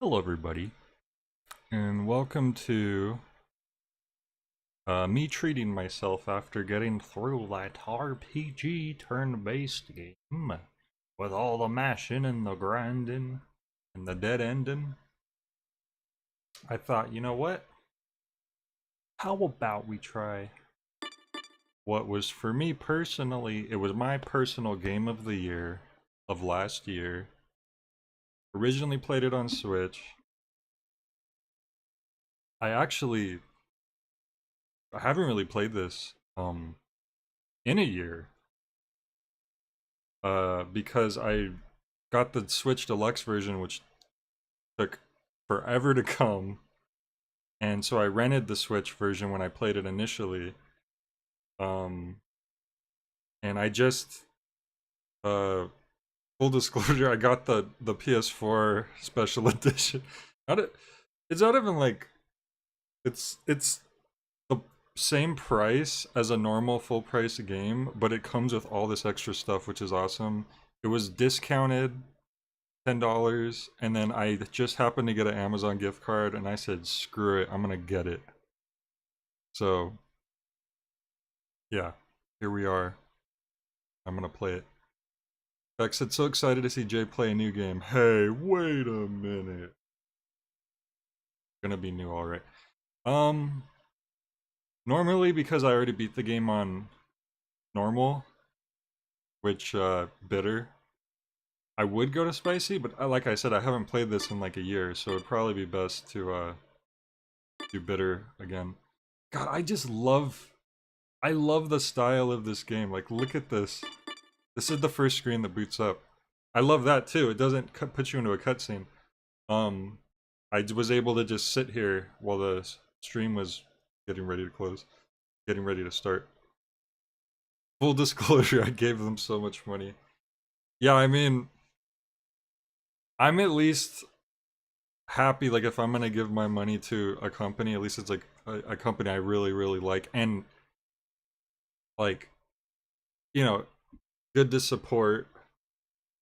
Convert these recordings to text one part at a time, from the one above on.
Hello, everybody, and welcome to me treating myself after getting through that RPG turn-based game with all the mashing and the grinding and the dead ending. I thought, you know what? How about we try what was for me personally, it was my personal game of the year of last year. Originally played it on Switch. I actually I haven't really played this in a year. Because I got the Switch Deluxe version, which took forever to come, and so I rented the Switch version when I played it initially. Um, and I just, uh, full disclosure, I got the PS4 special edition. Not a, it's not even like it's the same price as a normal full price game, but it comes with all this extra stuff, which is awesome. It was discounted $10, and then I just happened to get an Amazon gift card, and I said, "Screw it, I'm gonna get it." So yeah, here we are. I'm gonna play it. Beck said, "So excited to see Jay play a new game." Hey, wait a minute. Gonna be new, all right. Um, Normally because I already beat the game on normal, which bitter, I would go to spicy, but like I said, I haven't played this in like a year, so it'd probably be best to do bitter again. God, I love the style of this game. Like, look at this. This is the first screen that boots up. I love that too. It doesn't put you into a cutscene. Um, I was able to just sit here while the stream was getting ready to close, getting ready to start. Full disclosure, I gave them so much money. Yeah, I mean, I'm at least happy. Like, if I'm gonna give my money to a company, at least it's like a company I really, really like, and like, good to support.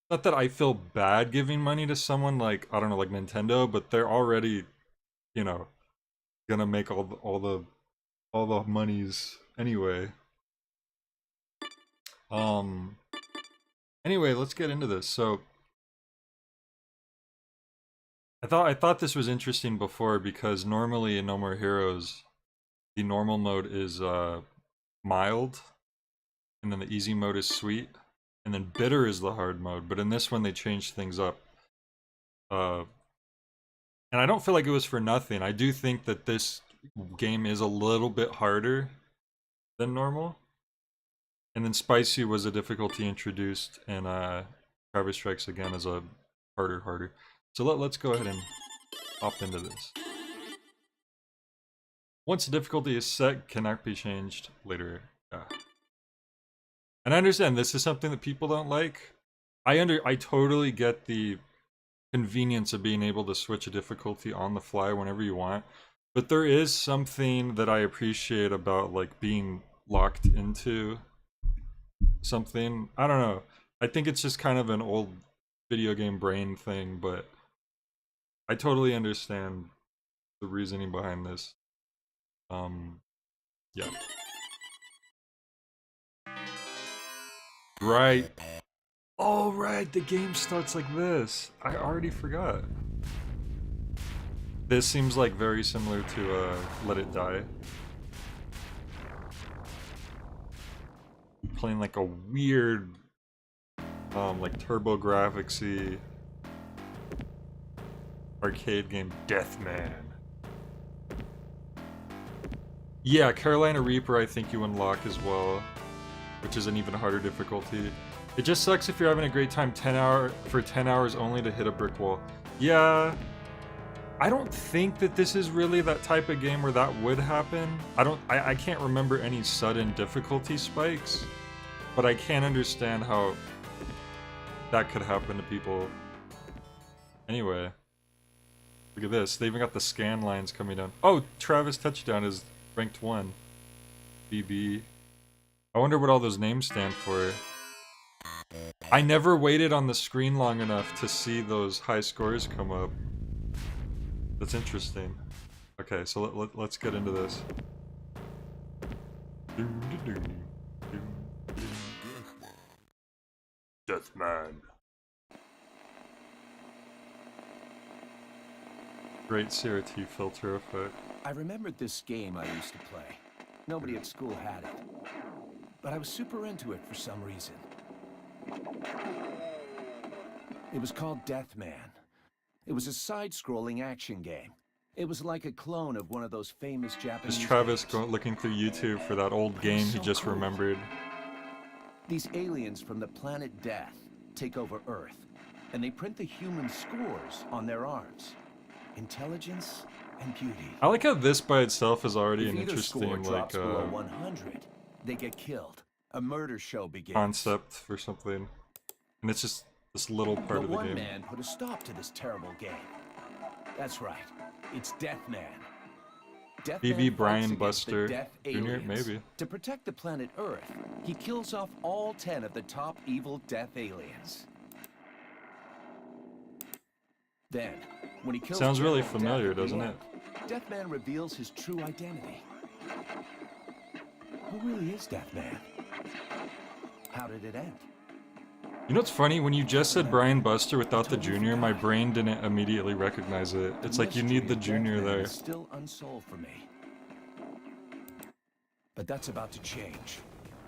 Not that I feel bad giving money to someone like, I don't know, like Nintendo, but they're already, you know, gonna make all the monies anyway. Um anyway, let's get into this. So I thought this was interesting before because normally in No More Heroes, the normal mode is mild, and then the easy mode is sweet, and then bitter is the hard mode, but in this one they changed things up. Uh and I don't feel like it was for nothing. I do think that this game is a little bit harder than normal. And then Spicy was a difficulty introduced, and Travis Strikes Again is a harder. So let's go ahead and hop into this. Once the difficulty is set, cannot be changed later. And I understand this is something that people don't like. I totally get the convenience of being able to switch a difficulty on the fly whenever you want. But there is something that I appreciate about like being locked into something. I don't know. I think it's just kind of an old video game brain thing, but I totally understand the reasoning behind this. Um, yeah. Right. Oh, right. The game starts like this. I already forgot. This seems like very similar to Let It Die. Playing like a weird, like Turbo Graphics-y arcade game, Deathman. Yeah, Carolina Reaper I think you unlock as well, which is an even harder difficulty. It just sucks if you're having a great time 10 hours only to hit a brick wall. Yeah, I don't think that this is really that type of game where that would happen. I can't remember any sudden difficulty spikes, but I can understand how that could happen to people. Anyway, look at this. They even got the scan lines coming down. Oh, Travis Touchdown is ranked 1. BB. I wonder what all those names stand for. I never waited on the screen long enough to see those high scores come up. That's interesting. Okay, so let's get into this. Deathman. Great CRT filter effect. I remembered this game I used to play. Nobody at school had it. But I was super into it for some reason. It was called Deathman. It was a side-scrolling action game. It was like a clone of one of those famous Japanese Is Travis games. looking through YouTube for that old game he so just cool. remembered? These aliens from the planet Death take over Earth, and they print the human scores on their arms. Intelligence and beauty. I like how this by itself is already If an either interesting score drops below like 100, they get killed. A murder show begins. concept for something, and it's just this little part But of the one game. man put a stop to this terrible game. That's right. It's Deathman. BB Deathman Brian fights against Buster the Death Jr. aliens. Maybe. To protect the planet Earth, he kills off all 10 of the top evil Death aliens. Then, when he kills Sounds really General familiar, Death at the doesn't end, Deathman reveals his true identity. Who really is Deathman? How did it end? You know what's funny? When you just said Brian Buster without the junior, my brain didn't immediately recognize it. It's like you need the junior there. It's still unsolved for me. But that's about to change.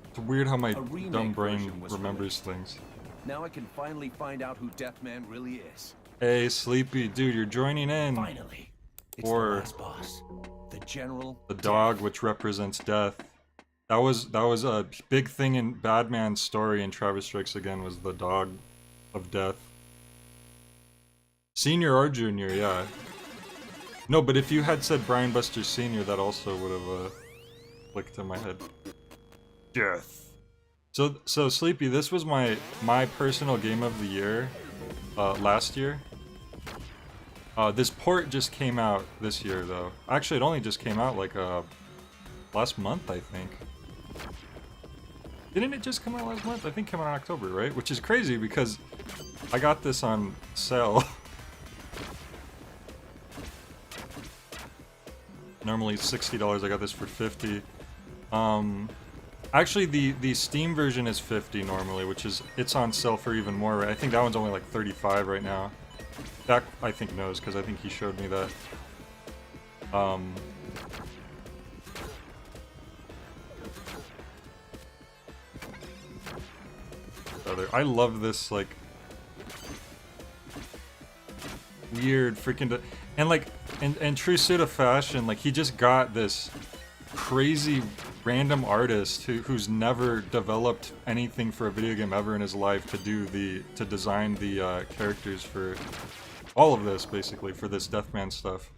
It's weird how my A remake dumb brain version was remembers released. things. Now I can finally find out who Deathman really is. Hey, Sleepy, dude, you're joining in. Finally. It's Or the last boss. The General the Death. dog, which represents death. That was a big thing in Badman's story in Travis Strikes Again, was the dog of death. Senior or junior, yeah. No, but if you had said Brian Buster Senior, that also would have clicked in my head. Death. So Sleepy, this was my personal game of the year, last year. This port just came out this year, though. Actually, it only just came out like last month, I think. Didn't it just come out last month? I think it came out in October, right? Which is crazy because I got this on sale. Normally $60, I got this for $50. Actually, the Steam version is $50 normally, which is, it's on sale for even more, right? I think that one's only like $35 right now. That, I think, knows, because I think he showed me that. I love this, like, weird freaking, and like, in true suit of fashion, like, he just got this crazy random artist who's never developed anything for a video game ever in his life to design the characters for all of this, basically, for this Deathman stuff.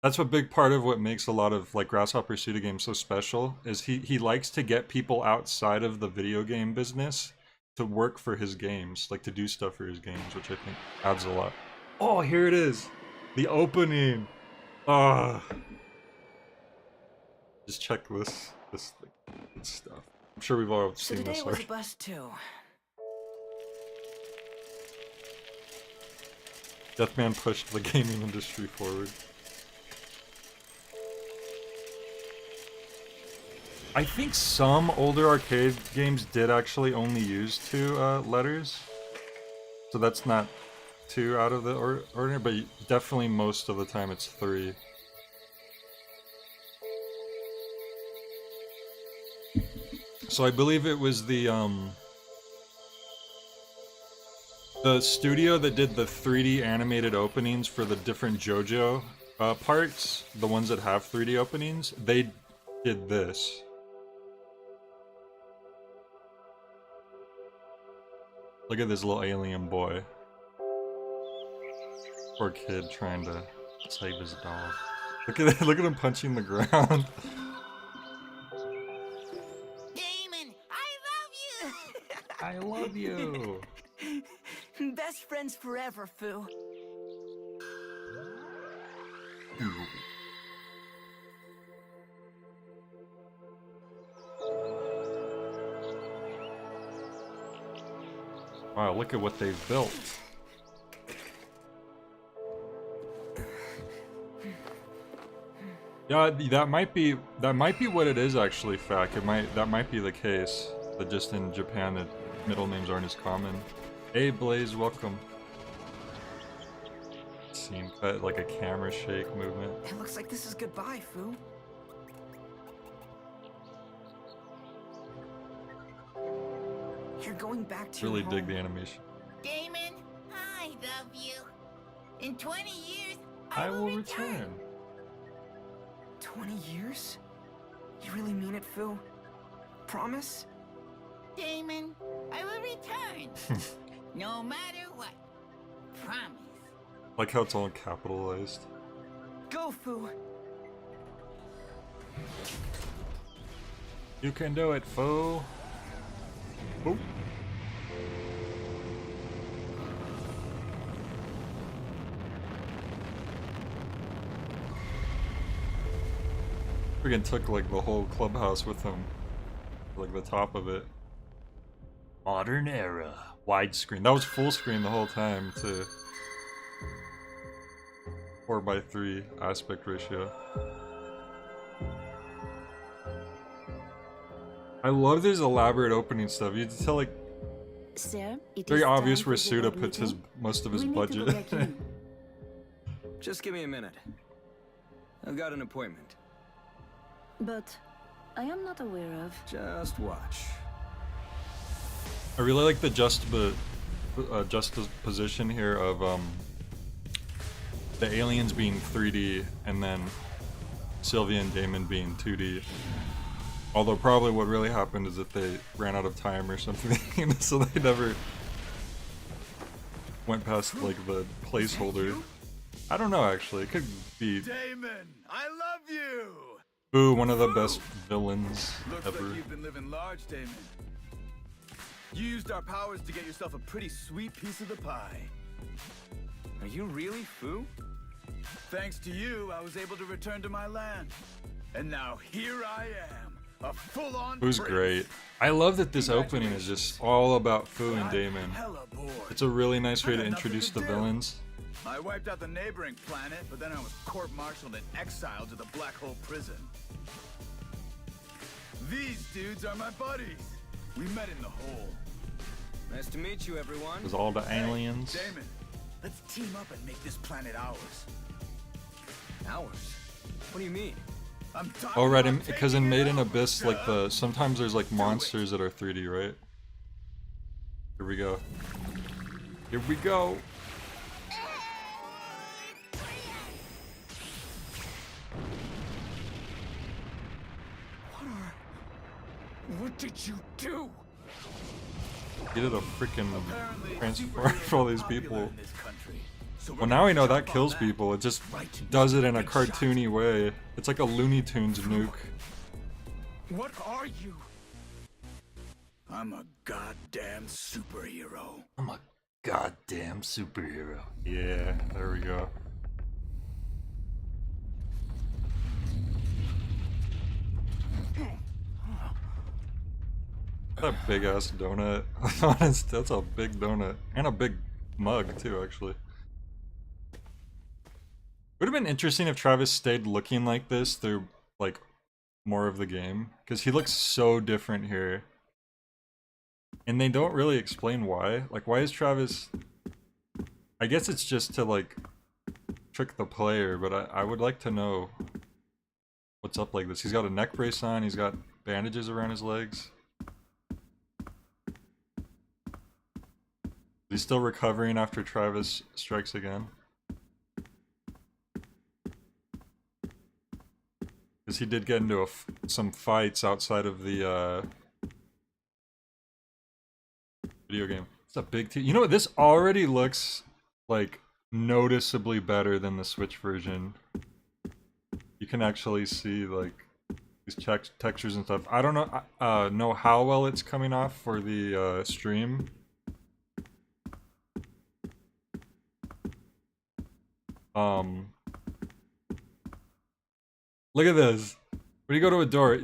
That's a big part of what makes a lot of, like, Grasshopper Suda games so special, is he likes to get people outside of the video game business to work for his games, like to do stuff for his games, which I think adds a lot. Oh, here it is! The opening! Ah. Just check this stuff. I'm sure we've all seen this Today was already. a bust too. Deathman pushed the gaming industry forward. I think some older arcade games did actually only use 2 letters. So that's not too out of the ordinary, but definitely most of the time it's 3. So I believe it was the studio that did the 3D animated openings for the different JoJo parts, the ones that have 3D openings, they did this. Look at this little alien boy. Poor kid trying to save his dog. Look at him punching the ground. Damon, I love you! I love you. Best friends forever, Foo. Wow, look at what they've built. Yeah, that might be what it is actually, Fact. That might be the case. That just in Japan that middle names aren't as common. Hey Blaze, welcome. Scene cut, like a camera shake movement. It looks like this is goodbye, Fu. You're going back to Really your dig home. the animation. Damon, I love you. In 20 years, I will return. 20 years? You really mean it, Fu? Promise? Damon, I will return. No matter what. Promise. Like how it's all capitalized. Go, Fu! You can do it, fool. Oh. Friggin' took like the whole clubhouse with him. Like the top of it. Modern era. Widescreen. That was full screen the whole time too. 4:3 aspect ratio. I love this elaborate opening stuff. You can tell like Sir, it very is obvious time where for the Suda board puts his meeting. most of his We need to go budget. back in. Just give me a minute. I've got an appointment. But I am not aware of. Just watch. I really like the juxtaposition here of the aliens being 3D and then Sylvia and Damon being 2D. Although probably what really happened is that they ran out of time or something, so they never went past like the placeholder. I don't know actually. It could be Damon, I love you! Boo, one of the best villains Looks ever. like you've been living large, Damon. You used our powers to get yourself a pretty sweet piece of the pie. Are you really Fu? Thanks to you, I was able to return to my land. And now here I am, a full-on Boo's prince. great. I love that this opening is just all about Fu and I'm Damon. hella bored. It's a really nice way I to got nothing introduce to the do. villains. I wiped out the neighboring planet, but then I was court-martialed and exiled to the black hole prison. These dudes are my buddies. We met in the hole. Nice to meet you, everyone. There's all the Hey, aliens. Damon, let's team up and make this planet ours. Ours? What do you mean? I'm talking Oh right, about because taking in it Made in over, Abyss, like duh. the sometimes there's like monsters that are 3D, right? Here we go. Here we go. What did you do? He did a freaking Apparently, transform for all these superheroes are popular people. in this country. So we're Well, now gonna we know that jump on kills that. people. It just Right. does it in a Big shot. cartoony way. It's like a Looney Tunes nuke. What are you? I'm a goddamn superhero. I'm a goddamn superhero. Yeah, there we go. That big ass donut. Honest, that's a big donut. And a big mug, too, actually. Would have been interesting if Travis stayed looking like this through, like, more of the game. Because he looks so different here. And they don't really explain why. Like, why is Travis... I guess it's just to, like, trick the player, but I would like to know what's up like this. He's got a neck brace on, he's got bandages around his legs. He's still recovering after Travis strikes again. Because he did get into some fights outside of the video game. It's a big You know what? This already looks like noticeably better than the Switch version. You can actually see like these textures and stuff. I don't know how well it's coming off for the stream. Look at this. When you go to a door,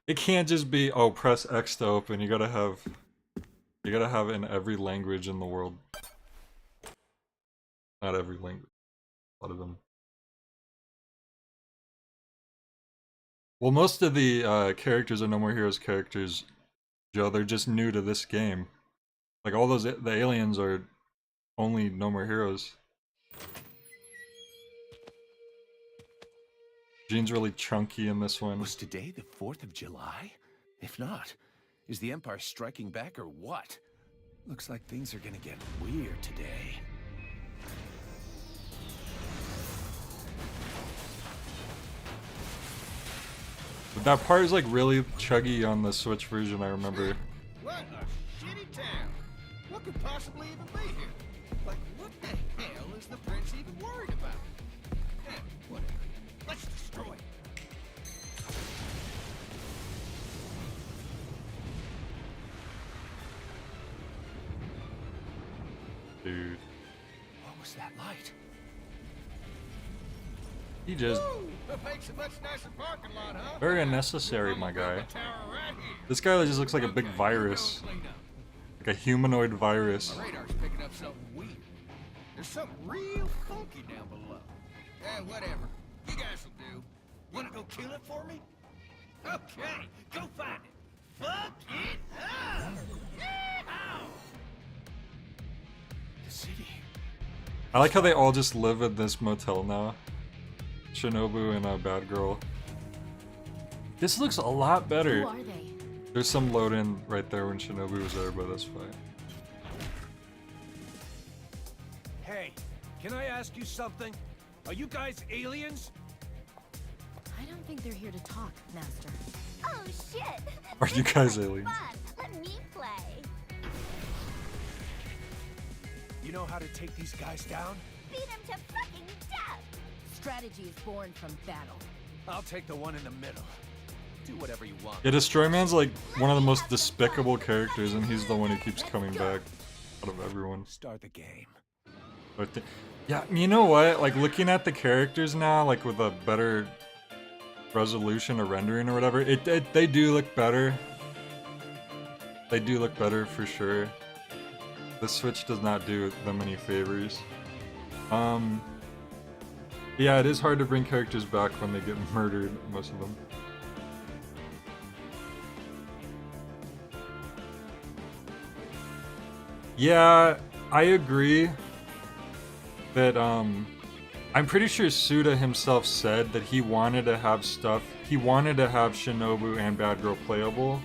it can't just be, oh, press X to open. You gotta have it in every language in the world. Not every language. A lot of them. Well, most of the characters are No More Heroes characters, Joe. They're just new to this game. Like all those, the aliens are only No More Heroes. Gene's really chunky in this one. Was today the 4th of July? If not, is the Empire striking back or what? Looks like things are gonna get weird today. But that part is like really chuggy on the Switch version, I remember. What a shitty town. What could possibly even be here? Like, what the hell is the prince even worried about? Yeah, whatever. Let's destroy it. Dude. What was that light? He just... That makes a much nicer parking lot, huh? Very unnecessary, my guy. Tower right here. This guy just looks like a big virus. Like a humanoid virus. My radar's picking up something weird. There's something real funky down below. Eh, whatever. You guys will do. Wanna go kill it for me? Okay, go find it. Fuck it up! Yeehaw! The city. I like how they all just live in this motel now. Shinobu and Bad Girl. This looks a lot better. Who are they? There's some load in right there when Shinobu was there, but that's fine. Hey, can I ask you something? Are you guys aliens? I don't think they're here to talk, Master. Oh shit! Are you guys aliens? Fun. Let me play. You know how to take these guys down? Beat him to fucking death. Strategy is born from battle. I'll take the one in the middle. Do whatever you want. Yeah, Destroy Man's like one of the most despicable characters, and he's the one who keeps coming back out of everyone. Start the game. But yeah, you know what? Like looking at the characters now, like with a better resolution or rendering or whatever, they do look better. They do look better for sure. The Switch does not do them any favors. Yeah, it is hard to bring characters back when they get murdered, most of them. Yeah, I agree that, I'm pretty sure Suda himself said that he wanted to have Shinobu and Bad Girl playable,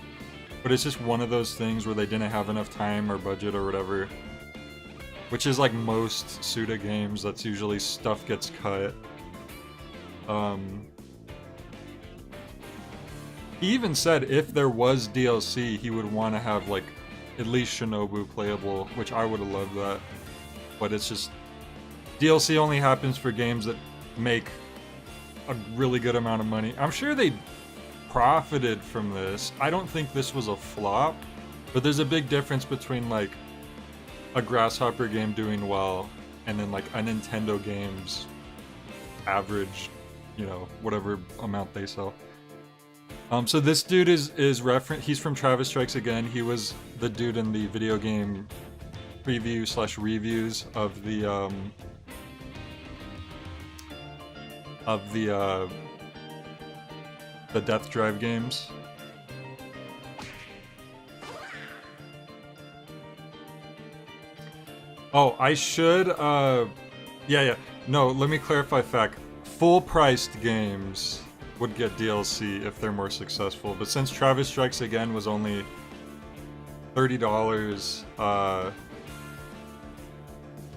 but it's just one of those things where they didn't have enough time or budget or whatever. Which is like most Suda games, that's usually stuff gets cut. He even said if there was DLC, he would want to have like at least Shinobu playable, which I would have loved that. But it's just, DLC only happens for games that make a really good amount of money. I'm sure they profited from this. I don't think this was a flop, but there's a big difference between like a Grasshopper game doing well and then like a Nintendo game's average, you know, whatever amount they sell. So this dude is he's from Travis Strikes Again. He was the dude in the video game preview / reviews of the Death Drive games. Oh, I should, yeah. No, let me clarify fact. Full-priced games would get DLC if they're more successful, but since Travis Strikes Again was only $30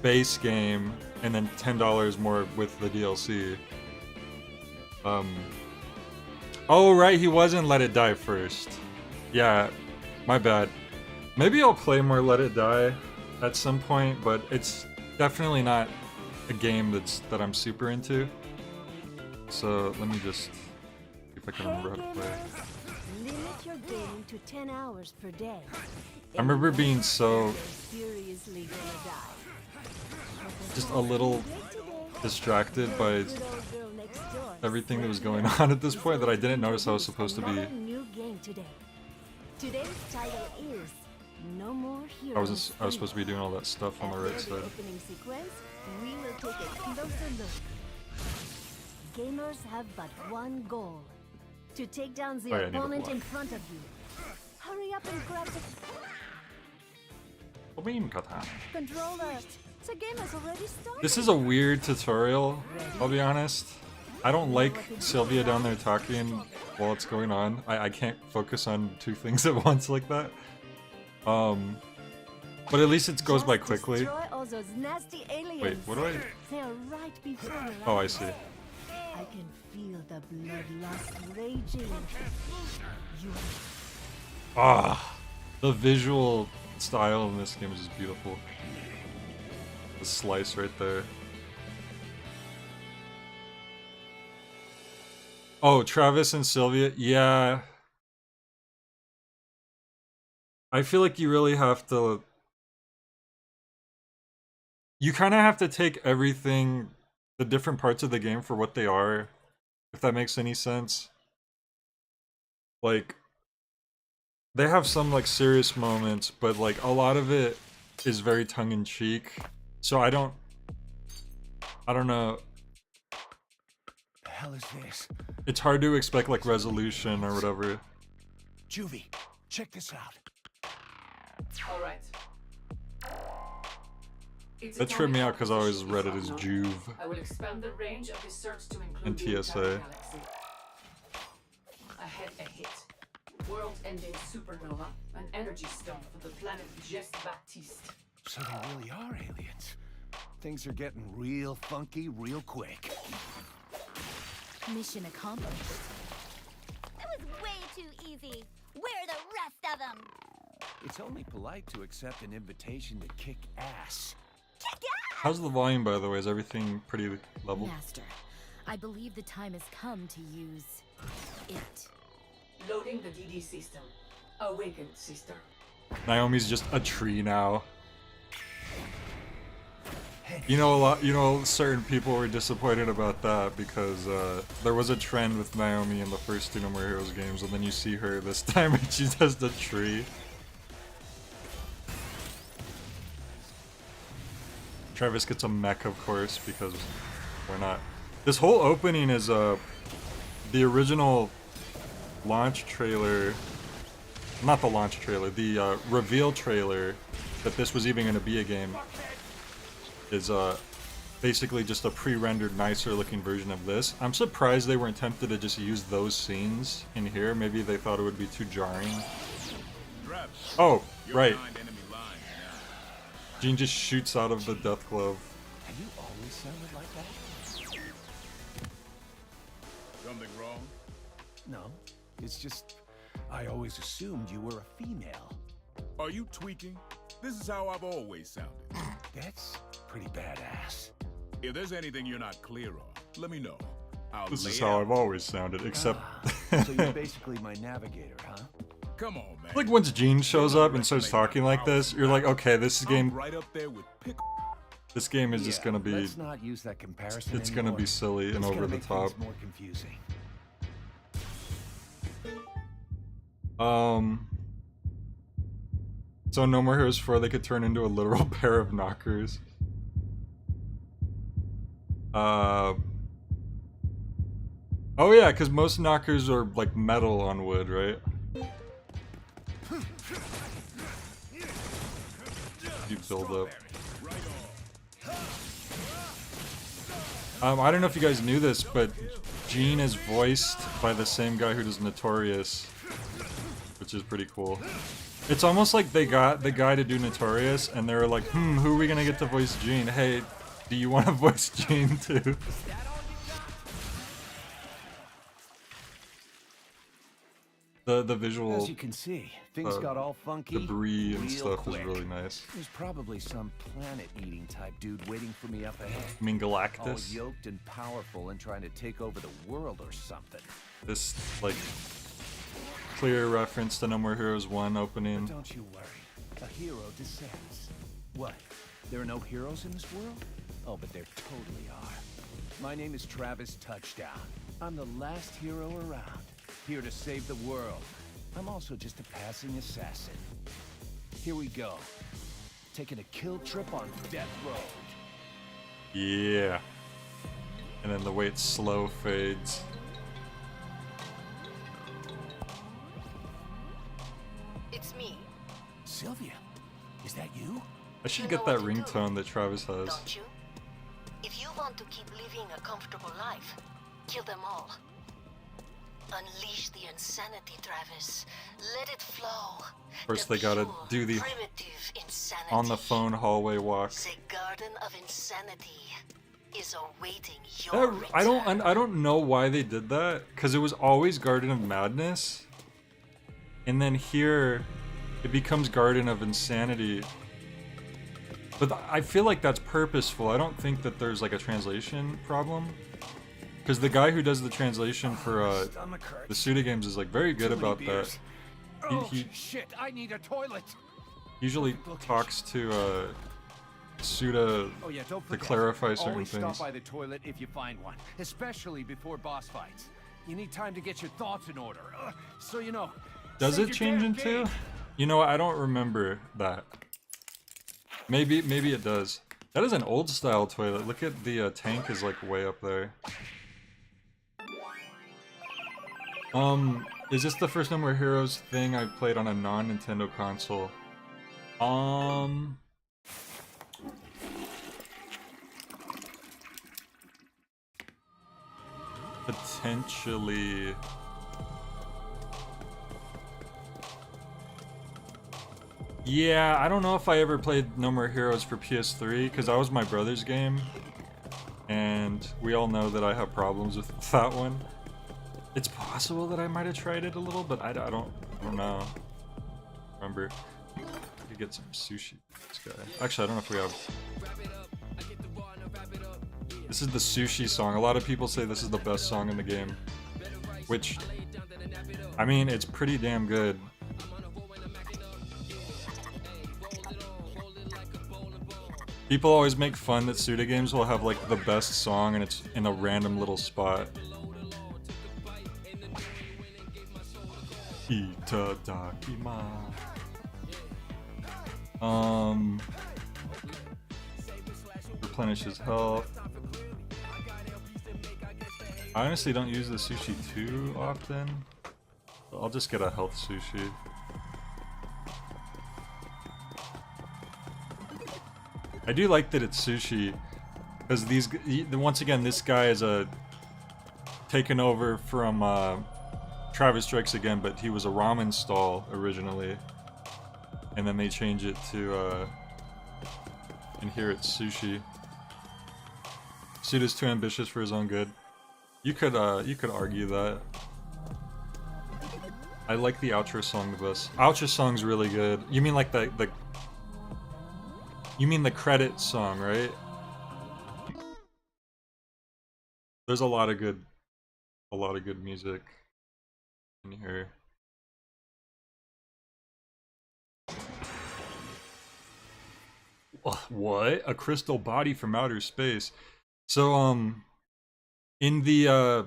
base game, and then $10 more with the DLC. Oh right, he was in Let It Die first. Yeah, my bad. Maybe I'll play more Let It Die at some point, but it's definitely not a game that I'm super into. So let me just see if I can remember how to play. Limit your gaming to 10 hours per day. I remember being so Seriously gonna die. just a little distracted by Good old girl next door. everything that was going on at this point that I didn't notice I was supposed to be. Another new game today. Today's title is No More Heroes. I was supposed to be doing all that stuff on the right After the side. opening sequence, we will take a closer look. Gamers have but one goal: to take down the Oh, yeah, I need to opponent block. in front of you. Hurry up and grab the Beam katana. controller. The game has already started. This is a weird tutorial, I'll be honest. I don't like Sylvia down there talking while it's going on. I can't focus on two things at once like that. But at least it goes by Just quickly. destroy all those nasty aliens. Wait, what do I... They're right before your Oh, I eyes. see. I can feel the bloodlust raging. You Ah, the visual style in this game is just beautiful. The slice right there. Oh, Travis and Sylvia, yeah. I feel like you really have to... You kind of have to take everything, the different parts of the game for what they are, if that makes any sense. Like, they have some, like, serious moments, but, like, a lot of it is very tongue-in-cheek. So I don't know. The hell is this? It's hard to expect, like, resolution or whatever. Juvie, check this out. All right. That tripped me out because I always read it as Juve. I will expand the range of this search to include And the entire TSA. galaxy. Ahead a hit. World-ending supernova, an energy stone for the planet Jess Baptiste. So they really are aliens. Things are getting real funky real quick. mission accomplished. That was way too easy. Where are the rest of them? It's only polite to accept an invitation to kick ass. Kick ass! How's the volume, by the way? Is everything pretty level? Master, I believe the time has come to use it. Loading the DD system. Awaken, sister. Naomi's just a tree now. You know, certain people were disappointed about that because there was a trend with Naomi in the first two No More Heroes games, and then you see her this time and she's just a tree. Travis gets a mech, of course, because why not? This whole opening is the original launch trailer. Not the launch trailer, the reveal trailer that this was even going to be a game. Is basically just a pre-rendered, nicer looking version of this. I'm surprised they weren't tempted to just use those scenes in here. Maybe they thought it would be too jarring. Oh, right. Jean just shoots out of the death glove. Have you always sounded like that? Something wrong? No, it's just I always assumed you were a female. Are you tweaking? This is how I've always sounded. That's pretty badass. If there's anything you're not clear on, let me know. I'll This lay is it how out. I've always sounded, except... So you're basically my navigator, huh? Come on, man. like once Jean shows up and starts talking like this, you're like, okay, this I'm game, right up there with pick. this game is just gonna be, Let's not use that comparison it's gonna be anymore. silly and It's over gonna the make top. things more confusing. So No More Heroes 4, they could turn into a literal pair of knockers. Oh yeah, because most knockers are like metal on wood, right? You build up. I don't know if you guys knew this, but Jean is voiced by the same guy who does Notorious, which is pretty cool. It's almost like they got the guy to do Notorious, and they were like, who are we gonna get to voice Jean? Hey, do you want to voice Jean too? The visual, As you can see, things got all funky. debris and real stuff quick. is really nice. There's probably some planet-eating type dude waiting for me up ahead. I mean, All Galactus. yoked and powerful and trying to take over the world or something. This, like, clear reference to No More Heroes 1 But opening. don't you worry, a hero descends. What? There are no heroes in this world? Oh, but there totally are. My name is Travis Touchdown. I'm the last hero around, here to save the world. I'm also just a passing assassin. Here we go. Taking a kill trip on Death Road. Yeah. And then the way it slow fades. It's me. Sylvia, is that you? I should You get know that what to do, ringtone that Travis has. don't you? If you want to keep living a comfortable life, kill them all. Unleash the insanity, Travis. Let it flow. Of course, they gotta do the primitive insanity. on the phone hallway walk. The Garden of Insanity is awaiting your That, return. I don't know why they did that, because it was always Garden of Madness, and then here it becomes Garden of Insanity. But I feel like that's purposeful. I don't think that there's like a translation problem, because the guy who does the translation for the Suda games is like very good about that. He Shit, I need a toilet. usually talks to Suda Oh yeah, don't to forget. clarify certain Always things. stop by the toilet if you find one, especially before boss fights. You need time to get your thoughts in order. So you know. Does save it your change damn into? game. You know what? I don't remember that. Maybe it does. That is an old style toilet. Look at the tank is like way up there. Is this the first No More Heroes thing I played on a non-Nintendo console? Potentially. Yeah, I don't know if I ever played No More Heroes for PS3, because that was my brother's game. And we all know that I have problems with that one. It's possible that I might have tried it a little, but I don't know. Remember, I could get some sushi for this guy. Actually, I don't know if we have. This is the sushi song. A lot of people say this is the best song in the game. Which, I mean, it's pretty damn good. People always make fun that Suda games will have like the best song and it's in a random little spot. Itadakimasu. Replenish his health. I honestly don't use the sushi too often. I'll just get a health sushi. I do like that it's sushi, because once again, this guy is taken over from Travis Strikes Again, but he was a ramen stall originally, and then they change it to and here it's sushi. Suda's too ambitious for his own good. You could argue that. I like the outro song the best. Outro song's really good. You mean like you mean the credit song, right? There's a lot of good music in here. What? A crystal body from outer space. So in the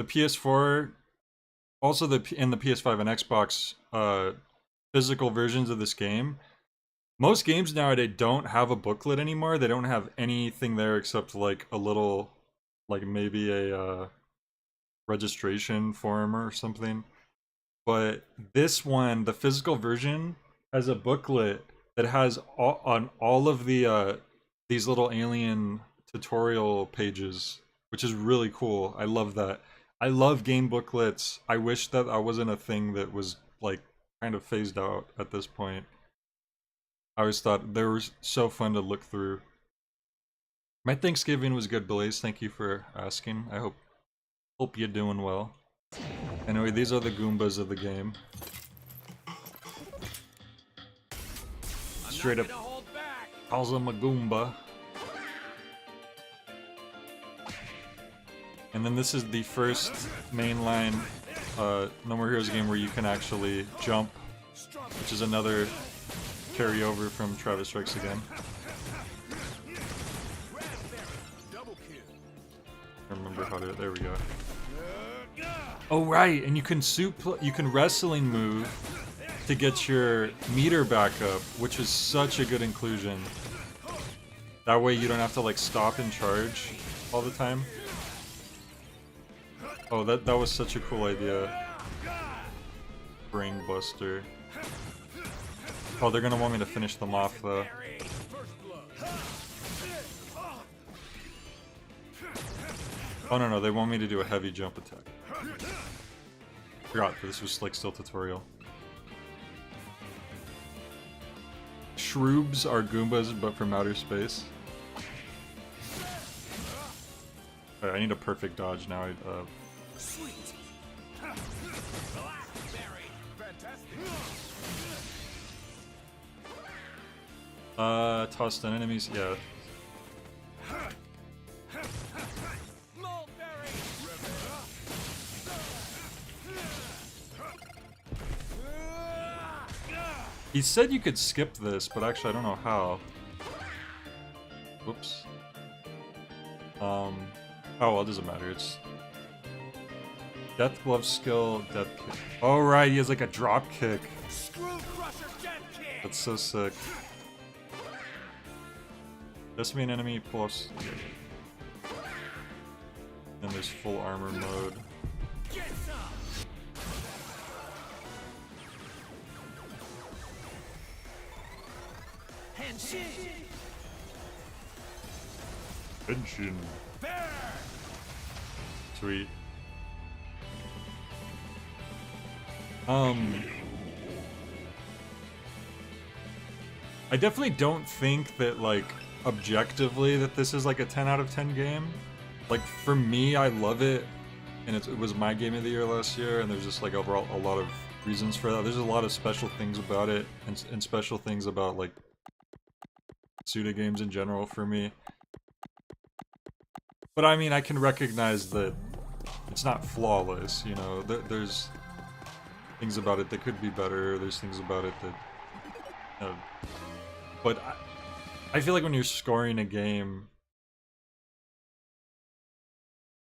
PS4, also in the PS5 and Xbox physical versions of this game, most games nowadays don't have a booklet anymore. They don't have anything there except like a little, like maybe a registration form or something. But this one, the physical version, has a booklet that has all of the these little alien tutorial pages, which is really cool. I love that. I love game booklets. I wish that wasn't a thing that was like kind of phased out at this point. I always thought they were so fun to look through. My Thanksgiving was good, Blaze. Thank you for asking. I hope you're doing well. Anyway, these are the Goombas of the game. Straight up calls them a Goomba. And then this is the first mainline No More Heroes game where you can actually jump, which is another carryover from Travis Strikes Again. I remember how to. There we go. Oh right, and you can wrestling move to get your meter back up, which is such a good inclusion. That way you don't have to like stop and charge all the time. Oh, that was such a cool idea. Brain Buster. Oh, they're gonna want me to finish them off though. Oh no, they want me to do a heavy jump attack. Forgot that this was like still tutorial. Shroobs are Goombas, but from outer space. Alright, I need a perfect dodge now. Tossed on enemies, yeah. He said you could skip this, but actually I don't know how. Whoops. Oh well, it doesn't matter. It's Death Glove skill, death kick. Oh right, he has like a drop kick. That's so sick. Decimate enemy plus. Then there's full armor mode. Henshin. Sweet. I definitely don't think that, like, objectively that this is like a 10 out of 10 game. Like, for me, I love it, and it was my game of the year last year, and there's just like overall a lot of reasons for that. There's a lot of special things about it, and special things about, like, Suda games in general for me. But I mean, I can recognize that it's not flawless, you know. There's things about it that could be better, there's things about it that... but I feel like when you're scoring a game,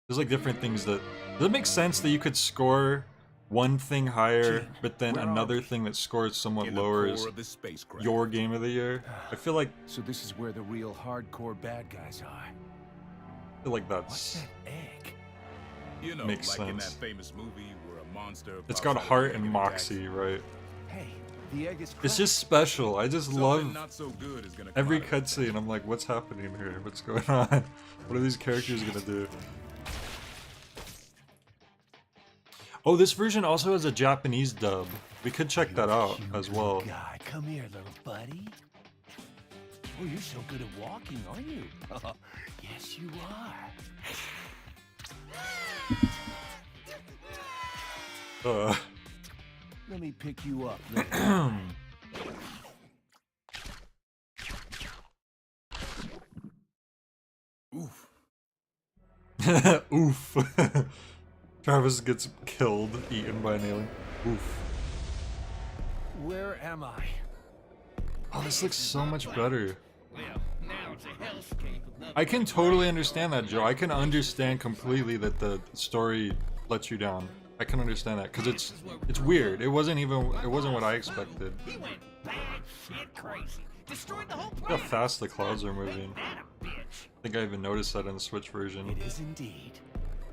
there's like different things that... Does it make sense that you could score one thing higher, but then another thing that scores somewhat lower is your game of the year? I feel like... So this is where the real hardcore bad guys are. I feel like that's... What's that egg? You know, makes like sense. in that famous movie where a monster It's pops got out of heart the and egg moxie, right? Hey, the egg is It's cracked. just special. I just Something love not so good is gonna come every out of it. cutscene. I'm like, what's happening here? What's going on? What are these characters gonna do? Oh, this version also has a Japanese dub. We could check that out as well. God, come here, little buddy. Oh, you're so good at walking, aren't you? Yes, you are. Let me pick you up. Oof. Oof. Travis gets killed, eaten by an alien. Oof. Where am I? Oh, this looks so much better. Well, now it's a hellscape with nothing. I can totally understand that, Joe. I can understand completely that the story lets you down. I can understand that because it's weird. It wasn't what I expected. He went bad shit crazy. Destroyed the whole Look how planet. fast the clouds are moving. That a bitch. I think I even noticed that in the Switch version. It is indeed.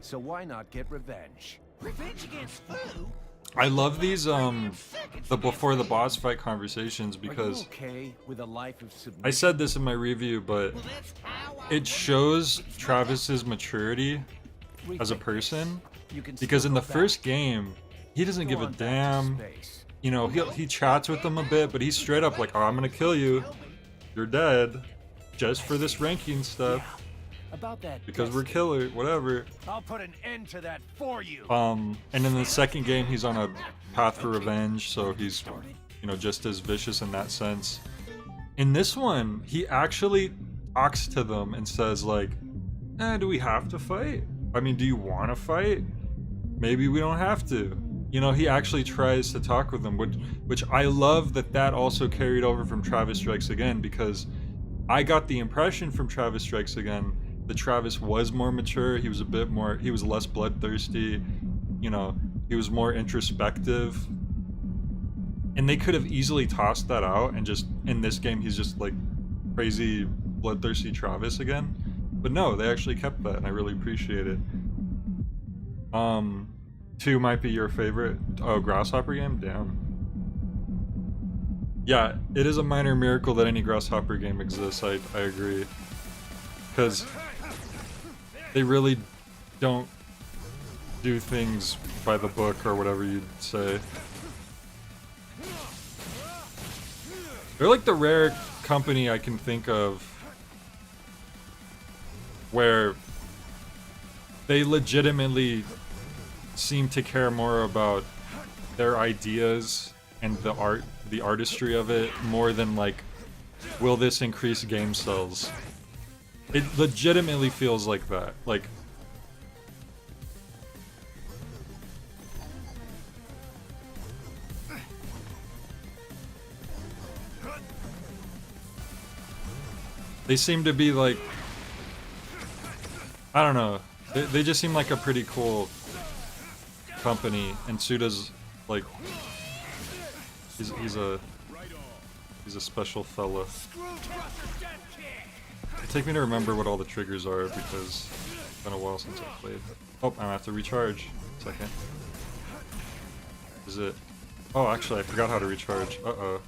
So why not get revenge? Revenge against who? I love these the before the boss fight conversations Are you because okay with a life of submission? I said this in my review, but Well, that's how I it shows Travis's maturity as a person. You can Because still in the go back. first game, he doesn't Go give a on back to damn. space. You know, he chats with them a bit, but he's straight up like, "Oh, I'm gonna kill you. You're dead, just for this ranking stuff About that because we're destiny. killer, whatever." I'll put an end to that for you. And in the second game, he's on a path for revenge, so he's, you know, just as vicious in that sense. In this one, he actually talks to them and says like, do we have to fight? I mean, do you want to fight? Maybe we don't have to. You know, he actually tries to talk with them, which I love that also carried over from Travis Strikes Again, because I got the impression from Travis Strikes Again that Travis was more mature, he was less bloodthirsty, you know, he was more introspective. And they could have easily tossed that out and just, in this game, he's just like crazy bloodthirsty Travis again. But no, they actually kept that, and I really appreciate it. 2 might be your favorite. Oh, Grasshopper game? Damn. Yeah, it is a minor miracle that any Grasshopper game exists, I agree. Because they really don't do things by the book or whatever you'd say. They're like the rare company I can think of where they legitimately seem to care more about their ideas and the artistry of it more than like, will this increase game sales? It legitimately feels like that. Like, they seem to be like, I don't know. They just seem like a pretty cool company, and Suda's like, he's a special fella. Take me to remember what all the triggers are because it's been a while since I played. Oh, I'm gonna have to recharge. Second. Is it? Oh, actually, I forgot how to recharge. Uh-oh.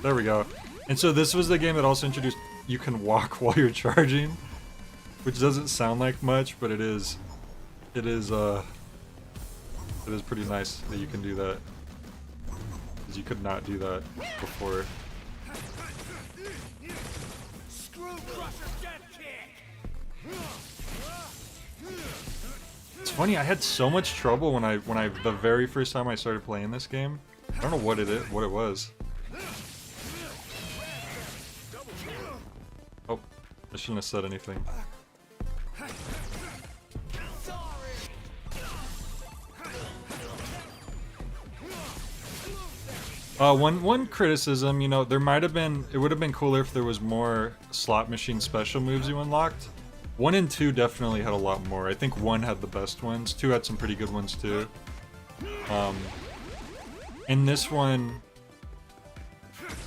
There we go. And so this was the game that also introduced you can walk while you're charging, which doesn't sound like much, but it is pretty nice that you can do that, because you could not do that before. It's funny, I had so much trouble when I the very first time I started playing this game. I don't know what it was. Oh, I shouldn't have said anything. One criticism, you know, there might have been, it would have been cooler if there was more slot machine special moves you unlocked. 1 and 2 definitely had a lot more. I think 1 had the best ones. 2 had some pretty good ones too. In this one,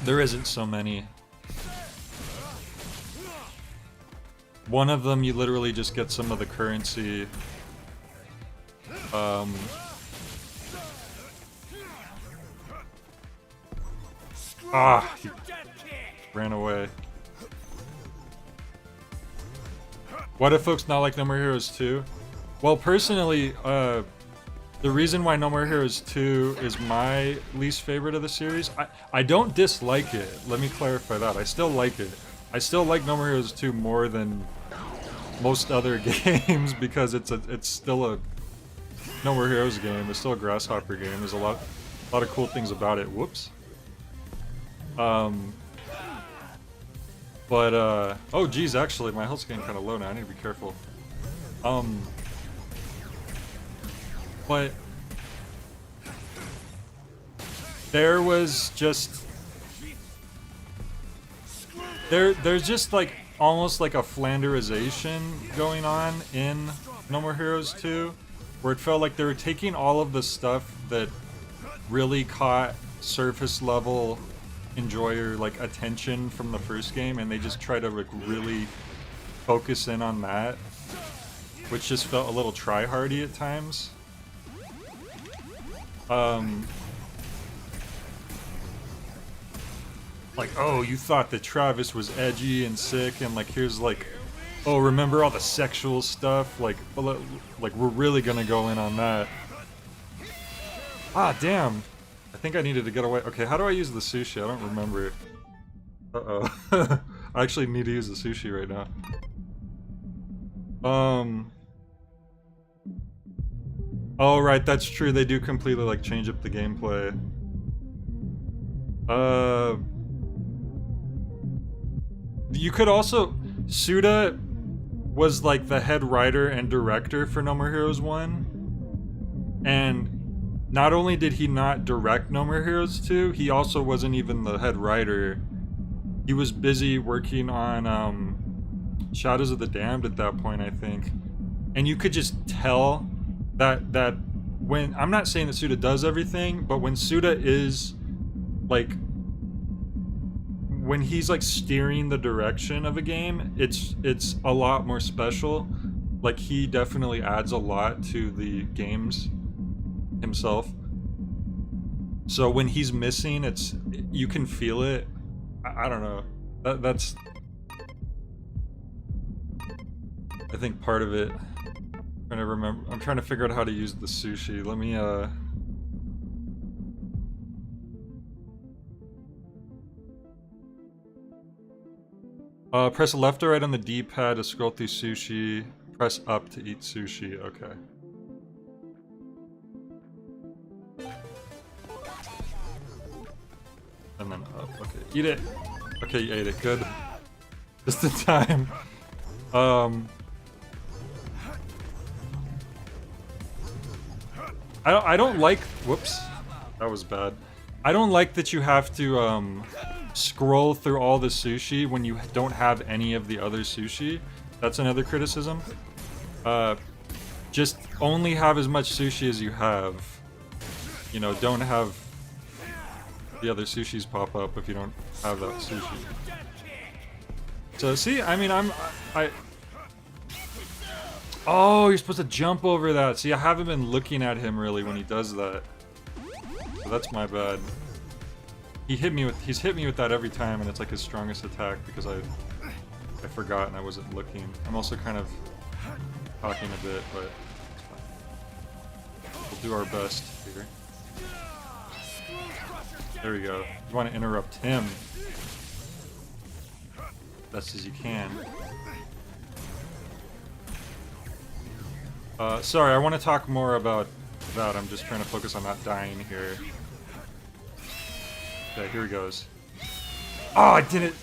there isn't so many. One of them, you literally just get some of the currency. He ran away. Why do folks not like No More Heroes 2? Well, personally, the reason why No More Heroes 2 is my least favorite of the series, I don't dislike it. Let me clarify that. I still like it. I still like No More Heroes 2 more than most other games because it's still a No More Heroes game. It's still a Grasshopper game. There's a lot of cool things about it. Whoops. Oh geez, actually, my health's getting kind of low now. I need to be careful. But there was just there's just like almost like a Flanderization going on in No More Heroes 2, where it felt like they were taking all of the stuff that really caught surface level enjoyer like attention from the first game, and they just try to like really focus in on that, which just felt a little try-hardy at times. Like, oh, you thought that Travis was edgy and sick, and like here's like, oh, remember all the sexual stuff? Like we're really gonna go in on that. Ah, damn. I think I needed to get away. Okay, how do I use the sushi? I don't remember. Uh-oh. I actually need to use the sushi right now. Oh, right, that's true. They do completely, like, change up the gameplay. You could also... Suda was, like, the head writer and director for No More Heroes 1. And... not only did he not direct No More Heroes 2, he also wasn't even the head writer. He was busy working on Shadows of the Damned at that point, I think. And you could just tell that when, I'm not saying that Suda does everything, but when Suda is like, when he's like steering the direction of a game, it's a lot more special. Like, he definitely adds a lot to the games himself. So when he's missing, you can feel it. I don't know. That's I think part of it. I'm trying to figure out how to use the sushi. Let me press left or right on the D-pad to scroll through sushi. Press up to eat sushi. Okay. And then up. Okay. Eat it. Okay, you ate it. Good. Just in time. I don't like. Whoops. That was bad. I don't like that you have to scroll through all the sushi when you don't have any of the other sushi. That's another criticism. Just only have as much sushi as you have. You know, don't have the other sushis pop up if you don't have that sushi. So see, I mean, oh, you're supposed to jump over that. See, I haven't been looking at him really when he does that. So that's my bad. He's hit me with that every time, and it's like his strongest attack because I forgot and I wasn't looking. I'm also kind of talking a bit, but it's fine. We'll do our best here. There we go. You want to interrupt him best as you can. Sorry, I want to talk more about that. I'm just trying to focus on not dying here. Okay, here he goes. Oh, I didn't.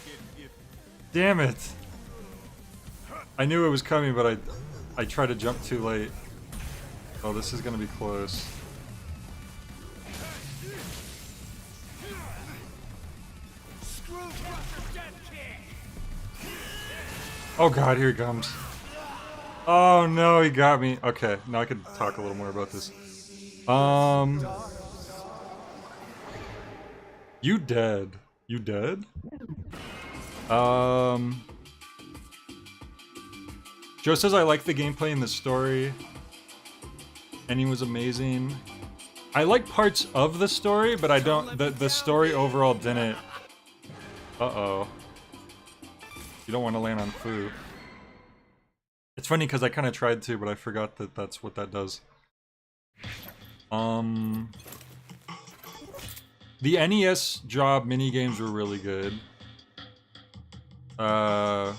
Damn it. I knew it was coming, but I tried to jump too late. Oh, this is gonna be close. Oh god, here he comes. Oh no, he got me. Okay, now I can talk a little more about this. You dead. You dead? Joe says I like the gameplay and the story. Ending was amazing. I like parts of the story, but I don't. The story overall didn't. Uh-oh. You don't want to land on Fu. It's funny because I kind of tried to, but I forgot that that's what that does. The NES job minigames were really good. Here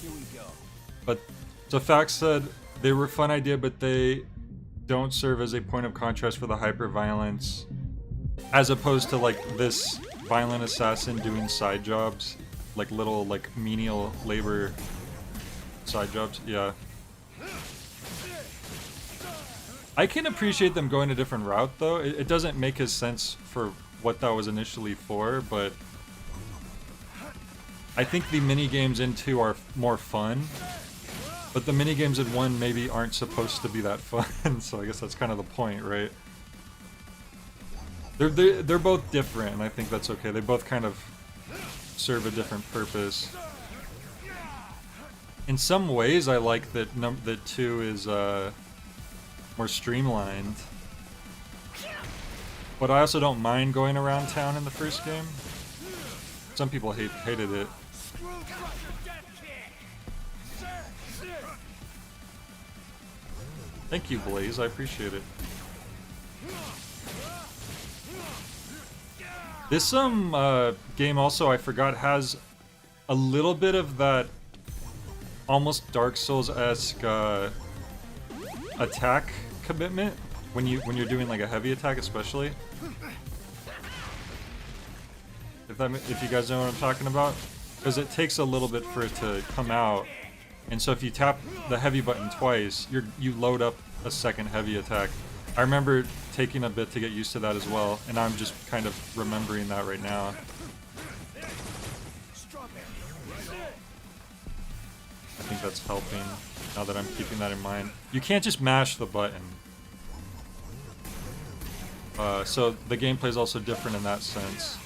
we go. But so Fax said they were a fun idea, but they don't serve as a point of contrast for the hyper-violence, as opposed to like this violent assassin doing side jobs, like little like menial labor side jobs. Yeah. I can appreciate them going a different route, though. It doesn't make as sense for what that was initially for, but I think the minigames in 2 are more fun, but the minigames in 1 maybe aren't supposed to be that fun, so I guess that's kind of the point, right? They're both different, and I think that's okay. They both kind of serve a different purpose. In some ways, I like that that 2 is more streamlined, but I also don't mind going around town in the first game. Some people hated it. Thank you, Blaze. I appreciate it. This game also, I forgot, has a little bit of that almost Dark Souls-esque attack commitment when you're doing like a heavy attack, especially. If you guys know what I'm talking about, because it takes a little bit for it to come out, and so if you tap the heavy button twice, you load up a second heavy attack. I remember taking a bit to get used to that as well, and I'm just kind of remembering that right now. I think that's helping now that I'm keeping that in mind. You can't just mash the button. So the gameplay is also different in that sense.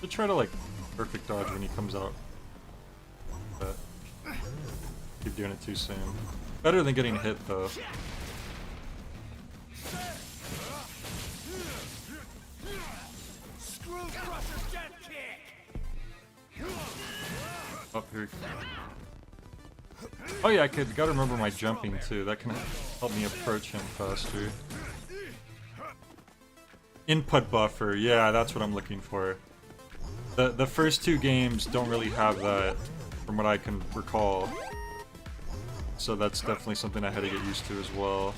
To try to like perfect dodge when he comes out doing it too soon. Better than getting hit though. Oh, here. Oh yeah, gotta remember my jumping too. That can help me approach him faster. Input buffer, yeah, that's what I'm looking for. The first two games don't really have that, from what I can recall. So that's definitely something I had to get used to as well.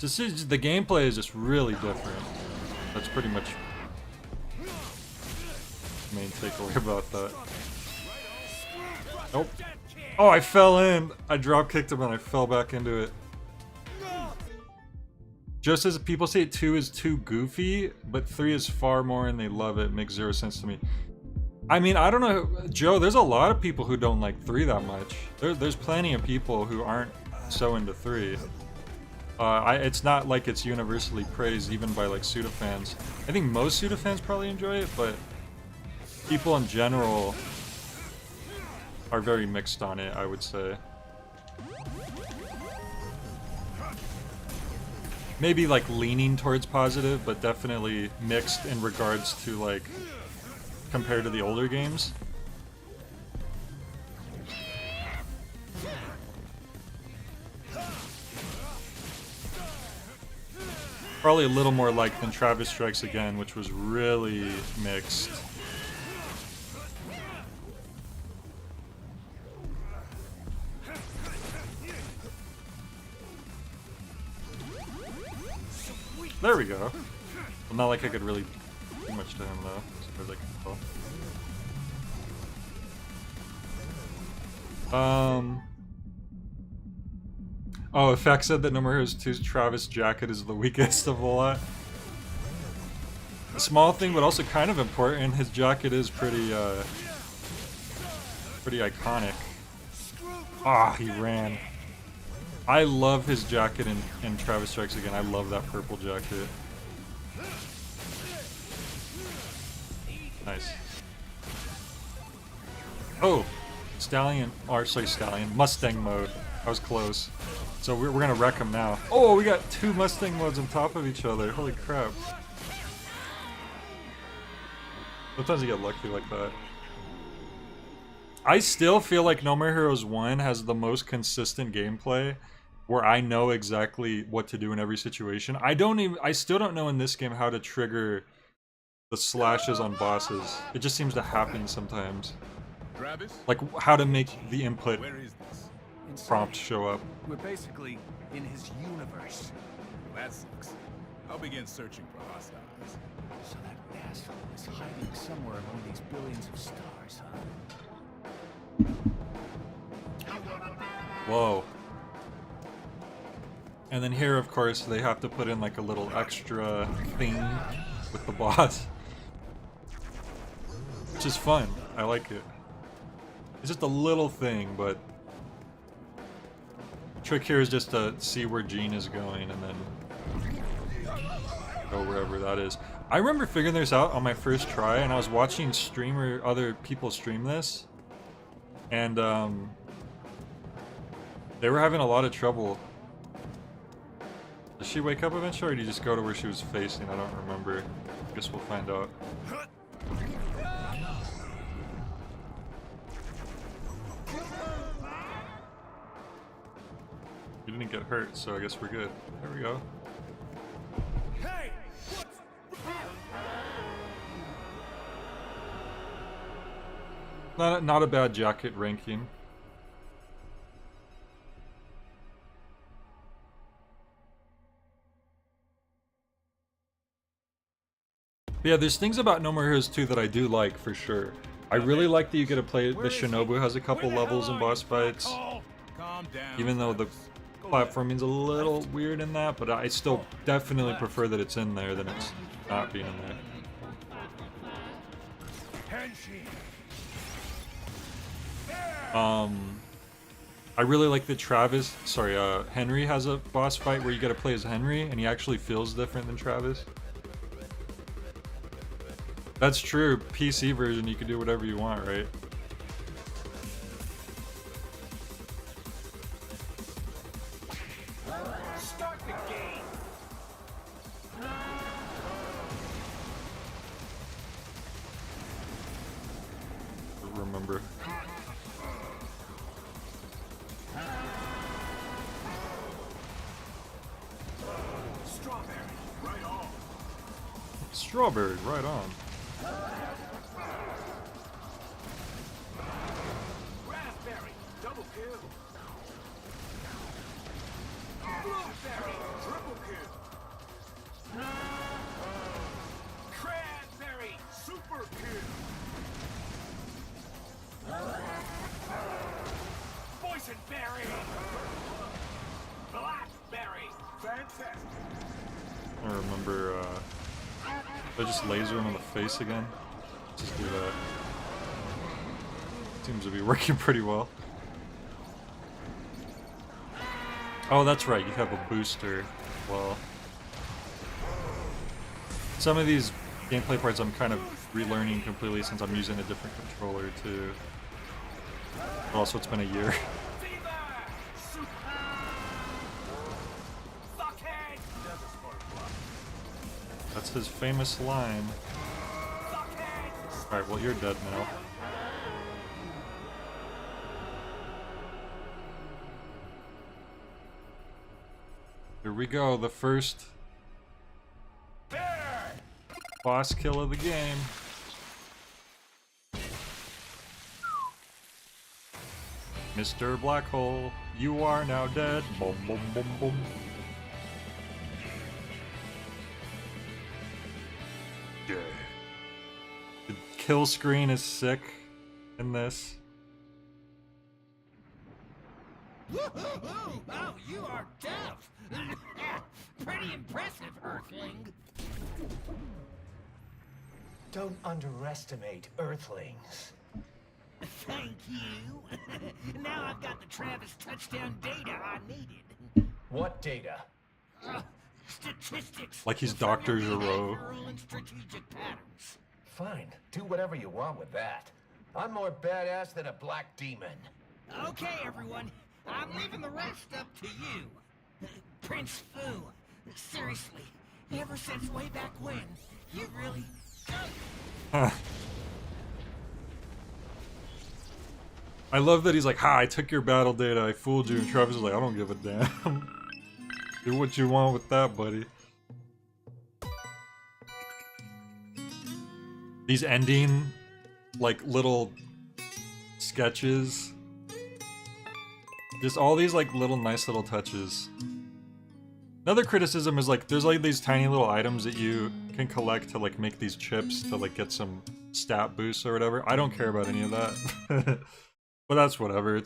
Just the gameplay is just really different. That's pretty much the main takeaway about that. Nope. Oh, I fell in! I drop kicked him and I fell back into it. Just as people say 2 is too goofy, but 3 is far more and they love it. Makes zero sense to me. I mean, I don't know, Joe, there's a lot of people who don't like 3 that much. There's plenty of people who aren't so into 3. It's not like it's universally praised even by like Suda fans. I think most Suda fans probably enjoy it, but people in general are very mixed on it, I would say. Maybe like leaning towards positive, but definitely mixed in regards to like compared to the older games. Probably a little more like than Travis Strikes Again, which was really mixed. There we go. Well, not like I could really do much to him though, as far as I can tell. Oh, Effect said that No More Heroes 2's Travis jacket is the weakest of the lot. A small thing, but also kind of important. His jacket is pretty iconic. Ah, he ran. I love his jacket in Travis Strikes Again. I love that purple jacket. Nice. Oh, Stallion, or sorry, Stallion, Mustang mode. I was close. So we're gonna wreck him now. Oh, we got 2 Mustang modes on top of each other. Holy crap. Sometimes you get lucky like that. I still feel like No More Heroes 1 has the most consistent gameplay where I know exactly what to do in every situation. I still don't know in this game how to trigger the slashes on bosses. It just seems to happen sometimes. Like how to make the input prompt show up. We're basically in his universe. That sucks. I'll begin searching for hostiles. So that asshole is hiding somewhere among these billions of stars, huh? Whoa. And then here, of course, they have to put in like a little extra thing with the boss. Which is fun. I like it. It's just a little thing, but the trick here is just to see where Gene is going and then go wherever that is. I remember figuring this out on my first try, and I was watching other people stream this, and they were having a lot of trouble. Does she wake up eventually, or did you just go to where she was facing? I don't remember. I guess we'll find out. You didn't get hurt, so I guess we're good. There we go. Hey! Not a bad jacket ranking. But yeah, there's things about No More Heroes 2 that I do like, for sure. I really like that you get to play, the Shinobu has a couple levels in boss fights. Even though the platforming's a little weird in that, but I still definitely prefer that it's in there than it's not being in there. I really like that Henry has a boss fight where you gotta play as Henry, and he actually feels different than Travis. That's true. PC version, you can do whatever you want, right? Strawberry, right on. Raspberry, double kill. Blueberry, triple kill. Cranberry, super kill. Boysenberry. Blackberry, fantastic. I remember, I just laser him in the face again. Just do that. Seems to be working pretty well. Oh, that's right, you have a booster. Well, some of these gameplay parts I'm kind of relearning completely since I'm using a different controller too. But also, it's been a year. That's his famous line. Alright, well, you're dead now. Here we go, the first boss kill of the game. Mr. Black Hole, you are now dead. Boom, boom, boom, boom. Yeah. The kill screen is sick in this. Woo-hoo-hoo! Oh, you are deaf! Pretty impressive, Earthling. Don't underestimate Earthlings. Thank you. Now I've got the Travis touchdown data I needed. What data? Statistics. Like he's Dr. Giro. And strategic patterns. Fine, do whatever you want with that. I'm more badass than a black demon. Okay, everyone. I'm leaving the rest up to you. Prince Fu, seriously, ever since way back when, you really... I love that he's like, ha, I took your battle data, I fooled you, and Travis is like, I don't give a damn. Do what you want with that, buddy. These ending, like, little sketches. Just all these, like, little nice little touches. Another criticism is, like, there's, like, these tiny little items that you can collect to, like, make these chips to, like, get some stat boosts or whatever. I don't care about any of that. But that's whatever.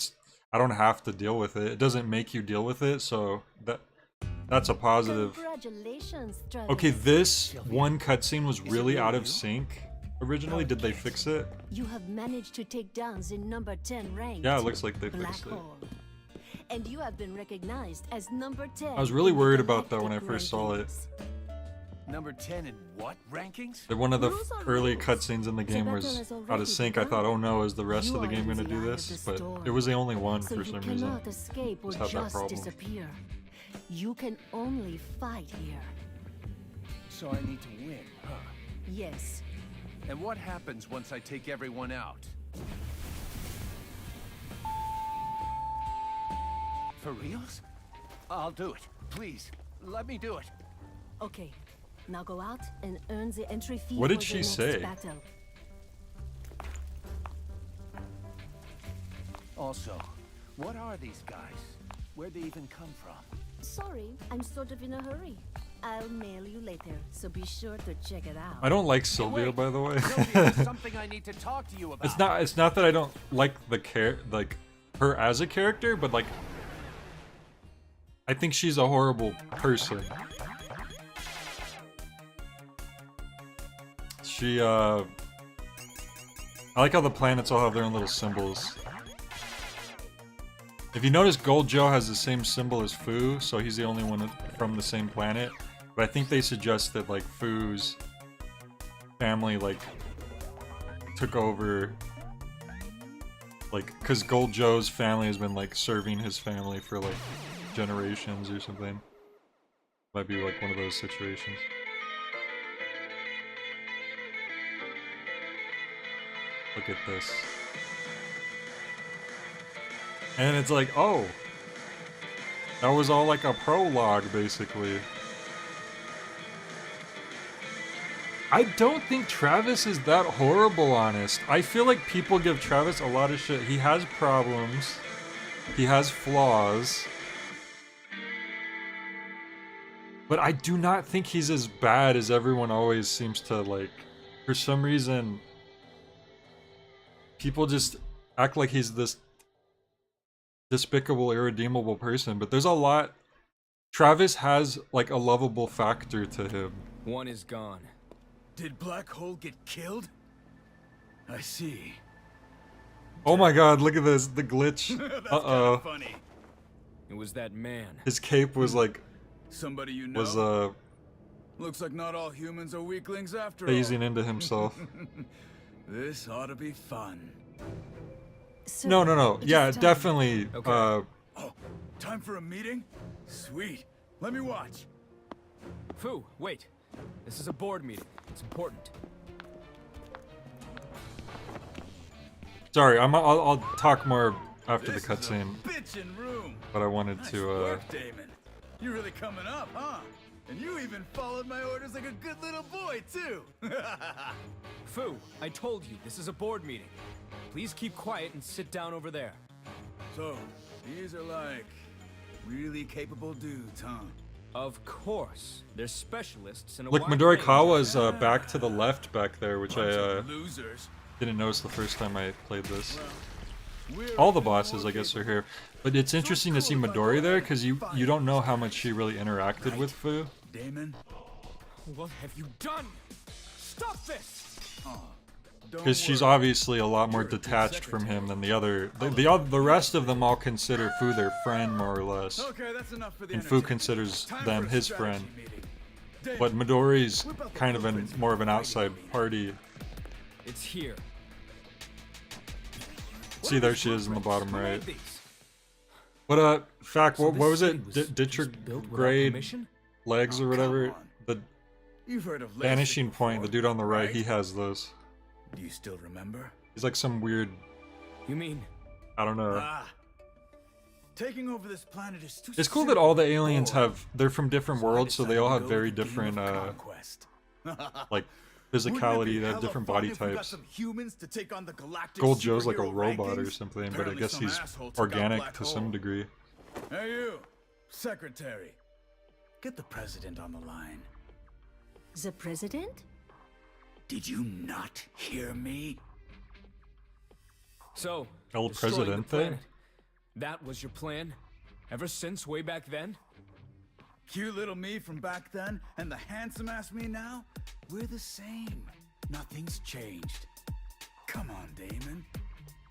I don't have to deal with it. It doesn't make you deal with it, so that's a positive. Congratulations, Travis. Okay, this one cutscene was really out of sync. Originally, did they fix it? You have managed to take down the number 10 rank. Yeah, it looks like they Black fixed it. Hole. And you have been recognized as number 10. I was really in the worried about that when I galactic first saw it. rankings. Number 10 in what rankings? That one of the Rules are early rules. cutscenes in the The game battle was has out already of sync. I begun. thought, oh no, is the rest You of the are game in gonna the do eye of this? the But storm. it was the only one So for you some reason. cannot escape or Just had that just problem. disappear. You can only fight here. So I need to win, huh? Yes. And what happens once I take everyone out? For reals? I'll do it. Please, let me do it. Okay. Now go out and earn the entry fee. What did for she the next say? Battle. Also, what are these guys? Where'd they even come from? Sorry, I'm sort of in a hurry. I'll mail you later, so be sure to check it out. I don't like Sylvia, wait. by the way. Sylvia, there's something I need to talk to you about. It's not that I don't like her as a character, but like I think she's a horrible person. I like how the planets all have their own little symbols. If you notice, Gold Joe has the same symbol as Fu, so he's the only one from the same planet. But I think they suggest that, like, Fu's family, like, took over, like, because Gold Joe's family has been, like, serving his family for, like, generations or something. Might be, like, one of those situations. Look at this. And it's like, oh, that was all like a prologue, basically. I don't think Travis is that horrible, honest. I feel like people give Travis a lot of shit. He has problems. He has flaws. But I do not think he's as bad as everyone always seems to, like. For some reason, people just act like he's this despicable, irredeemable person. But there's a lot. Travis has, like, a lovable factor to him. One is gone. Did Black Hole get killed? I see. Oh my god, look at this, the glitch. That's Uh-oh. kinda funny. It was that man. His cape was like, Somebody you know? was Looks like not all humans are weaklings after phasing all. into himself. This ought to be fun. So, No. Yeah, definitely. Okay. Oh, time for a meeting? Sweet. Let me watch. Fu, wait. This is a board meeting. It's important. Sorry, I'll talk more after the This cutscene. is a bitchin' room. But I wanted Nice to. work, Damon. You're really coming up, huh? And you even followed my orders like a good little boy, too. Fu, I told you, this is a board meeting. Please keep quiet and sit down over there. So, these are like really capable dudes, huh? Of course. They're specialists in a Look, wide Midori range. Kawa's back to the left back there, which Bunch I of losers. didn't notice the first time I played this. We're All the a bit bosses, more I guess, are capable. here. But it's interesting to see Midori there, because you don't know how much she really interacted with Fu. Damon? What have you done? Stop this! Don't Because she's worry. obviously a lot more detached from him than the other. The rest of them all consider Fu their friend, more or less. Okay, that's enough for the And Fu entertainment. considers Time them for a his strategy friend. meeting. Damon, But Midori's whip out the kind of blueprints more of an before you outside meet. party. It's here. See, there she is in the bottom Who made right. these? What fact, So what this was city it? was Ditcher built without grade permission? legs or Oh, whatever? come on. The You've heard of vanishing LASIK point, the before, dude on the right, right? he has those. Do you still remember? He's like some weird, You mean I don't know. Taking over this planet is too It's cool that all the simple. aliens have, they're from different So I worlds, so they all decided have to go very with the game different, of conquest. like, Wouldn't it be physicality, they have hella different fun body if we got types. some humans to take on the galactic Gold Joe's like a superhero robot or rankings? something, but I Apparently guess some he's asshole took out organic Black to some Hole. degree. Hey you, secretary. Get the president on the line. The president? Did you not hear me? so? El destroying the Presidente? planet. That was your plan? Ever since way back then? Cute little me from back then and the handsome ass me now? We're the same. Nothing's changed. Come on, Damon.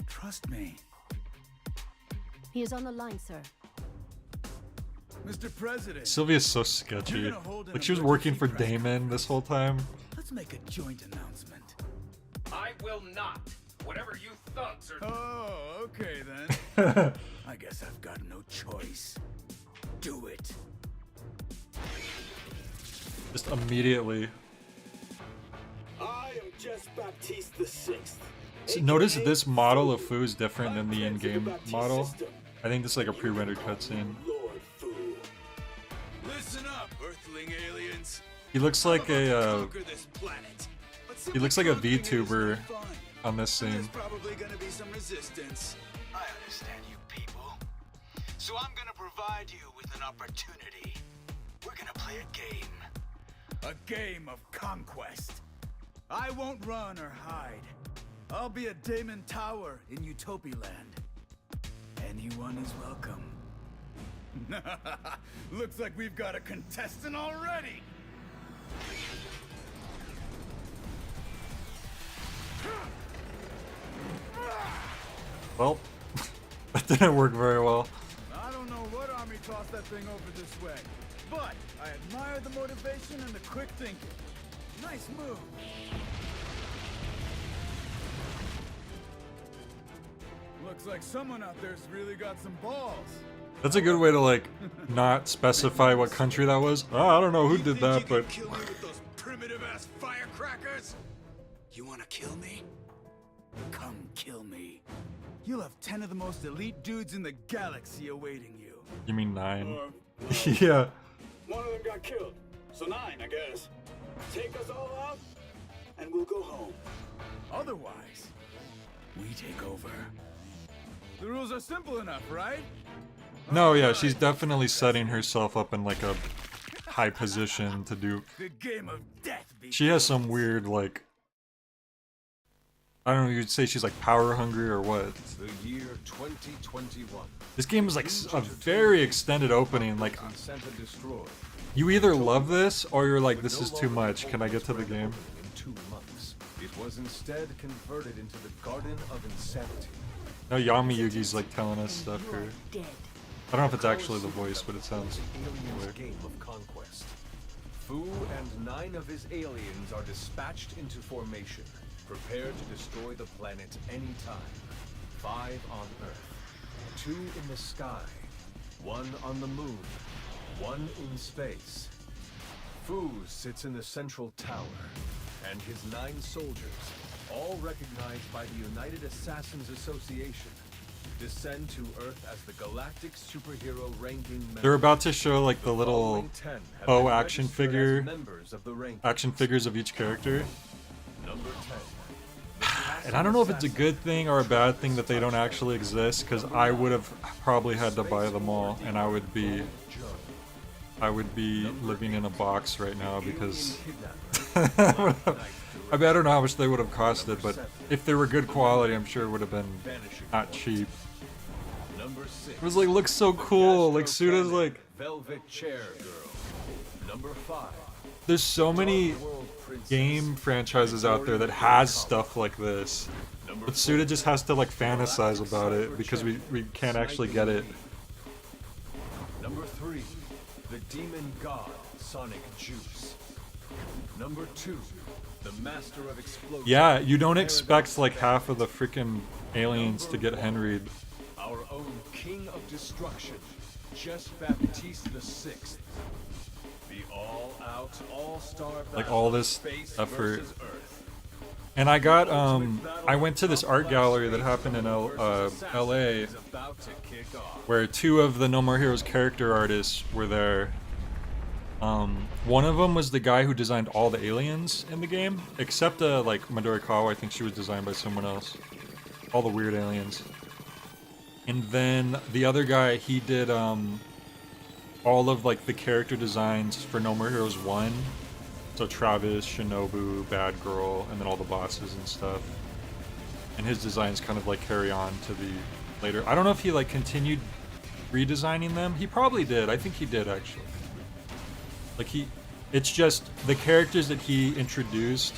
Trust me. He is on the line, sir. Mr. President, Sylvia's so sketchy. You're gonna hold an Like she was working for emergency press Damon this whole time. let's make a joint announcement. I will not. Whatever you thugs are. Oh, okay then. I guess I've got no choice. Do it. Just immediately. I am just Baptiste the Sixth. So notice this model of Fu is different than the in-game model. I think this is like a pre-rendered cutscene. Lord Fu. Listen up, Earthling aliens. He looks like a Conquer this planet. But he looks like a simple conquering is VTuber no fun. on this There's scene. probably gonna be some resistance. I understand you people. So I'm gonna provide you with an opportunity. We're gonna play a game. A game of conquest. I won't run or hide. I'll be a Damon Tower in Utopia Land. Anyone is welcome. Looks like we've got a contestant already. Well, that didn't work very well. I don't know what army tossed that thing over this way, but I admire the motivation and the quick thinking. Nice move. Looks like someone out there's really got some balls. That's a good way to like not specify what country that was. Oh, I don't know who did that, but Kill me with those primitive ass firecrackers? You wanna kill me? Come kill me. You'll have 10 of the most elite dudes in the galaxy awaiting you. you mean 9? Yeah. One of them got killed. So 9, I guess. Take us all out? and we'll go home. Otherwise, we take over. The rules are simple enough, right? No, yeah, she's definitely setting herself up in like a high position to do. The game of death. She has some weird, like, I don't know, you'd say she's like power hungry or what. The year 2021. This game is like a very extended opening. Like, Santa destroyed. you either love this or you're like, this is too much. Can I get to the game? In 2 months, it was instead converted into the Garden of Insanity. No, Yami Yugi's like telling us stuff here. Dead. I don't know if it's actually the voice, but it sounds Alien's weird. game of conquest. Fu and 9 of his aliens are dispatched into formation, prepared to destroy the planet anytime. 5 on Earth, 2 in the sky, 1 on the moon, 1 in space. Fu sits in the central tower, and his 9 soldiers, all recognized by the United Assassins Association, descend to Earth as the galactic superhero ranking member. They're about to show like the little bow action figure, action figures of each character. Number 10. And I don't know if it's a good thing or a bad thing that they don't actually exist, because I would have probably had to buy them all, and I would be living in a box right now because I mean, I don't know how much they would have costed, but if they were good quality, I'm sure it would have been not cheap. It was like, looks so cool. Like Suda's like, Velvet Chair Girl. Number 5. there's so many game franchises out there that has stuff like this, but Suda just has to like fantasize about it because we can't actually get it. Number 3. The Demon God, Sonic Juice. Number 2. The Master of Explosion. Yeah, you don't expect like half of the freaking aliens to get Henried. Our own King of Destruction, Jess Baptiste VI. The all-out, all-star Like all this effort. And I got I went to this art gallery that happened in LA where 2 of the No More Heroes character artists were there. One of them was the guy who designed all the aliens in the game, except like Midorikawa. I think she was designed by someone else. All the weird aliens. And then the other guy, he did all of like the character designs for No More Heroes 1. So Travis, Shinobu, Bad Girl, and then all the bosses and stuff. And his designs kind of like carry on to the later. I don't know if he like continued redesigning them. He probably did. I think he did actually. Like it's just the characters that he introduced.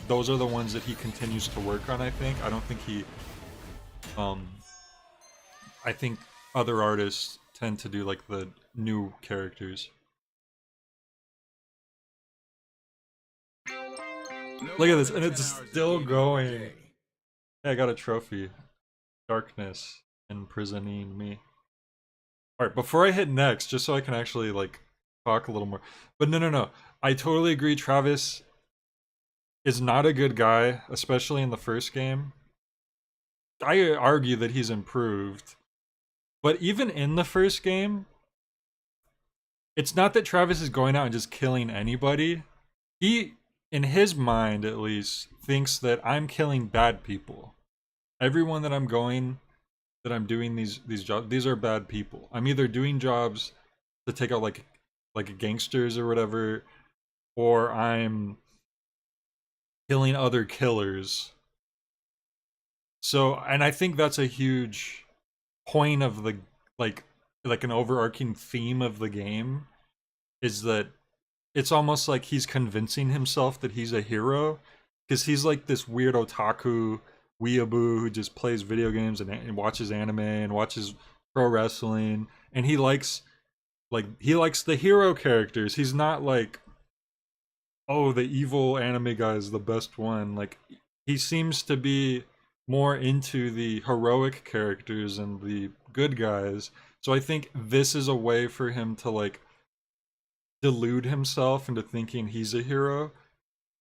Those are the ones that he continues to work on. I think. I don't think he. I think other artists tend to do like the new characters. Look at this, and it's still going. Hey, I got a trophy. Darkness imprisoning me. Alright, before I hit next, just so I can actually like talk a little more. But no. I totally agree Travis is not a good guy, especially in the first game. I argue that he's improved. But even in the first game, it's not that Travis is going out and just killing anybody. He, in his mind at least, thinks that I'm killing bad people. Everyone that I'm doing these jobs, these are bad people. I'm either doing jobs to take out like gangsters or whatever, or I'm killing other killers. So, and I think that's a huge point of the like an overarching theme of the game, is that it's almost like he's convincing himself that he's a hero, because he's like this weird otaku weeaboo who just plays video games and watches anime and watches pro wrestling, and he likes the hero characters. He's not like, oh, the evil anime guy is the best one. Like, he seems to be more into the heroic characters and the good guys. So I think this is a way for him to like delude himself into thinking he's a hero.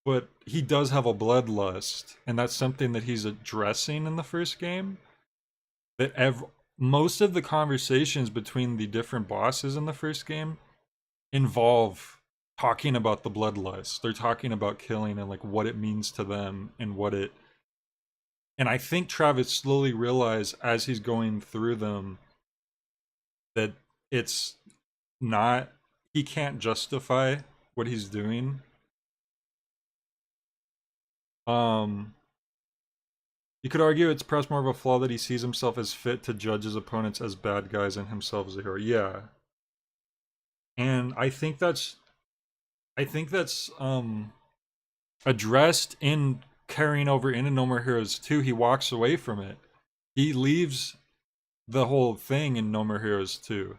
But he does have a bloodlust, and that's something that he's addressing in the first game. That most of the conversations between the different bosses in the first game involve talking about the bloodlust. They're talking about killing and like what it means to them and what it. And I think Travis slowly realized as he's going through them that it's not, he can't justify what he's doing. You could argue it's perhaps more of a flaw that he sees himself as fit to judge his opponents as bad guys and himself as a hero. Yeah. And I think that's addressed in carrying over into No More Heroes 2. He walks away from it. He leaves the whole thing in No More Heroes 2.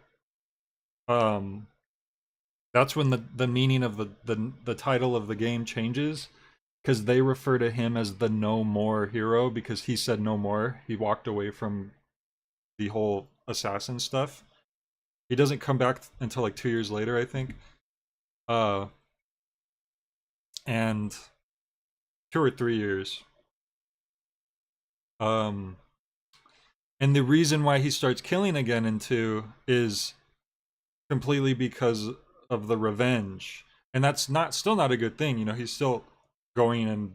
That's when the meaning of the title of the game changes, because they refer to him as the No More hero because he said no more. He walked away from the whole assassin stuff. He doesn't come back until like 2 years later, I think. And 2 or 3 years. And the reason why he starts killing again in 2 is completely because of the revenge. And that's still not a good thing, you know. He's still going and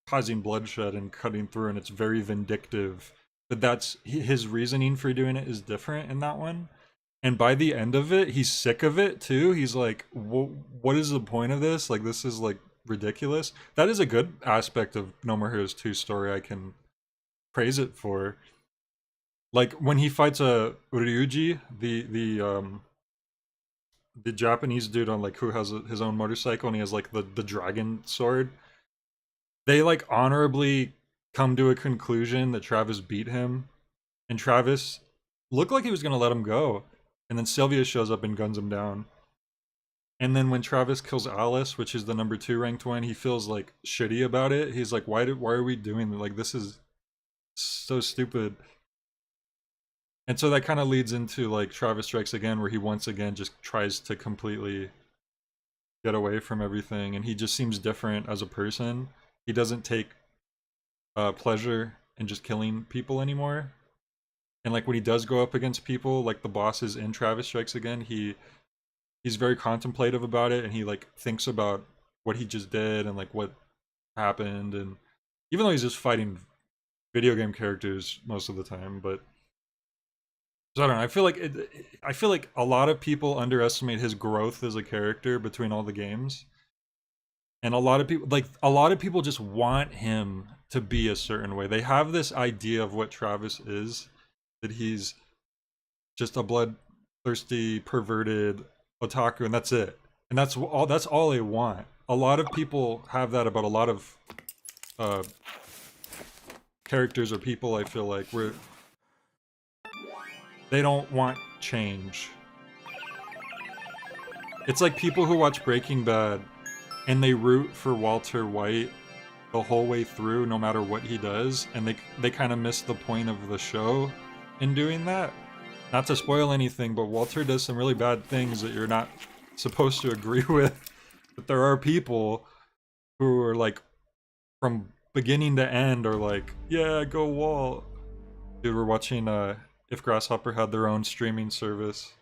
causing bloodshed and cutting through, and it's very vindictive. But that's his reasoning for doing it is different in that one. And by the end of it, he's sick of it too. He's like, what is the point of this? Like, this is like ridiculous. That is a good aspect of No More Heroes 2 story. I can praise it for. Like when he fights a Ryuji, the Japanese dude on like who has his own motorcycle and he has like the dragon sword. They like honorably come to a conclusion that Travis beat him, and Travis looked like he was gonna let him go, and then Sylvia shows up and guns him down. And then when Travis kills Alice, which is the number 2 ranked one, he feels like shitty about it. He's like, why are we doing that? Like, this is so stupid. And so that kind of leads into like Travis Strikes Again, where he once again just tries to completely get away from everything, and he just seems different as a person. He doesn't take pleasure in just killing people anymore. And like when he does go up against people, like the bosses in Travis Strikes Again, he's very contemplative about it, and he like thinks about what he just did and like what happened. And even though he's just fighting video game characters most of the time, but so I don't know. I feel like a lot of people underestimate his growth as a character between all the games. And a lot of people just want him to be a certain way. They have this idea of what Travis is, that he's just a bloodthirsty, perverted otaku, and that's it. And that's all they want. A lot of people have that about a lot of characters or people, I feel like, where they don't want change. It's like people who watch Breaking Bad and they root for Walter White the whole way through, no matter what he does, and they kind of miss the point of the show in doing that. Not to spoil anything, but Walter does some really bad things that you're not supposed to agree with. But there are people who are like, from beginning to end, are like, yeah, go Walt. Dude, we're watching If Grasshopper Had Their Own streaming service.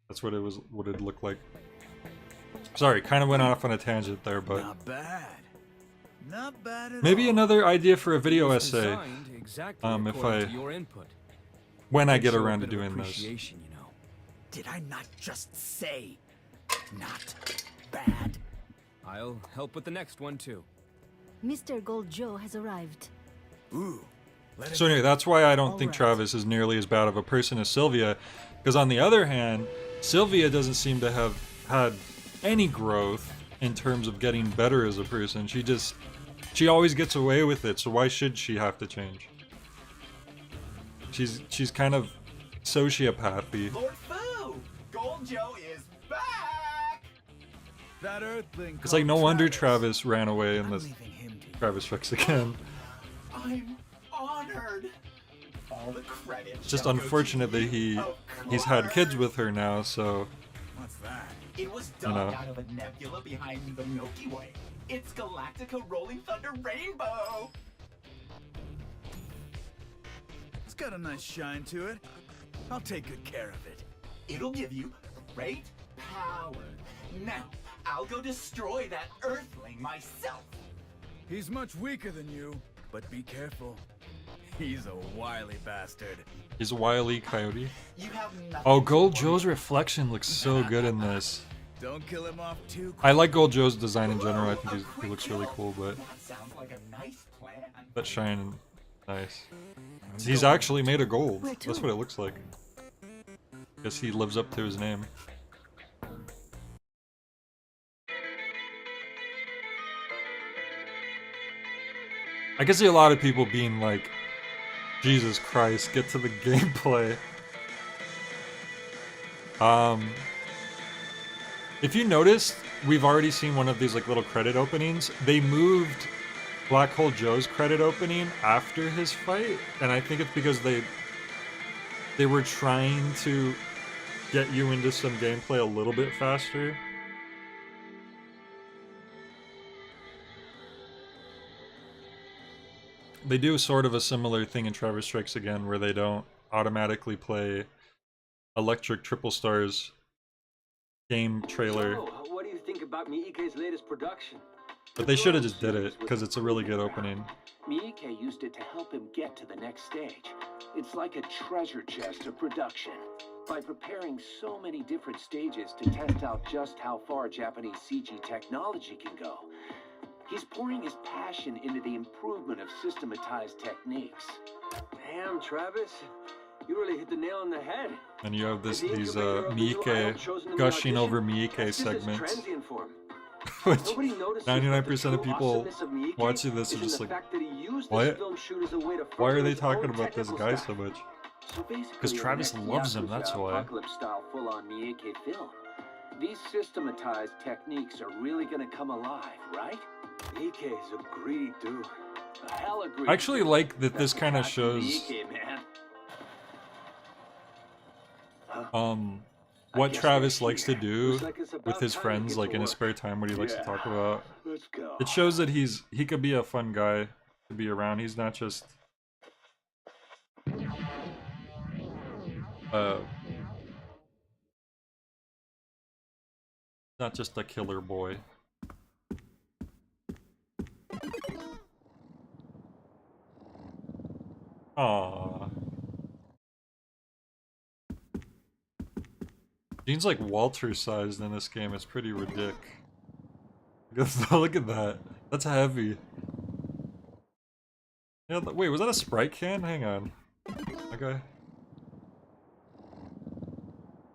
That's what it looked like. Sorry, kind of went off on a tangent there, but not bad. Not bad at maybe all. another idea for a video essay. Exactly if I to your input. when I get Show a around to bit of doing this. appreciation, you know. Did I not just say not bad? I'll help with the next one too. Mr. Gold Joe has arrived. Ooh. So anyway, that's why I don't think Alright. Travis is nearly as bad of a person as Sylvia, because on the other hand, Sylvia doesn't seem to have had any growth in terms of getting better as a person. She always gets away with it, so why should she have to change? She's kind of sociopathy. Lord Fu! Gold Joe is back! That Earthling. It's like no wonder Travis ran away in I'm this leaving him to Travis Strikes Again. I'm honored. All the credit. It's just shall go to unfortunate that you, he's had of kids with her now, so What's that? It was You dug know. out of a nebula behind the Milky Way. It's Galactica Rolling Thunder Rainbow! It's got a nice shine to it. I'll take good care of it. It'll give you great power. Now, I'll go destroy that Earthling myself. He's much weaker than you, but be careful. He's a wily bastard. He's a wily coyote. You have nothing Oh, to Gold worry Joe's reflection looks so good in this. Don't kill him off too quick. I like Gold Joe's design in general. I think he looks really cool, but That sounds like a nice plan. that shine, nice. He's actually made of gold. That's what it looks like. Guess he lives up to his name. I can see a lot of people being like, Jesus Christ, get to the gameplay. If you noticed, we've already seen one of these like little credit openings. They moved Black Hole Joe's credit opening after his fight, and I think it's because they were trying to get you into some gameplay a little bit faster. They do sort of a similar thing in Travis Strikes Again, where they don't automatically play Electric Triple Star's game trailer. So, what do you think about Miike's latest production? But they should have just did it, because it's a really good opening. Miike used it to help him get to the next stage. It's like a treasure chest of production. By preparing so many different stages to test out just how far Japanese CG technology can go, he's pouring his passion into the improvement of systematized techniques. Damn, Travis. You really hit the nail on the head. And you have these Miike gushing over Miike segments. Which 99% of people watching this are just like, what? Why are they talking about this guy so much? Because Travis loves him, that's why. Apocalypse-style full-on Miike film. These systematized techniques are really gonna come alive, right? Miike is a greedy dude. A hella greedy. I actually like that this kind of shows Miike, man. what Travis likes to do with his friends, like in his spare time, what he likes to talk about. Let's go. It shows that he could be a fun guy to be around. He's not just not just a killer boy. Aww. Gene's like Walter sized in this game. It's pretty ridiculous. Look at that. That's heavy. Yeah, wait, was that a Sprite can? Hang on. Okay.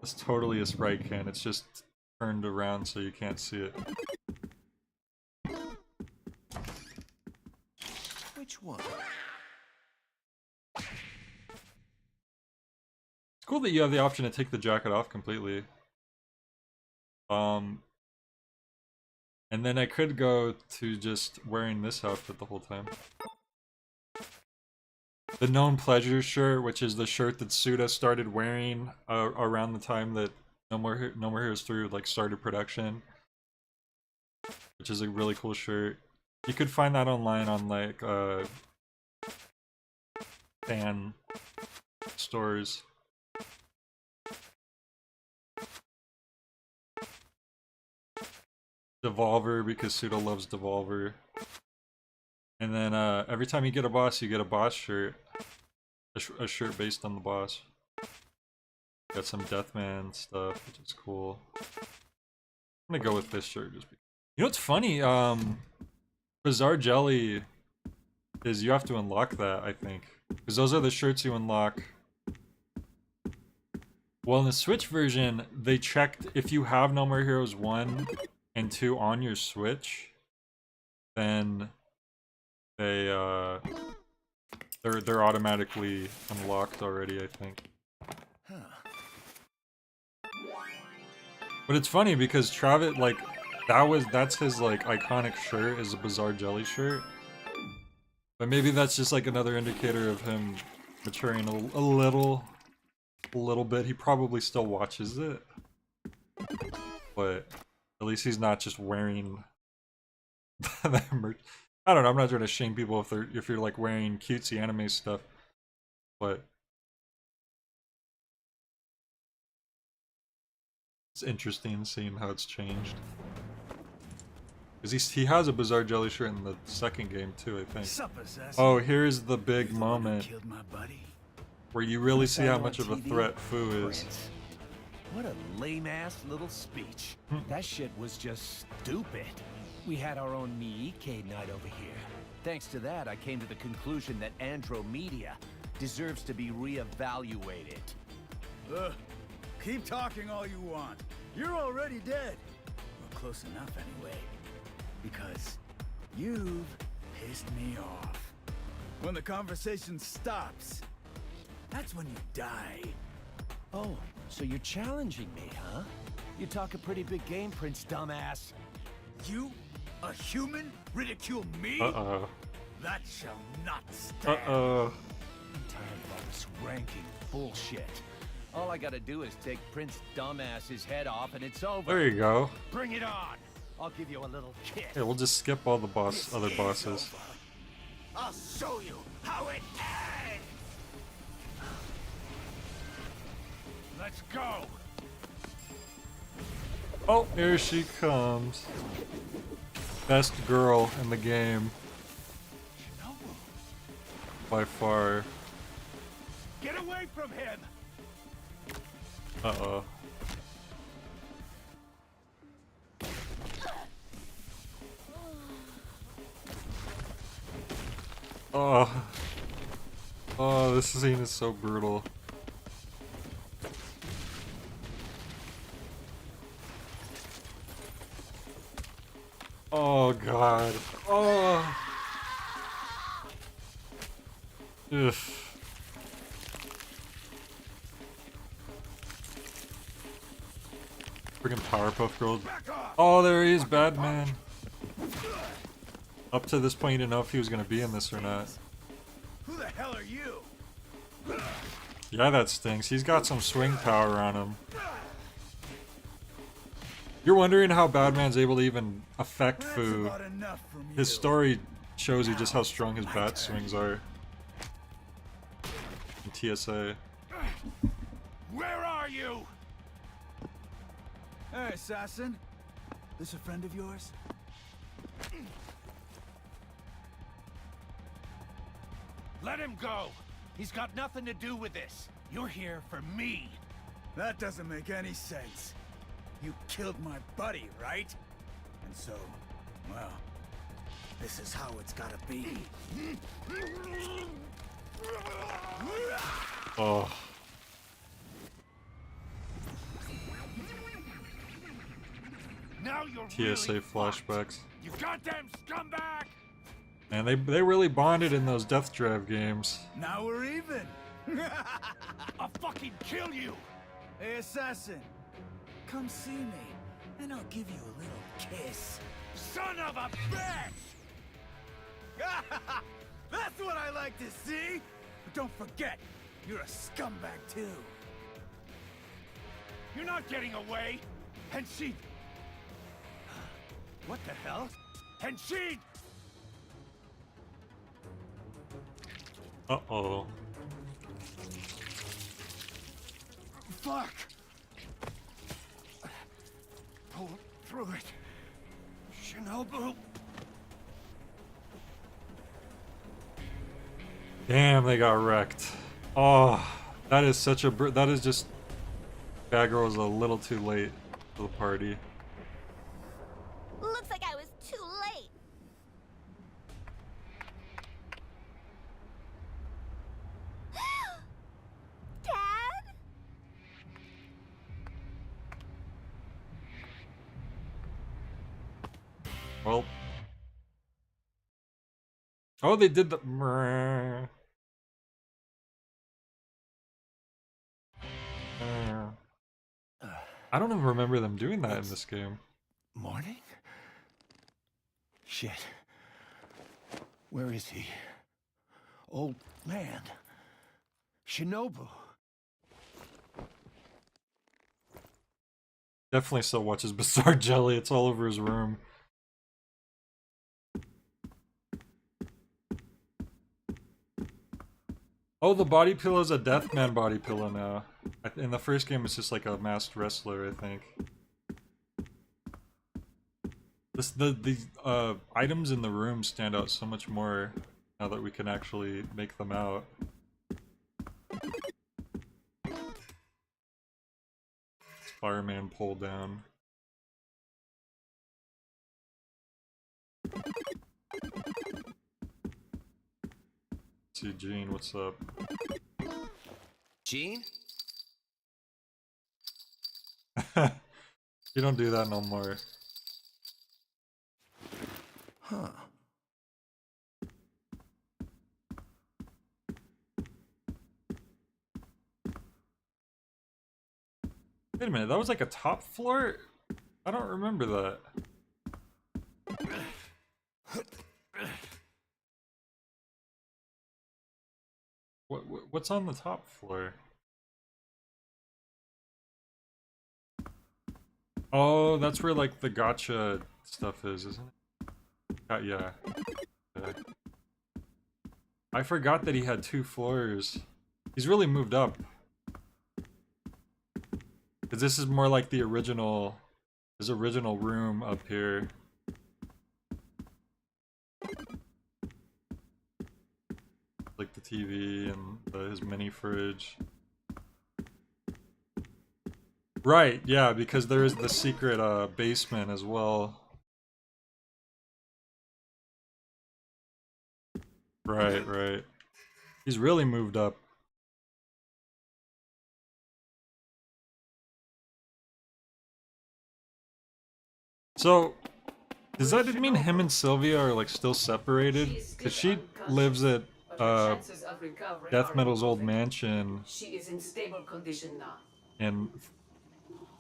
That's totally a Sprite can. It's just turned around so you can't see it. Which one? It's cool that you have the option to take the jacket off completely. And then I could go to just wearing this outfit the whole time. The Known Pleasure shirt, which is the shirt that Suda started wearing around the time that No More Heroes 3 like started production, which is a really cool shirt. You could find that online on like fan stores. Devolver, because Suda loves Devolver. And then every time you get a boss shirt. A shirt based on the boss. Got some Deathman stuff, which is cool. I'm gonna go with this shirt just because. You know what's funny? Bizarre Jelly is you have to unlock that, I think. Because those are the shirts you unlock. Well, in the Switch version, they checked if you have No More Heroes 1 and 2 on your Switch, then they're automatically unlocked already, I think. But it's funny because Travis, like, that's his like iconic shirt, is a Bizarre Jelly shirt. But maybe that's just like another indicator of him maturing a little bit. He probably still watches it, but at least he's not just wearing that merch. I don't know, I'm not trying to shame people if you're like wearing cutesy anime stuff, but it's interesting seeing how it's changed. Because he has a Bizarre Jelly shirt in the second game too, I think. Sup, assassin? Oh, here's the big moment Killed my buddy. where you really see how on much of a TV? threat Fu is. Prince. What a lame-ass little speech. That shit was just stupid. We had our own Miike night over here. Thanks to that, I came to the conclusion that Andromeda deserves to be reevaluated. Ugh. Keep talking all you want. You're already dead. Well, close enough anyway. Because you've pissed me off. When the conversation stops, that's when you die. Oh, so you're challenging me, huh? You talk a pretty big game, Prince Dumbass. You, a human, ridicule me? Uh-oh. That shall not stand. Uh-oh. I'm tired of all this ranking bullshit. All I gotta do is take Prince Dumbass's head off and it's over. There you go. Bring it on! I'll give you a little kiss. Yeah, we'll just skip all the other bosses. I'll show you how it ends! Let's go! Oh, here she comes. Best girl in the game. By far. Get away from him! Uh-oh. Oh. Oh, this scene is so brutal. Oh god. Oh. Ugh. Freaking Powerpuff Girls. Oh, there he is, Batman. Up to this point, you didn't know if he was gonna be in this or not. Who the hell are you? Yeah, that stinks. He's got some swing power on him. You're wondering how Batman's able to even affect Fu. His story shows you just how strong his bat swings are. In TSA. Where are you? Hey, assassin. This a friend of yours? Let him go! He's got nothing to do with this. You're here for me. That doesn't make any sense. You killed my buddy, right? And so, well, this is how it's gotta be. Oh. Now you're TSA really flashbacks. You goddamn scumbag! Man, they really bonded in those Death Drive games. Now we're even. I'll fucking kill you! Hey, assassin. Come see me, and I'll give you a little kiss. Son of a bitch! That's what I like to see! But don't forget, you're a scumbag too. You're not getting away! And she... What the hell? And she... Uh-oh. Fuck! Pull through it. Shinobu! Damn, they got wrecked. Oh, that is such a... that is just... Bad Girl was a little too late for the party. Looks like I was too late. Dad? Well... Oh, they did the... I don't even remember them doing that in this game. Morning? Shit. Where is he? Old man. Shinobu. Definitely still watches Bizarre Jelly, it's all over his room. Oh, the body pillow is a Deathman body pillow now. In the first game, it's just like a masked wrestler, I think. The items in the room stand out so much more now that we can actually make them out. Fireman pull down. See Gene, what's up? Gene? You don't do that no more. Huh. Wait a minute, that was like a top floor? I don't remember that. What's on the top floor? Oh, that's where like the gotcha stuff is, isn't it? Yeah. Okay. I forgot that he had 2 floors. He's really moved up. Cause this is more like the original, his original room up here. Like the TV and his mini fridge. Right, yeah, because there is the secret basement as well. Right, right. He's really moved up. So, does that mean him and Sylvia are like still separated? Cause she lives at Death Metal's old mansion. She is in stable condition now. In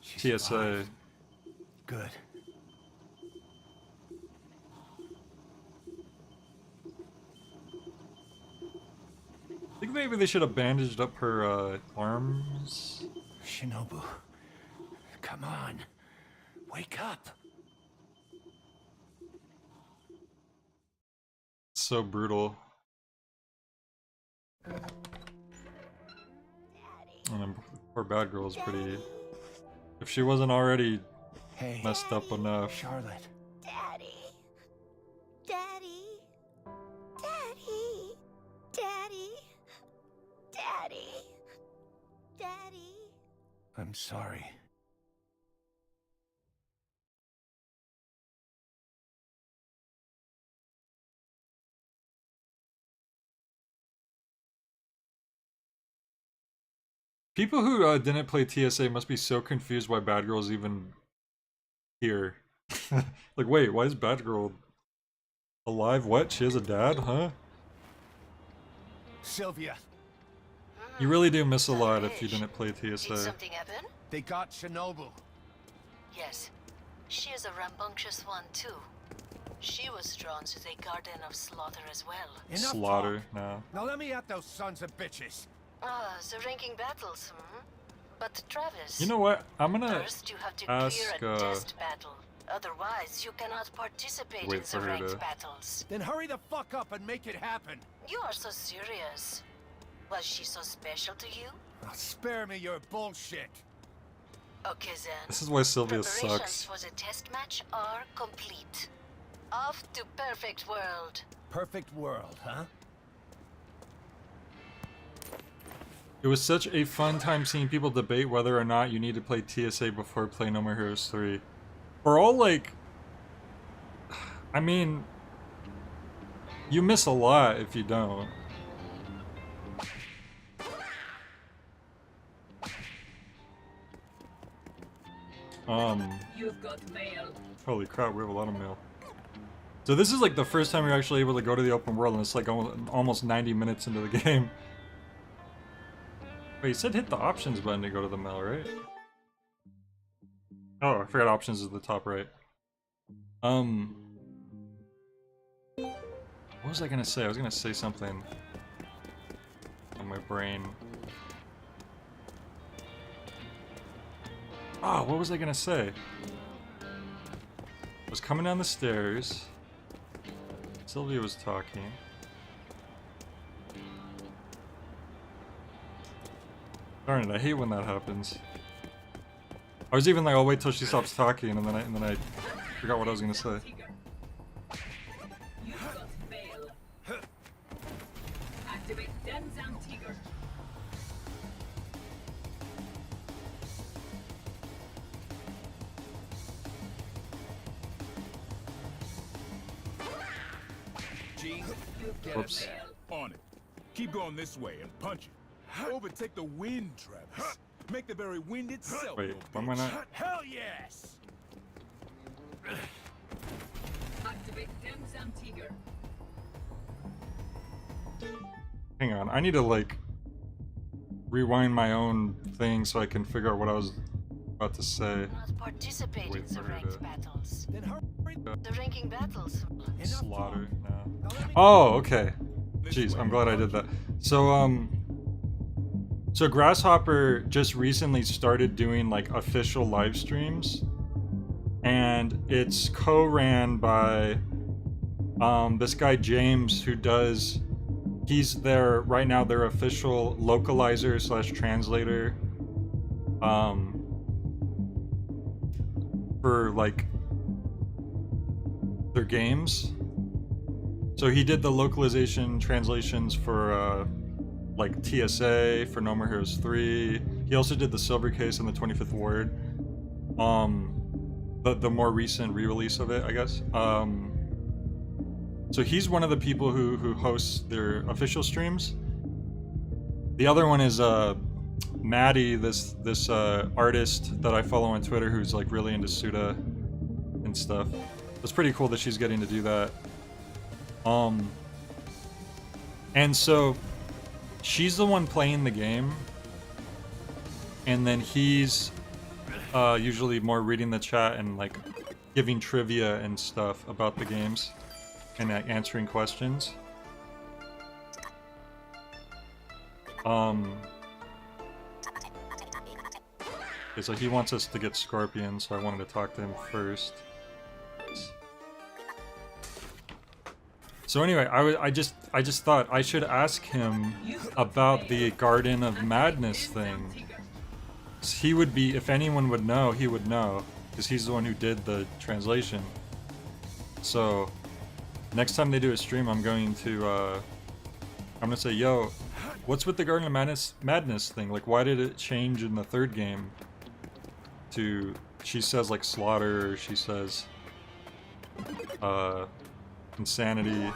TSA. Good. I think maybe they should have bandaged up her arms. Shinobu, come on. Wake up. It's so brutal. And then poor bad girl's pretty... If she wasn't already messed up enough. Charlotte. Daddy. Daddy. Daddy. Daddy. Daddy. Daddy. I'm sorry. People who didn't play TSA must be so confused why Bad Girl's even here. Like, wait, why is Bad Girl alive? What? She has a dad? Huh? Sylvia. You really do miss a lot if you didn't play Did TSA. something happen? They got Shinobu. Yes. She is a rambunctious one, too. She was drawn to the Garden of Slaughter as well. Enough Slaughter, talk. no. Now let me at those sons of bitches. Ah, the ranking battles, But Travis... You know what? I'm gonna First, you have to ask, clear a test battle. Otherwise, you cannot participate in wait for the her ranked to- battles. Then hurry the fuck up and make it happen. You are so serious. Was she so special to you? Now spare me your bullshit. Okay then. This is why Sylvia Preparations sucks. for the test match are complete. Off to Perfect World. Perfect world, huh? It was such a fun time seeing people debate whether or not you need to play TSA before play No More Heroes 3. We're all like... I mean... You miss a lot if you don't. You've got mail. Holy crap, we have a lot of mail. So this is like the first time you're actually able to go to the open world, and it's like almost 90 minutes into the game. Wait, you said hit the options button to go to the mail, right? Oh, I forgot options is the top right. What was I gonna say? I was gonna say something in my brain. Oh, what was I gonna say? I was coming down the stairs. Sylvia was talking. Darn it, I hate when that happens. I was even like, I'll wait till she stops talking, and then I Forgot what I was gonna say. You got fail. Activate Denzam Tiger. Gene, get Whoops. On it. Keep going this way and punch it. Overtake the wind, Travis. Make the very wind itself. Wait, go why am I bitch. not? Hell yes! Activate Denzam Tiger. Hang on, I need to like rewind my own thing so I can figure out what I was about to say. Not participate Wait in the for her ranked to- battles. Then hurry. The ranking battles. Slaughter now. Oh, okay. Jeez, I'm glad I did that. So Grasshopper just recently started doing like official live streams, and it's co-ran by this guy James, who does. He's their right now their official localizer slash translator. For like their games. So he did the localization translations for like TSA, for No More Heroes 3. He also did the Silver Case and the 25th Ward. The more recent re-release of it, I guess. So he's one of the people who hosts their official streams. The other one is Maddie, this artist that I follow on Twitter, who's like really into Suda and stuff. It's pretty cool that she's getting to do that. And so she's the one playing the game, and then he's usually more reading the chat and like giving trivia and stuff about the games and answering questions. Okay, so he wants us to get Scorpion, so I wanted to talk to him first. So anyway, I just thought I should ask him about the Garden of Madness thing. He would be, if anyone would know, he would know, because he's the one who did the translation. So next time they do a stream, I'm gonna say, yo, what's with the Garden of Madness thing? Like, why did it change in the third game to, she says like slaughter, or she says insanity.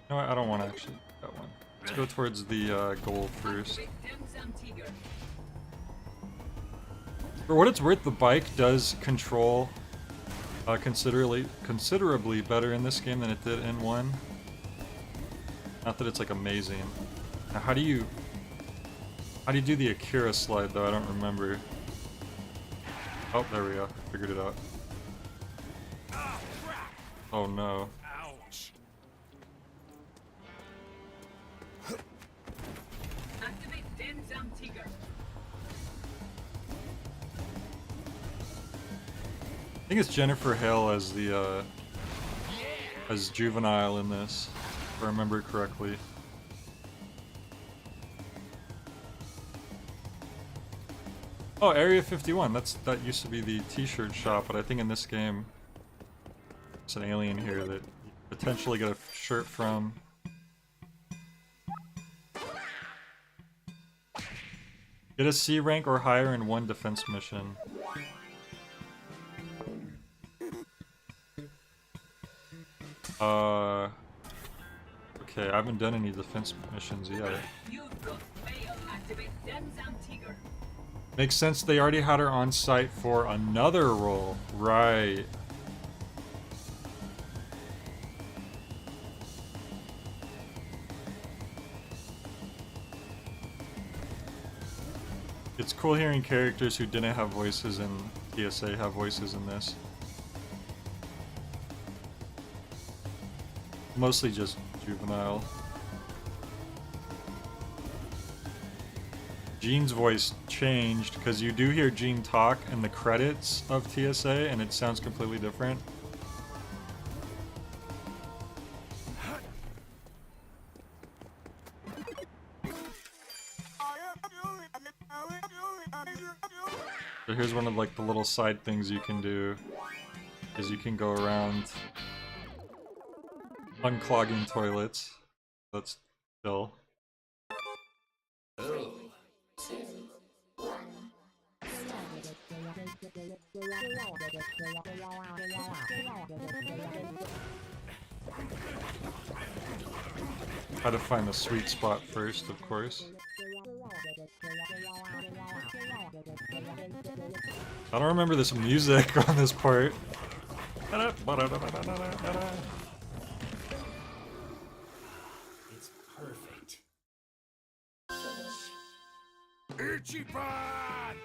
No, I don't want to actually that one. Let's go towards the goal first. For what it's worth, the bike does control considerably better in this game than it did in 1. Not that it's like amazing. Now, how do you do the Akira slide though? I don't remember. Oh, there we go. Figured it out. Oh no. Ouch. Activate Denzam Tiger. I think it's Jennifer Hale as the as Juvenile in this, if I remember correctly. Oh, Area 51. That used to be the T-shirt shop, but I think in this game, it's an alien here that you potentially get a shirt from. Get a C rank or higher in 1 defense mission. Okay, I haven't done any defense missions yet. Makes sense, they already had her on site for another role. Right. It's cool hearing characters who didn't have voices in TSA have voices in this. Mostly just Juvenile. Gene's voice changed because you do hear Gene talk in the credits of TSA and it sounds completely different. here's one of like the little side things you can do. Is you can go around unclogging toilets. That's chill. 3, 2, 1. Try to find the sweet spot first, of course. I don't remember this music on this part. It's perfect. Ichiban!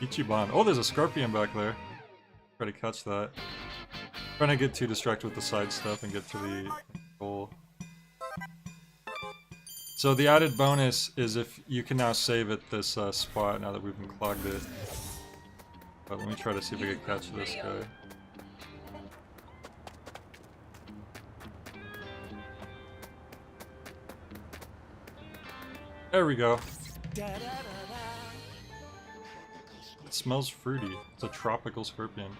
Ichiban. Oh, there's a scorpion back there. Try to catch that. Trying to get too distracted with the side stuff and get to the goal. So the added bonus is if you can now save at this spot now that we've unclogged it. But let me try to see if I can catch this guy. There we go. It smells fruity. It's a tropical scorpion.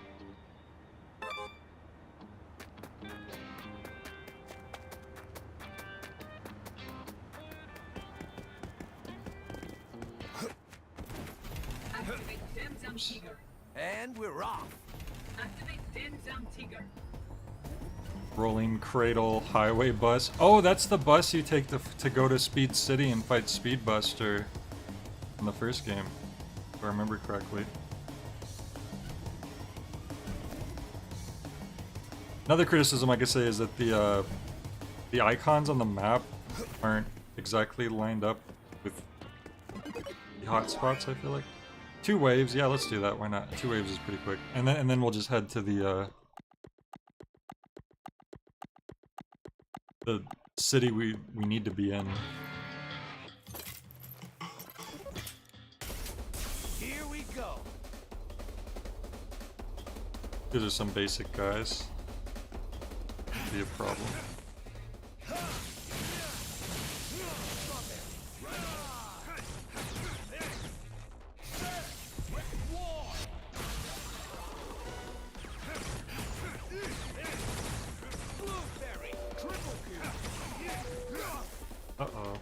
And we're off. Rolling Cradle Highway Bus. Oh, that's the bus you take to go to Speed City and fight Speedbuster in the first game, if I remember correctly. Another criticism I could say is that the icons on the map aren't exactly lined up with the hotspots, I feel like. 2 waves, yeah, let's do that, why not? 2 waves is pretty quick. And then we'll just head to the city we need to be in. Here we go. These are some basic guys. Could be a problem. Uh-oh.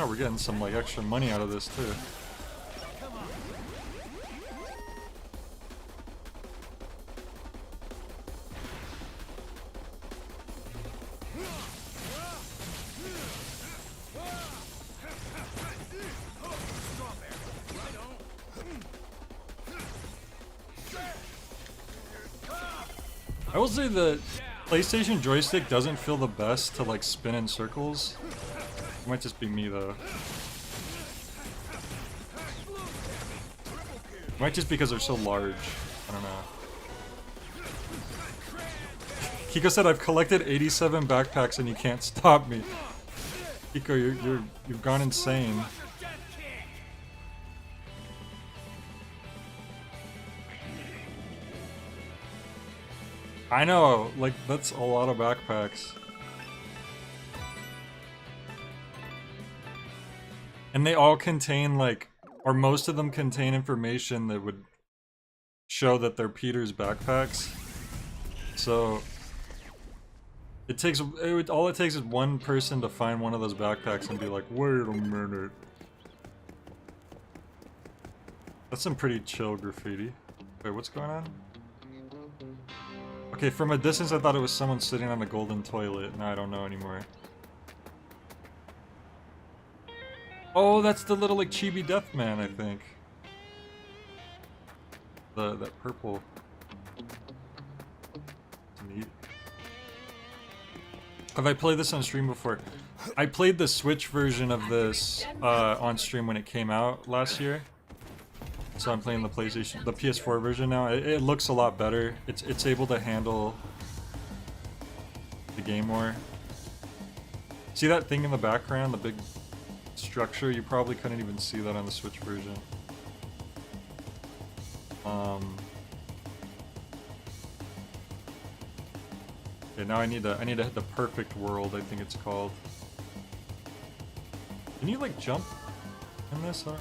Oh, we're getting some like extra money out of this too. I will say the PlayStation joystick doesn't feel the best to like spin in circles. It might just be me though. It might just because they're so large. I don't know. Kiko said I've collected 87 backpacks and you can't stop me. Kiko, you've gone insane. I know, like, that's a lot of backpacks. And they all contain, like, or most of them contain information that would show that they're Peter's backpacks. So, all it takes is one person to find one of those backpacks and be like, wait a minute. That's some pretty chill graffiti. Wait, what's going on? Okay, from a distance I thought it was someone sitting on a golden toilet. Now I don't know anymore. Oh, that's the little like chibi death man, I think. That purple. Neat. Have I played this on stream before? I played the Switch version of this on stream when it came out last year. So I'm playing the PS4 version now. It looks a lot better. It's able to handle the game more. See that thing in the background, the big structure? You probably couldn't even see that on the Switch version. Okay, now I need to hit the perfect world, I think it's called. Can you like jump in this? Huh?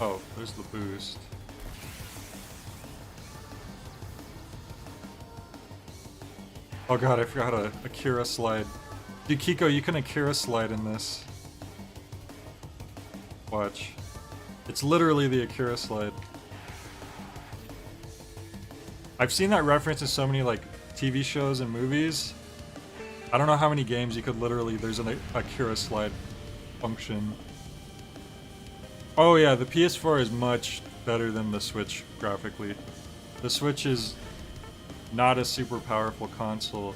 Oh, there's the boost. Oh god, I forgot a Akira slide. Dude, Kiko, you can Akira slide in this. Watch. It's literally the Akira slide. I've seen that reference in so many like TV shows and movies. I don't know how many games you could literally, there's an Akira slide function. Oh yeah, the PS4 is much better than the Switch graphically. The Switch is not a super powerful console.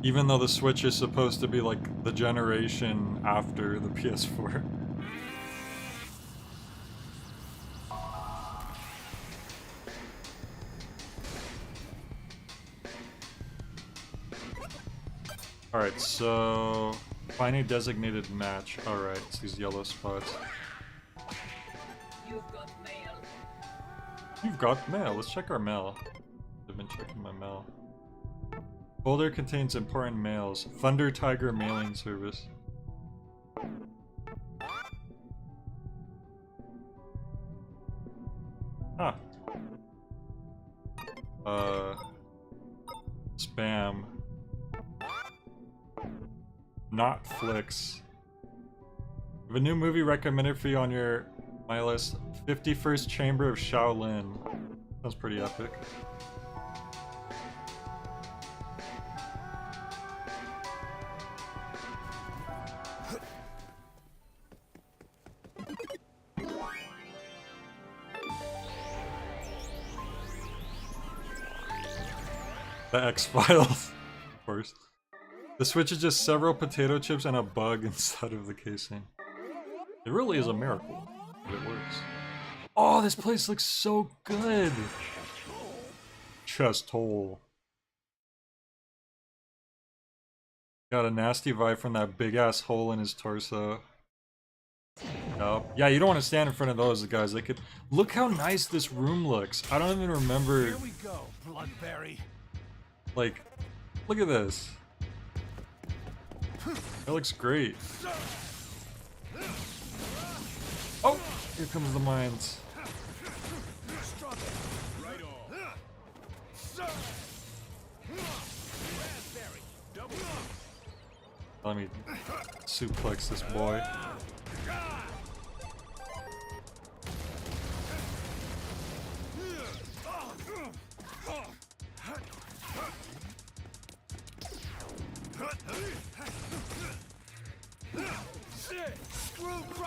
Even though the Switch is supposed to be like the generation after the PS4. Alright, so find a designated match. Alright, it's these yellow spots. You've got mail. You've got mail. Let's check our mail. I've been checking my mail. Folder contains important mails. Thunder Tiger mailing service. Huh. Spam. Not flicks. I have a new movie recommended for you on my list. 51st Chamber of Shaolin. Sounds pretty epic. The X-Files, of course. The Switch is just several potato chips and a bug inside of the casing. It really is a miracle, but it works. Oh, this place looks so good! Chest hole. Got a nasty vibe from that big-ass hole in his torso. Yup. Yeah, you don't want to stand in front of those guys. They could... Look how nice this room looks. I don't even remember... Here we go, Bloodberry. Like, look at this. That looks great. Oh! Here comes the mines. Let me suplex this boy.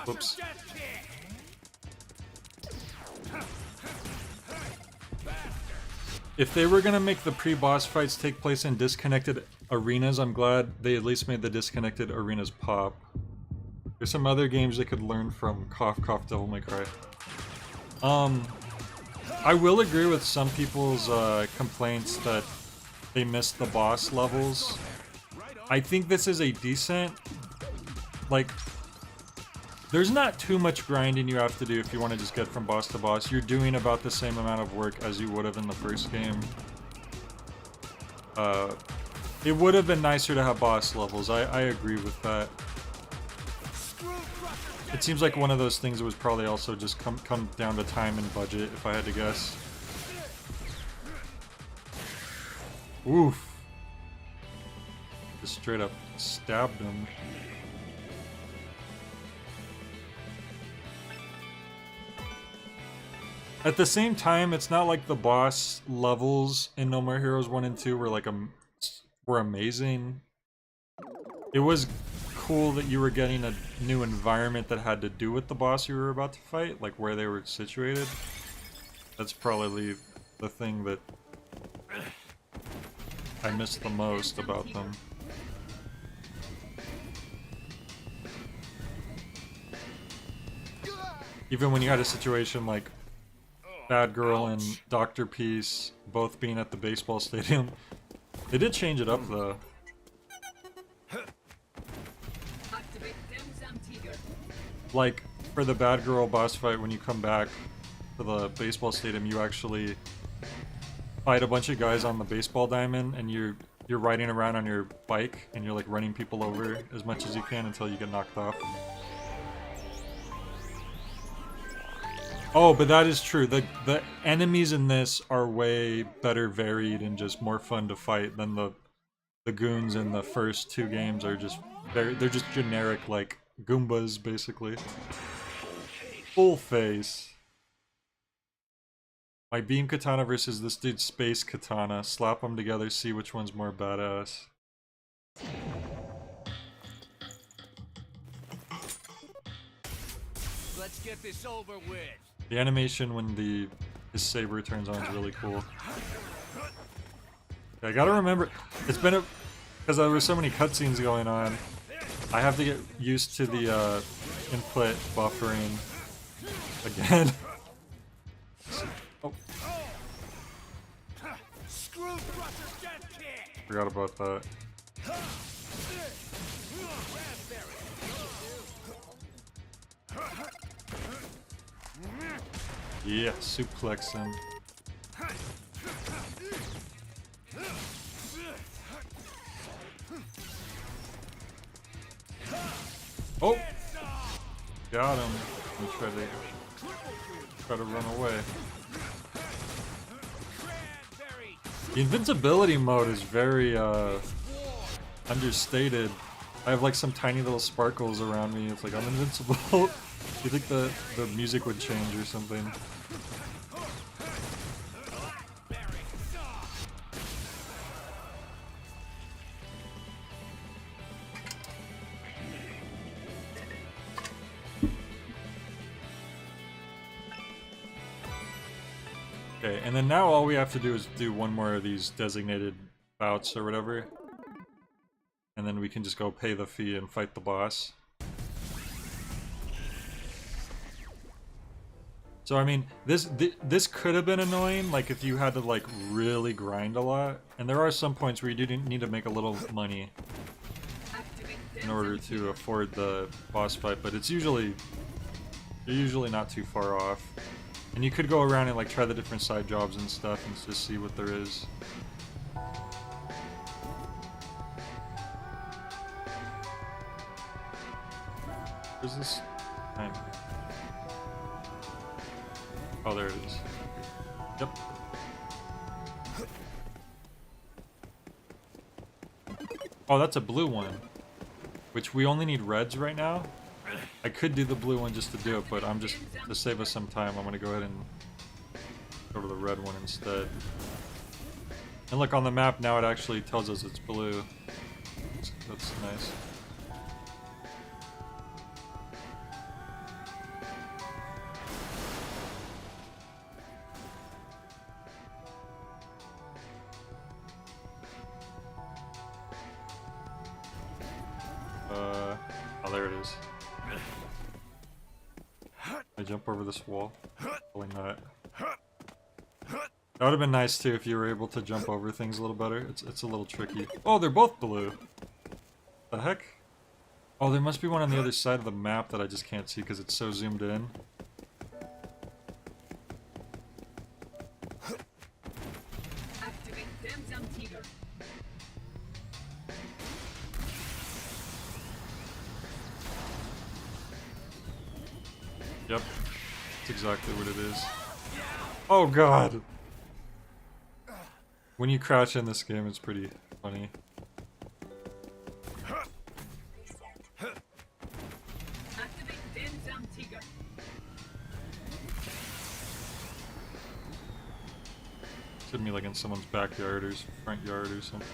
Whoops. If they were gonna make the pre-boss fights take place in disconnected arenas, I'm glad they at least made the disconnected arenas pop. There's some other games they could learn from. Cough cough Devil May Cry. I will agree with some people's complaints that they missed the boss levels. I think this is a decent, like, there's not too much grinding you have to do if you want to just get from boss to boss. You're doing about the same amount of work as you would have in the first game. It would have been nicer to have boss levels. I agree with that. It seems like one of those things that was probably also just come down to time and budget, if I had to guess. Oof. Just straight up stabbed him. At the same time, it's not like the boss levels in No More Heroes 1 and 2 were like were amazing. It was cool that you were getting a new environment that had to do with the boss you were about to fight, like where they were situated. That's probably the thing that I missed the most about them. Even when you had a situation like Bad Girl and Dr. Peace both being at the baseball stadium, They did change it up though. Like for the bad girl boss fight, when you come back to the baseball stadium, you actually fight a bunch of guys on the baseball diamond, and you're riding around on your bike and you're like running people over as much as you can until you get knocked off. Oh, but that is true. The enemies in this are way better varied and just more fun to fight than the goons in the first two games. Are just they're just generic like Goombas basically. Full face. My beam katana versus this dude's space katana. Slap them together, see which one's more badass. Let's get this over with. The animation when his saber turns on is really cool. I gotta remember, it's been because there were so many cutscenes going on. I have to get used to the input buffering again. Oh. Forgot about that. Yeah, suplex him. Oh! Got him. And try to run away. The invincibility mode is very understated. I have like some tiny little sparkles around me. It's like I'm invincible. You think the music would change or something? Okay, and then now all we have to do is do one more of these designated bouts or whatever. And then we can just go pay the fee and fight the boss. So I mean, this could have been annoying, like if you had to like really grind a lot. And there are some points where you do need to make a little money in order to afford the boss fight, but it's usually, you're usually not too far off. And you could go around and like try the different side jobs and stuff and just see what there is. Where's this time? Oh, there it is. Yep. Oh, that's a blue one. Which we only need reds right now. I could do the blue one just to do it, but I'm just, to save us some time, I'm gonna go ahead and go to the red one instead. And look, on the map now it actually tells us it's blue. That's nice. Oh, there it is. I jump over this wall. Probably not. That would have been nice too if you were able to jump over things a little better. It's a little tricky. Oh, they're both blue. The heck? Oh, there must be one on the other side of the map that I just can't see because it's so zoomed in. Yep, that's exactly what it is. Oh god! When you crouch in this game, it's pretty funny. Should be like in someone's backyard or front yard or something.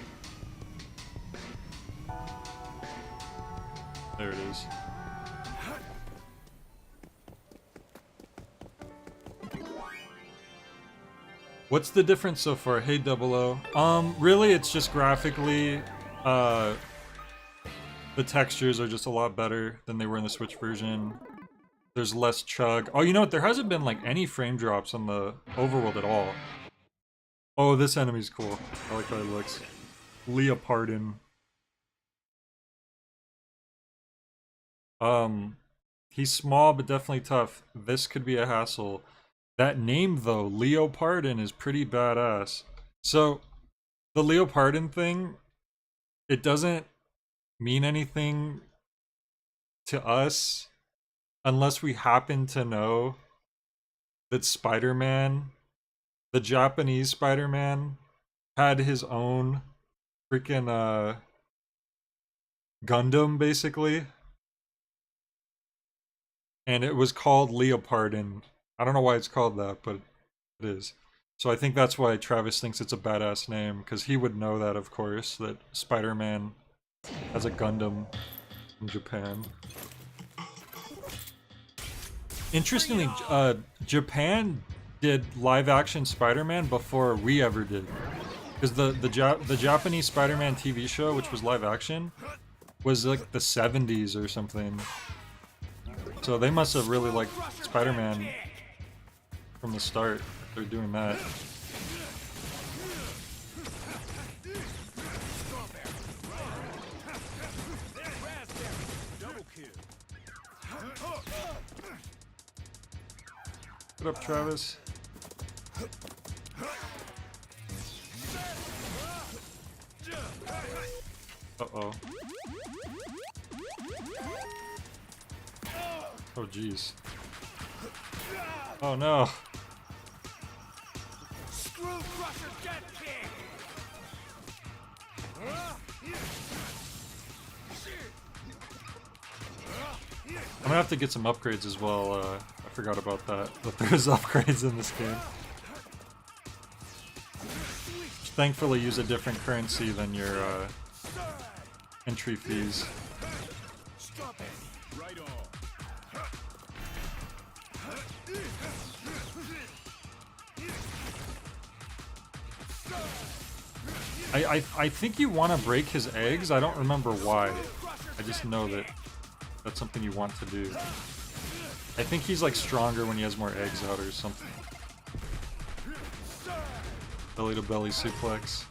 There it is. What's the difference so far? Hey, 00. Really, it's just graphically, the textures are just a lot better than they were in the Switch version. There's less chug. Oh, you know what? There hasn't been, like, any frame drops on the overworld at all. Oh, this enemy's cool. I like how it looks. Leopardin. He's small but definitely tough. This could be a hassle. That name though, Leopardin, is pretty badass. So the Leopardin thing, it doesn't mean anything to us unless we happen to know that Spider-Man, the Japanese Spider-Man, had his own freaking Gundam basically. And it was called Leopardin. I don't know why it's called that, but it is. So I think that's why Travis thinks it's a badass name, because he would know that, of course, that Spider-Man has a Gundam in Japan. Interestingly, Japan did live-action Spider-Man before we ever did. Because the Japanese Spider-Man TV show, which was live-action, was like the 70s or something. So they must have really liked Spider-Man from the start. They're doing that. What up, Travis? Uh-oh. Oh, jeez. Oh, no. I'm gonna have to get some upgrades as well. I forgot about that. But there's upgrades in this game. Which thankfully use a different currency than your entry fees. I think you want to break his eggs. I don't remember why. I just know that that's something you want to do. I think he's like stronger when he has more eggs out or something. Belly to belly suplex.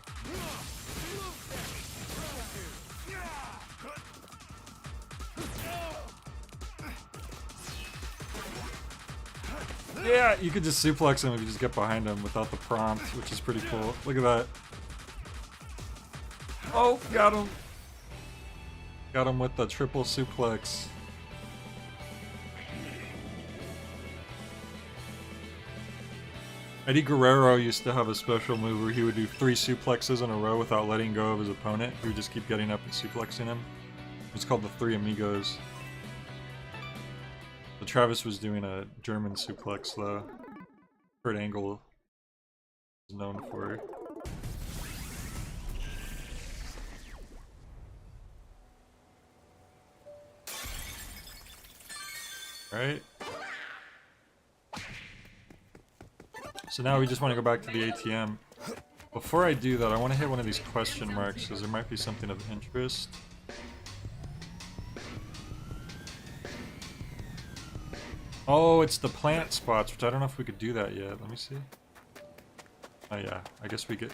Yeah, you could just suplex him if you just get behind him without the prompt, which is pretty cool. Look at that. Oh, got him. Got him with the triple suplex. Eddie Guerrero used to have a special move where he would do 3 suplexes in a row without letting go of his opponent. He would just keep getting up and suplexing him. It's called the Three Amigos. But Travis was doing a German suplex though. Kurt Angle is known for. Right? So now we just want to go back to the ATM. Before I do that, I want to hit one of these question marks because there might be something of interest. Oh, it's the plant spots, which I don't know if we could do that yet. Let me see. Oh yeah, I guess we get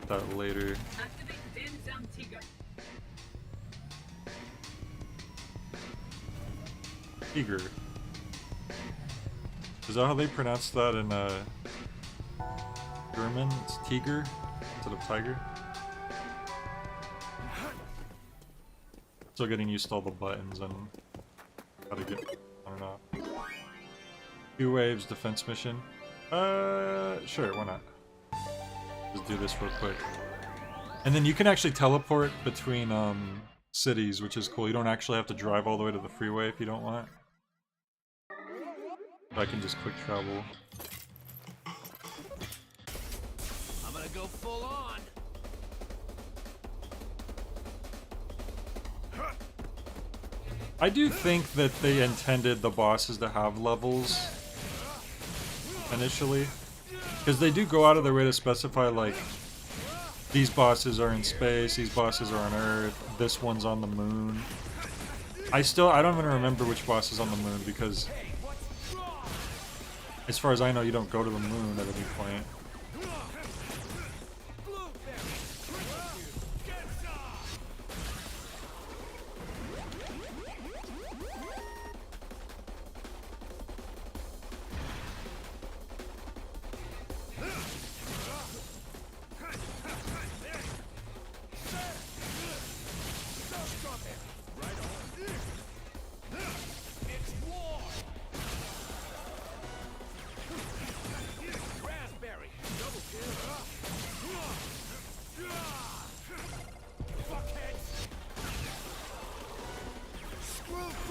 that later. Tiger. Is that how they pronounce that in German? It's Tiger instead of tiger. Still getting used to all the buttons and how to get, I don't know. 2 waves defense mission. Sure, why not? Just do this real quick. And then you can actually teleport between cities, which is cool. You don't actually have to drive all the way to the freeway if you don't want. I can just quick travel. I'm gonna go full on. I do think that they intended the bosses to have levels initially, because they do go out of their way to specify like these bosses are in space, these bosses are on Earth, this one's on the moon. I don't even remember which boss is on the moon because as far as I know, you don't go to the moon at any point.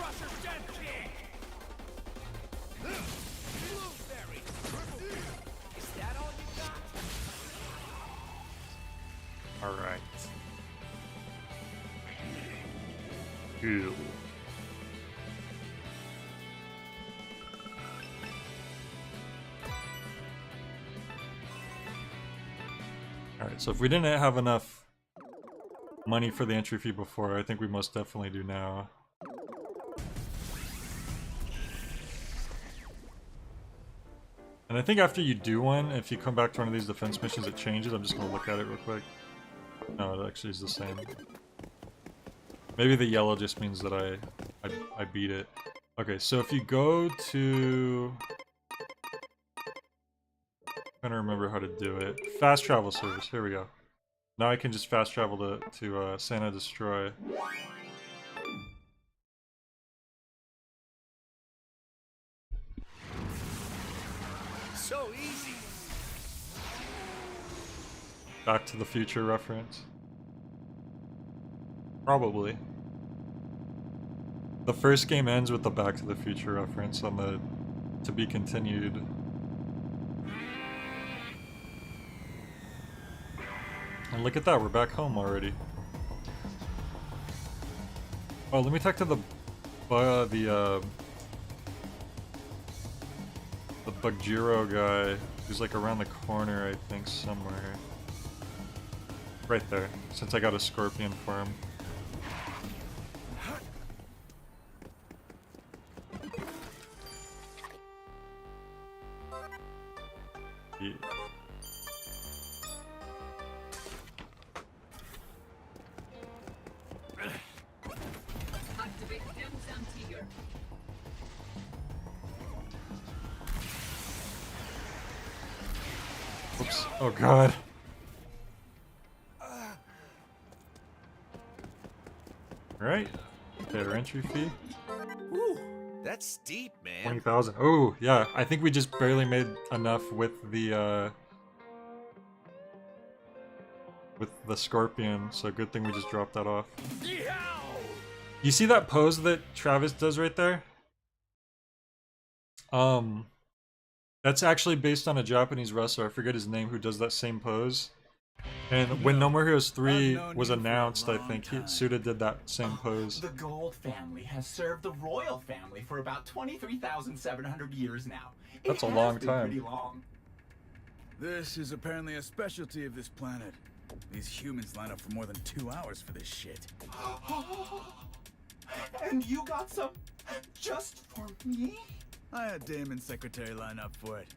Crusher's dead kick! Blueberry! Is that all you got? Alright. Ew. Alright, so if we didn't have enough money for the entry fee before, I think we most definitely do now. And I think after you do one, if you come back to one of these defense missions, it changes. I'm just gonna look at it real quick. No, it actually is the same. Maybe the yellow just means that I beat it. Okay, so if you go to... I'm trying to remember how to do it. Fast travel service, here we go. Now I can just fast travel to Santa Destroy. So easy. Back to the Future reference. Probably. The first game ends with the Back to the Future reference on the to be continued. And look at that, we're back home already. Oh, let me talk to the Bugjiro guy, who's like around the corner, I think, somewhere. Right there, since I got a scorpion for him. Yeah. Activate M-Sam Tiger. Oops. Oh god. Alright. Pay our entry fee. Ooh, that's steep, man. 20,000. Oh, yeah. I think we just barely made enough with the scorpion, so good thing we just dropped that off. You see that pose that Travis does right there? That's actually based on a Japanese wrestler, I forget his name, who does that same pose. And when No More Heroes 3 was announced, I think Suda did that same pose. The Gold family has served the royal family for about 23,700 years now. That's a It long has been time. pretty long. This is apparently a specialty of this planet. These humans line up for more than 2 hours for this shit. And you got some just for me? I had Damon's secretary line up for it.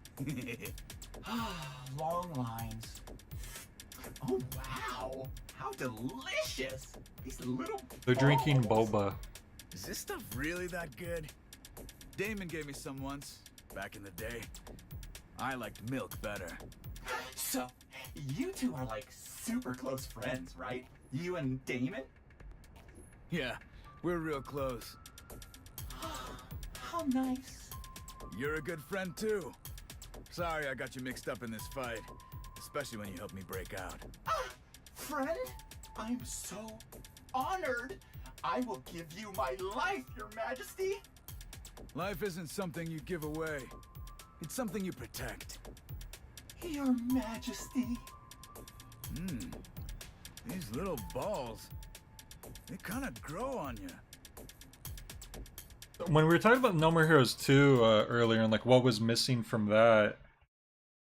Long lines. Oh wow! How delicious! These little They're drinking balls. boba. Is this stuff really that good? Damon gave me some once, back in the day. I liked milk better. So, you two are like super close friends, right? You and Damon? Yeah, we're real close. How nice. You're a good friend too. Sorry I got you mixed up in this fight. Especially when you helped me break out. Friend, I'm so honored. I will give you my life, Your Majesty. Life isn't something you give away. It's something you protect. Your Majesty. These little balls, they kind of grow on you. When we were talking about No More Heroes 2 earlier, and like what was missing from that,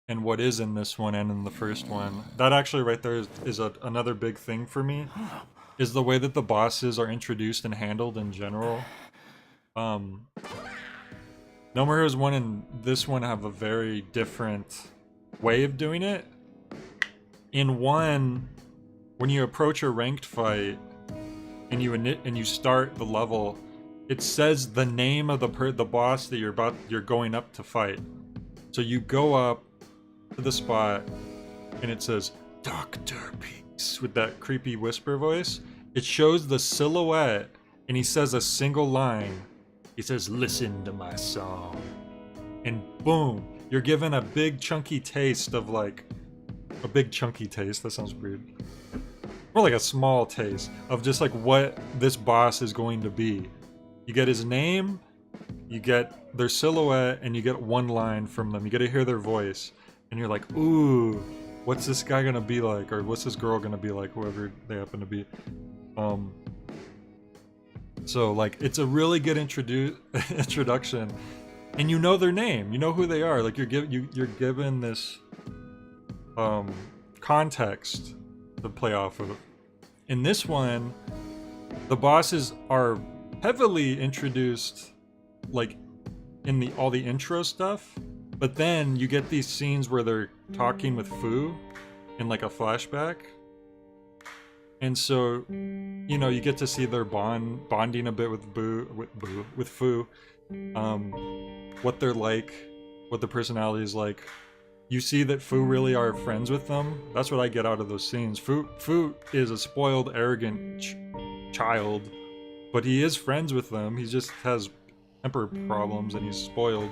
and what is in this one and in the first one, that actually right there is another big thing for me, is the way that the bosses are introduced and handled in general. No More Heroes 1 and this one have a very different way of doing it. In one, when you approach a ranked fight and you start the level, it says the name of the boss that you're going up to fight. So you go up to the spot and it says Dr. Peace with that creepy whisper voice. It shows the silhouette and he says a single line. He says, "Listen to my song." And boom, you're given a big chunky taste of like a big chunky taste. That sounds weird. More like a small taste of just like what this boss is going to be. You get his name, you get their silhouette, and you get one line from them. You get to hear their voice, and you're like, ooh, what's this guy gonna be like, or what's this girl gonna be like, whoever they happen to be. So like, it's a really good introduction, and you know their name, you know who they are. Like you're given this context to play off of. In this one, the bosses are heavily introduced, like in all the intro stuff, but then you get these scenes where they're talking with Fu in like a flashback, and so you know you get to see their bonding a bit with Fu, what they're like, what the personality is like. You see that Fu really are friends with them. That's what I get out of those scenes. Fu is a spoiled, arrogant child, but he is friends with them. He just has temper problems and he's spoiled.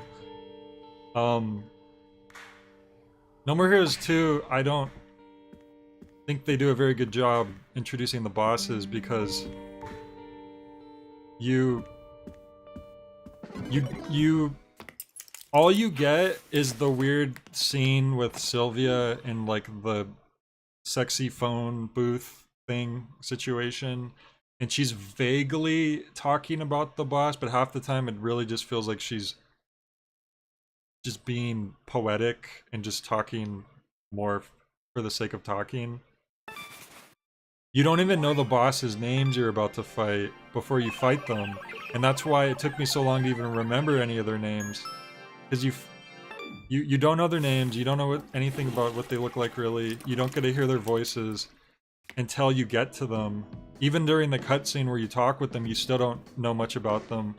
No More Heroes 2, I don't think they do a very good job introducing the bosses, because all you get is the weird scene with Sylvia in like the sexy phone booth thing situation, and she's vaguely talking about the boss, but half the time it really just feels like she's just being poetic and just talking more for the sake of talking. You don't even know the boss's names you're about to fight before you fight them, and that's why it took me so long to even remember any of their names. Because you don't know their names, you don't know anything about what they look like really, you don't get to hear their voices until you get to them. Even during the cutscene where you talk with them, you still don't know much about them.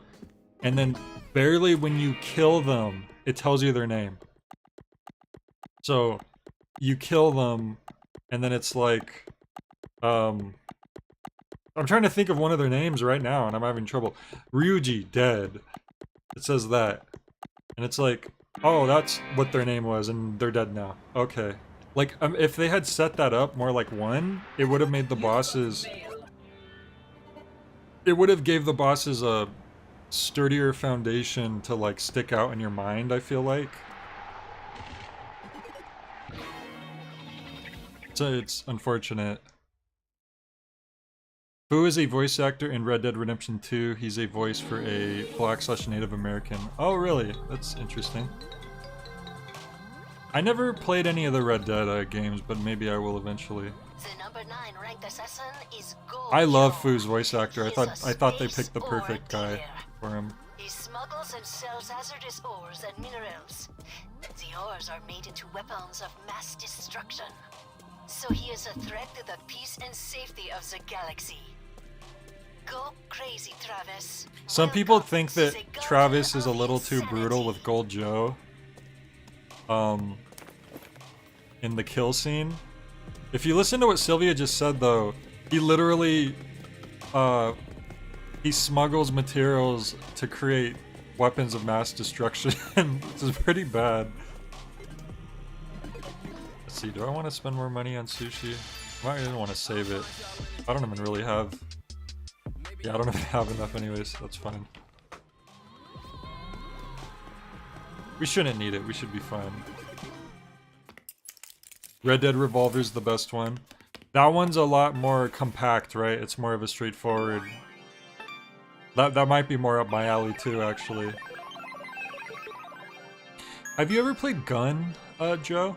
And then barely when you kill them, it tells you their name. So you kill them, and then it's like, I'm trying to think of one of their names right now, and I'm having trouble. Ryuji, dead. It says that. And it's like, oh, that's what their name was, and they're dead now. Okay. Like, if they had set that up more like one, it would have made the bosses... It would have gave the bosses a sturdier foundation to, like, stick out in your mind, I feel like. So it's unfortunate. Fu is a voice actor in Red Dead Redemption 2. He's a voice for a Black/Native American. Oh, really? That's interesting. I never played any of the Red Dead games, but maybe I will eventually. The number 9 ranked assassin is Gold I love Joe. Fu's voice actor. I thought they picked the perfect guy for him. He smuggles and sells hazardous ores and minerals. The ores are made into weapons of mass destruction. So he is a threat to the peace and safety of the galaxy. Go crazy, Travis. Some people think that Travis is a little too brutal with Gold Joe. In the kill scene. If you listen to what Sylvia just said though, he literally, he smuggles materials to create weapons of mass destruction, which is pretty bad. Let's see, do I want to spend more money on sushi? I might even want to save it. I don't even really have... Yeah, I don't even have enough anyways, so that's fine. We shouldn't need it, we should be fine. Red Dead Revolver's the best one. That one's a lot more compact, right? It's more of a straightforward... That might be more up my alley too, actually. Have you ever played Gun, Joe?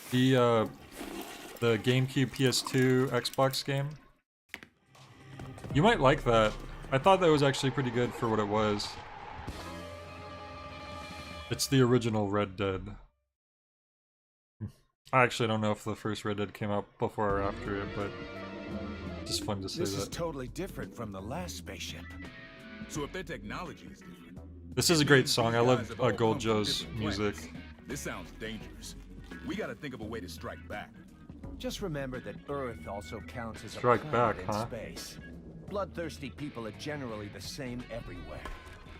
The GameCube, PS2, Xbox game? You might like that. I thought that was actually pretty good for what it was. It's the original Red Dead. I actually don't know if the first Red Dead came out before or after it, but it's just fun to say This that. is totally different from the last spaceship. So if their technology is different... This is a great song. I love Gold Joe's music. This sounds dangerous. We gotta think of a way to strike back. Just remember that Earth also counts as a Strike planet back, in huh? space. Bloodthirsty people are generally the same everywhere.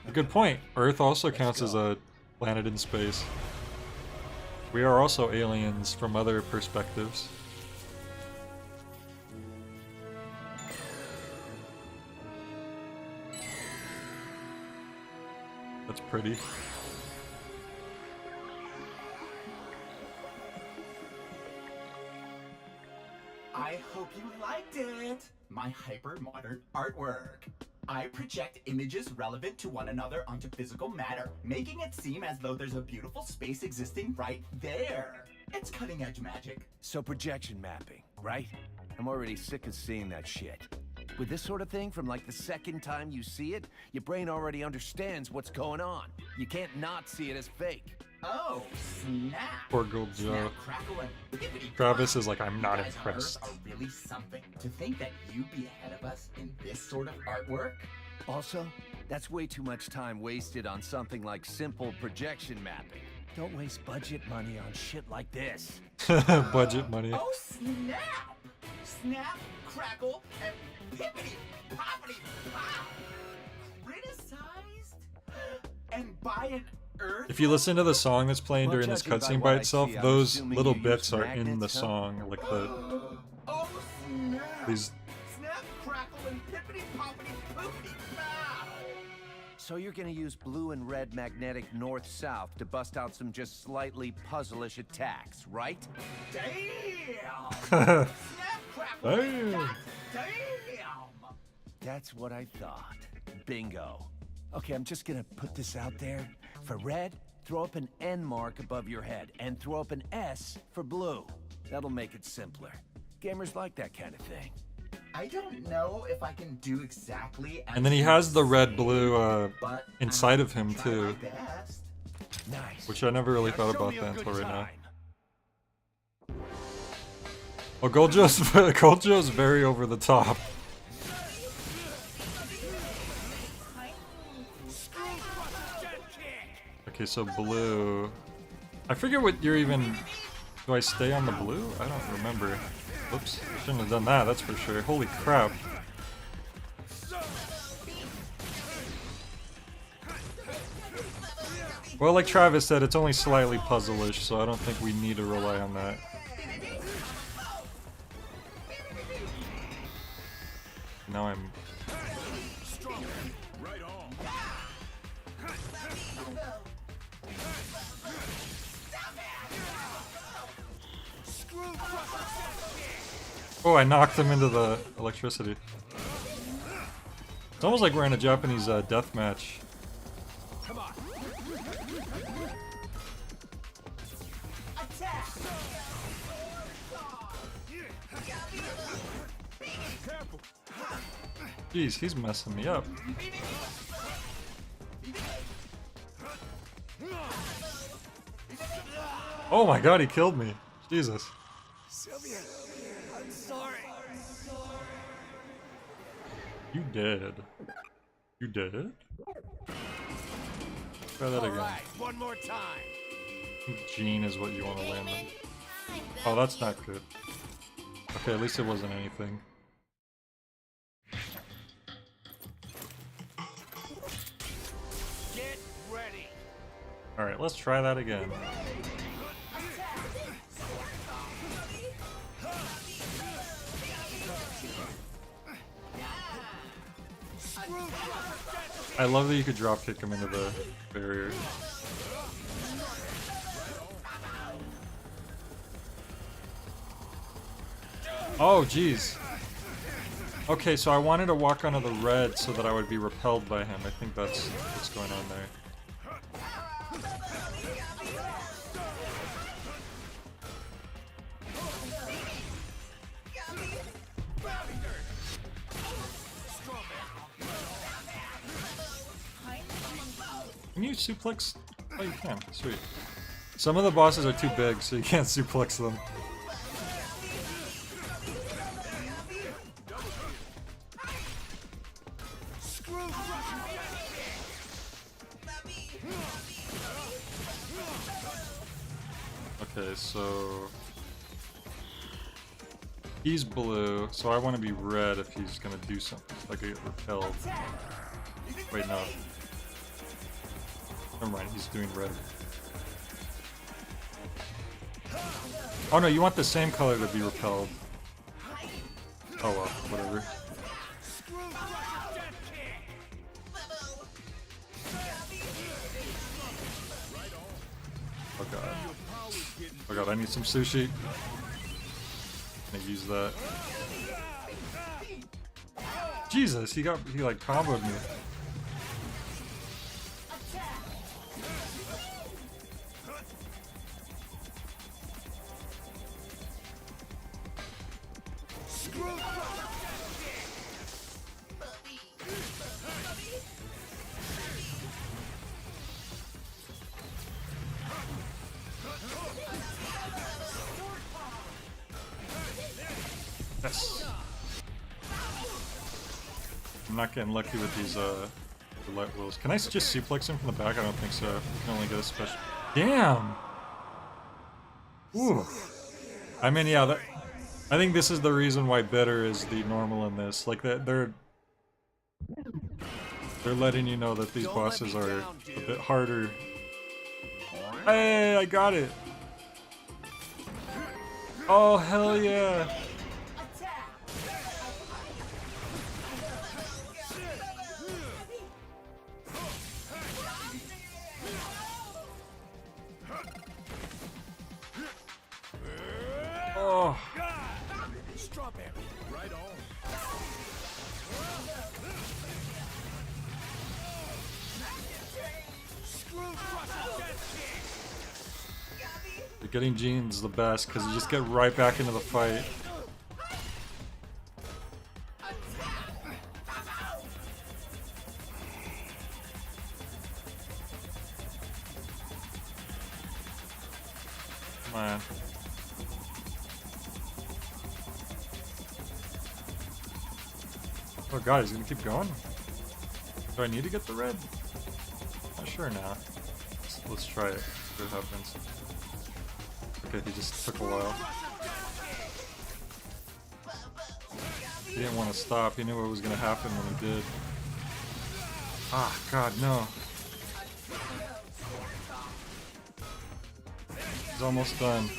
A good point. Earth also counts as a planet in space. We are also aliens from other perspectives. That's pretty. I hope you liked it! My hyper-modern artwork. I project images relevant to one another onto physical matter, making it seem as though there's a beautiful space existing right there. It's cutting-edge magic. So projection mapping, right? I'm already sick of seeing that shit. With this sort of thing, from like the second time you see it, your brain already understands what's going on. You can't not see it as fake. Oh, snap! Poor Gold Joe. Snap, crackle, and bippity Travis pop. is like, I'm not You guys impressed. Are really something. To think that you'd be ahead of us in this sort of artwork? Also, that's way too much time wasted on something like simple projection mapping. Don't waste budget money on shit like this. Budget money. Oh, snap! Snap, crackle, and pippity poppity pop! Criticized? And by an earth? If you listen to the song that's playing Well, during this judging by cutscene what by I itself, see, I'm those assuming little you bits use are in the magnets, huh? song, like the Oh, snap! these. Snap, crackle, and pippity poppity poopity pow! So you're gonna use blue and red magnetic north-south to bust out some just slightly puzzle-ish attacks, right? Damn! Damn. Snap, crackle, and damn! That's what I thought. Bingo. Okay, I'm just gonna put this out there. For red, throw up an N mark above your head, and throw up an S for blue. That'll make it simpler. Gamers like that kind of thing. I don't know if I can do exactly as And then he you has the red say, blue but inside I'll of him try my too, best. Nice. which I never really Now thought show about me a that good until right now. time. Well, Gold Joe's very over the top. Okay, so blue. I forget what you're even. Do I stay on the blue? I don't remember. Whoops, I shouldn't have done that, that's for sure. Holy crap. Well, like Travis said, it's only slightly puzzle-ish, so I don't think we need to rely on that. Now I'm... Right on. Oh, I knocked him into the electricity. It's almost like we're in a Japanese death match. Come on. Jeez, he's messing me up. Oh my god, he killed me. Jesus. Sylvia, I'm sorry. You dead. You dead? Try that again. Alright, one more time. Gene is what you want to land on. Oh, that's not good. Okay, at least it wasn't anything. Get ready. Alright, let's try that again. I love that you could drop kick him into the barrier. Oh, jeez. Okay, so I wanted to walk onto the red so that I would be repelled by him. I think that's what's going on there. Can you suplex? Oh, you can. Sweet. Some of the bosses are too big, so you can't suplex them. Okay, so... He's blue, so I want to be red if he's gonna do something. Like I get repelled. Wait, no. Never mind, he's doing red. Oh no, you want the same color to be repelled. Oh well, whatever. god, I need some sushi. I'm gonna use that. Jesus, he like comboed me. Yes. I'm not getting lucky with these roulette wheels. Can I just suplex him from the back? I don't think so. You can only get a special. Damn. Ooh. I mean, yeah. I think this is the reason why better is the normal in this. Like they're letting you know that these bosses are a bit harder. Hey, I got it. Oh hell yeah. Oh. Strawberry, right on. Getting Gene's the best because you just get right back into the fight. Come on. Oh god, he's gonna keep going? Do I need to get the red? Not sure now. Let's try it. See what happens. Okay, he just took a while. He didn't want to stop. He knew what was gonna happen when he did. Ah, god, no. He's almost done.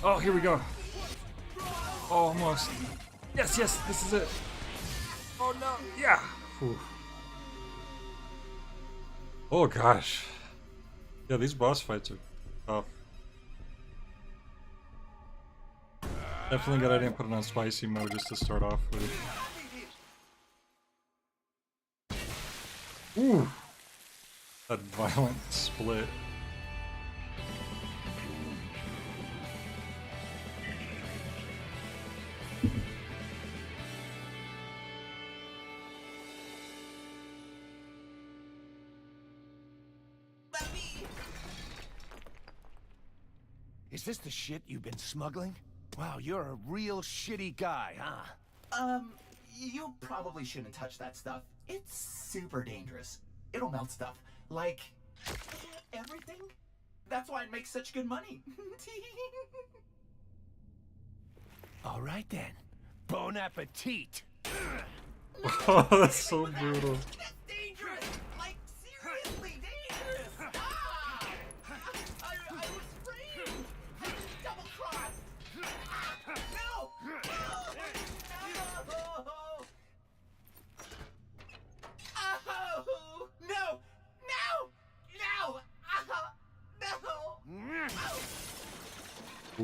Oh, here we go. Oh, almost. Yes, yes, this is it. Oh no, yeah. Whew. Oh gosh. Yeah, these boss fights are tough. Definitely glad I didn't put it on spicy mode just to start off with. Ooh. That violent split. Is this the shit you've been smuggling? Wow, you're a real shitty guy, huh? You probably shouldn't touch that stuff. It's super dangerous. It'll melt stuff. Like, everything. That's why it makes such good money. All right then. Bon appetit. Oh, that's so brutal. Dangerous! Like, seriously dangerous! Ah! I was framed! Double cross! Ah! No! No! Oh! No! No! No! No!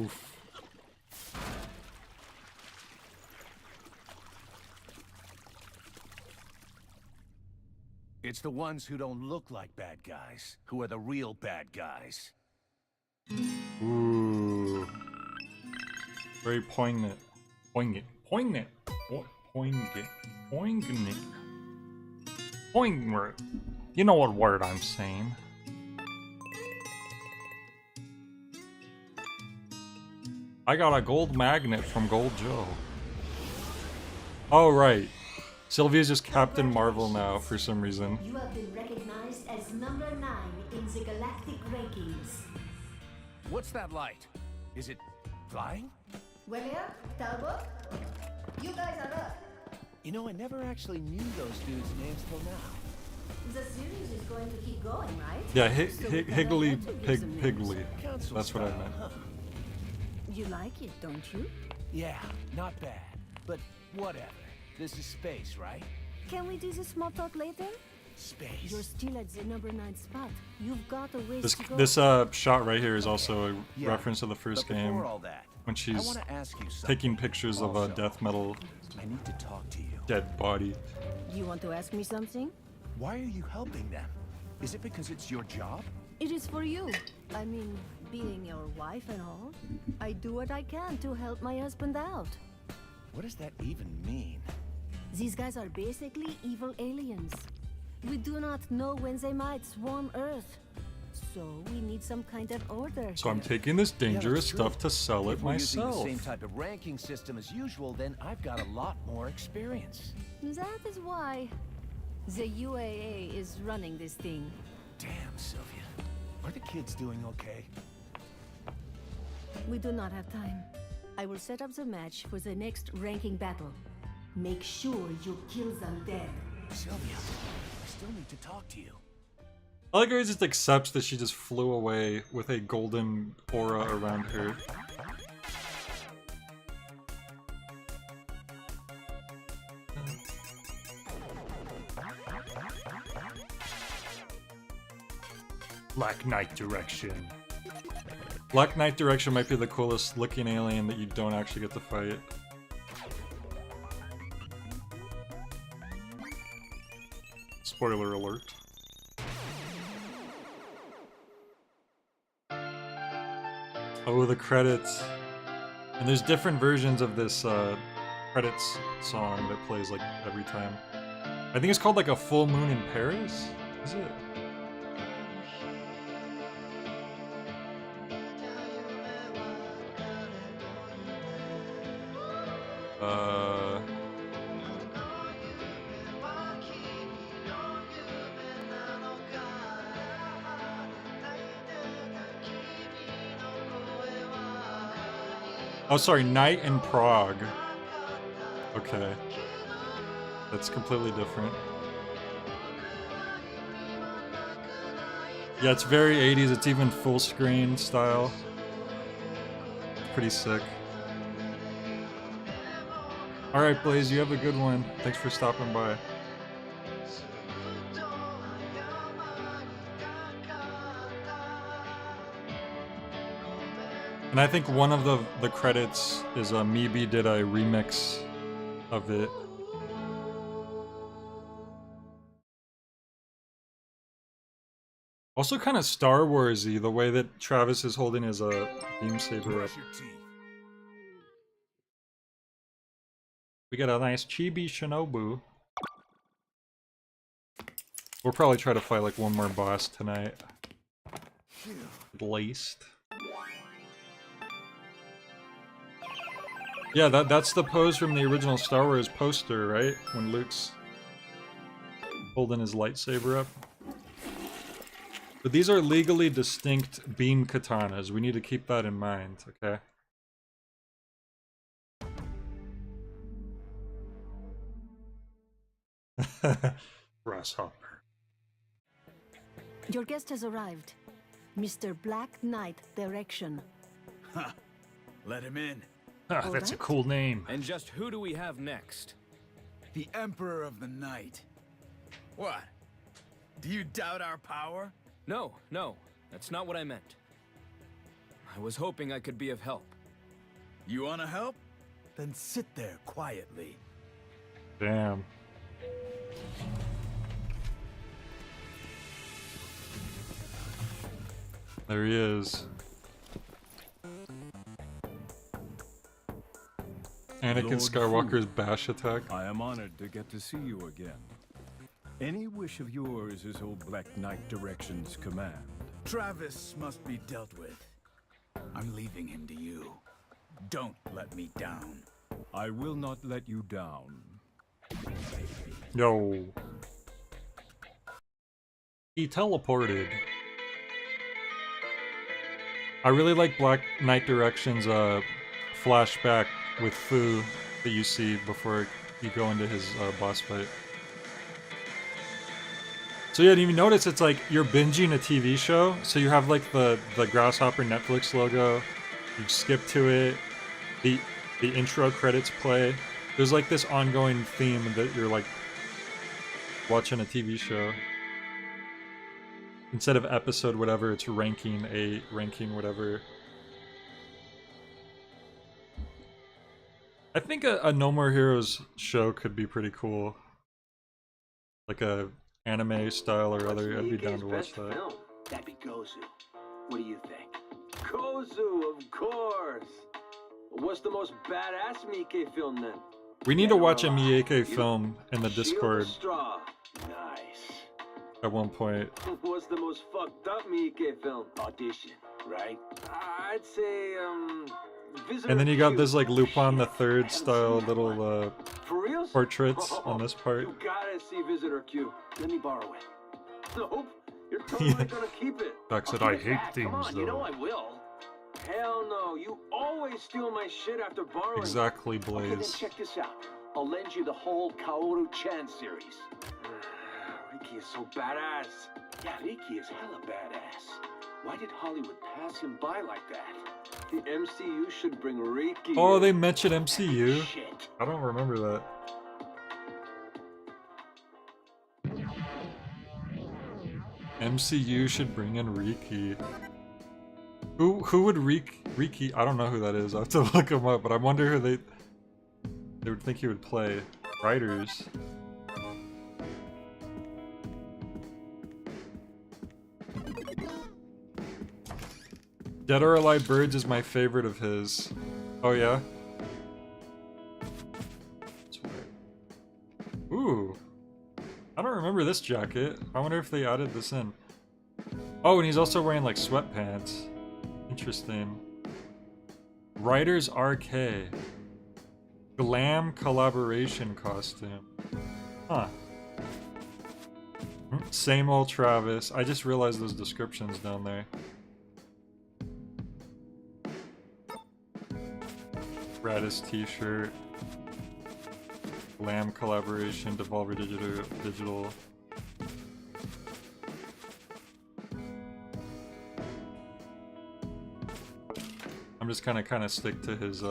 Oof. It's the ones who don't look like bad guys who are the real bad guys. Ooh. Very poignant. Poignant. Poignant. Poignant. Poignant. Poignant. You know what word I'm saying. I got a gold magnet from Gold Joe. Oh, right. Sylvia's just Captain Marvel now for some reason. You have been recognized as number 9 in the galactic rankings. What's that light? Is it flying? William, Talbot, you guys are up. You know, I never actually knew those dudes' names till now. The series is going to keep going, right? Yeah, So we cannot Higgly let you give some names. Piggly. That's what I meant. You like it, don't you? Yeah, not bad. But whatever. This is space, right? Can we do the small talk later? Space. You're still at the number 9 spot. You've got a ways This to go. this shot right here is also a Yeah, reference to the first but before game all that, when I she's wanna ask you something. taking pictures of a Also, death metal I need to talk to you. dead body. You want to ask me something? Why are you helping them? Is it because it's your job? It is for you. I mean, being your wife and all. I do what I can to help my husband out. What does that even mean? These guys are basically evil aliens. We do not know when they might swarm Earth. So we need some kind of order. So I'm here. taking this dangerous Yeah, that's true. stuff to sell it If we're using myself. the same type of ranking system as usual, then I've got a lot more experience. That is why the UAA is running this thing. Damn, Sylvia. Are the kids doing okay? We do not have time. I will set up the match for the next ranking battle. Make sure you kill them dead. Sylvia, I still need to talk to you. I like how he just accepts that she just flew away with a golden aura around her. Black Knight Direction. Black Knight Direction might be the coolest looking alien that you don't actually get to fight. Spoiler alert. Oh, the credits. And there's different versions of this credits song that plays like every time. I think it's called like A Full Moon in Paris? Is it? Oh, sorry, Night in Prague. Okay. That's completely different. Yeah, it's very 80s. It's even full screen style. Pretty sick. Alright, Blaze, you have a good one. Thanks for stopping by. And I think one of the credits is Meeby did a remix of it. Also kind of Star Wars-y, the way that Travis is holding his beam saber up. We got a nice chibi Shinobu. We'll probably try to fight like one more boss tonight. At least. Yeah, that's the pose from the original Star Wars poster, right? When Luke's holding his lightsaber up. But these are legally distinct beam katanas. We need to keep that in mind, okay? Grasshopper. Your guest has arrived. Mr. Black Knight Direction. Huh. Let him in. Ah, that's a cool name. And just who do we have next? The Emperor of the Night. What? Do you doubt our power? No, that's not what I meant. I was hoping I could be of help. You wanna help? Then sit there quietly. Damn. There he is. Anakin Lord Skywalker's Fu, bash attack. I am honored to get to see you again. Any wish of yours is old Black Knight Direction's command. Travis must be dealt with. I'm leaving him to you. Don't let me down. I will not let you down. Yo. He teleported. I really like Black Knight Direction's flashback with Fu that you see before you go into his boss fight. So yeah, you notice it's like you're binging a TV show, so you have like the Grasshopper Netflix logo, you skip to it, the intro credits play. There's like this ongoing theme that you're like watching a TV show. Instead of episode whatever, it's ranking 8, ranking whatever. I think a No More Heroes show could be pretty cool. Like a anime style or other. I'd be down to watch that. Film? That'd be Gozu. What do you think? Gozu, of course. What's the most badass Miike film then? We need to watch a Miike film in the Discord Straw. Nice. at one point. What's the most fucked up Miike film? Audition, right? I'd say, Visitor And then you got Q. this like Lupin the Third style little For reals? portraits on this part. You gotta see Visitor Q. Let me borrow it. Nope. You're totally gonna keep it. Doc said, I'll "I give it hate back. things, Come on, you know though." I will. Hell no. You always steal my shit after borrowing. Exactly, Okay, then Blaze. check this out. I'll lend you the whole Kaoru-chan series. Riki is so badass. Yeah, Riki is hella badass. Why did Hollywood pass him by like that? The MCU should bring Riki. Oh, in. they mentioned MCU? Shit. I don't remember that. MCU should bring in Riki. Who would Riki? I don't know who that is. I have to look him up, but I wonder who they would think he would play. Writers. Dead or Alive Birds is my favorite of his. Oh yeah? Ooh. I don't remember this jacket. I wonder if they added this in. Oh, and he's also wearing like sweatpants. Interesting. Writers RK. Glam collaboration costume. Huh. Same old Travis. I just realized those descriptions down there. Radis t-shirt. Glam collaboration, Devolver Digital. I'm just kinda stick to his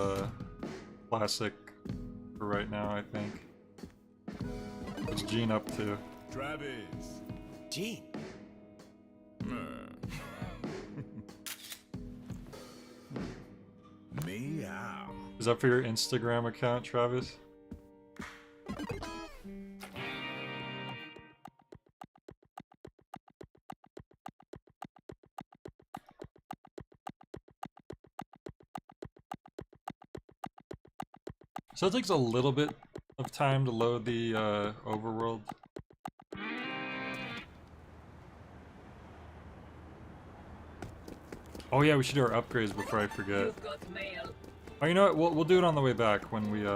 classic for right now, I think. What's Gene up to? Travis. Gene. Meow. Is that for your Instagram account, Travis? So it takes a little bit of time to load the overworld. Oh yeah, we should do our upgrades before I forget. Oh, you know what? We'll do it on the way back when we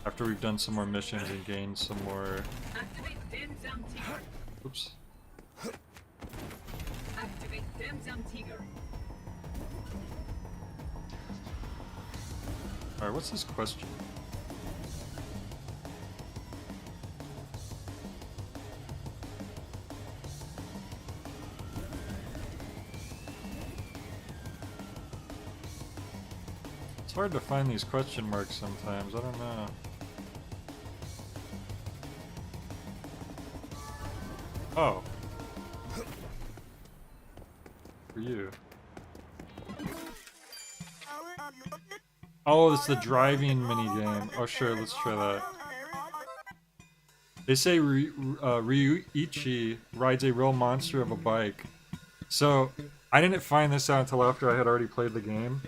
after we've done some more missions and gained some more. Oops. Alright, what's this question? It's hard to find these question marks sometimes, I don't know. Oh. For you. Oh, it's the driving minigame. Oh sure, let's try that. They say Ryuichi rides a real monster of a bike. So, I didn't find this out until after I had already played the game.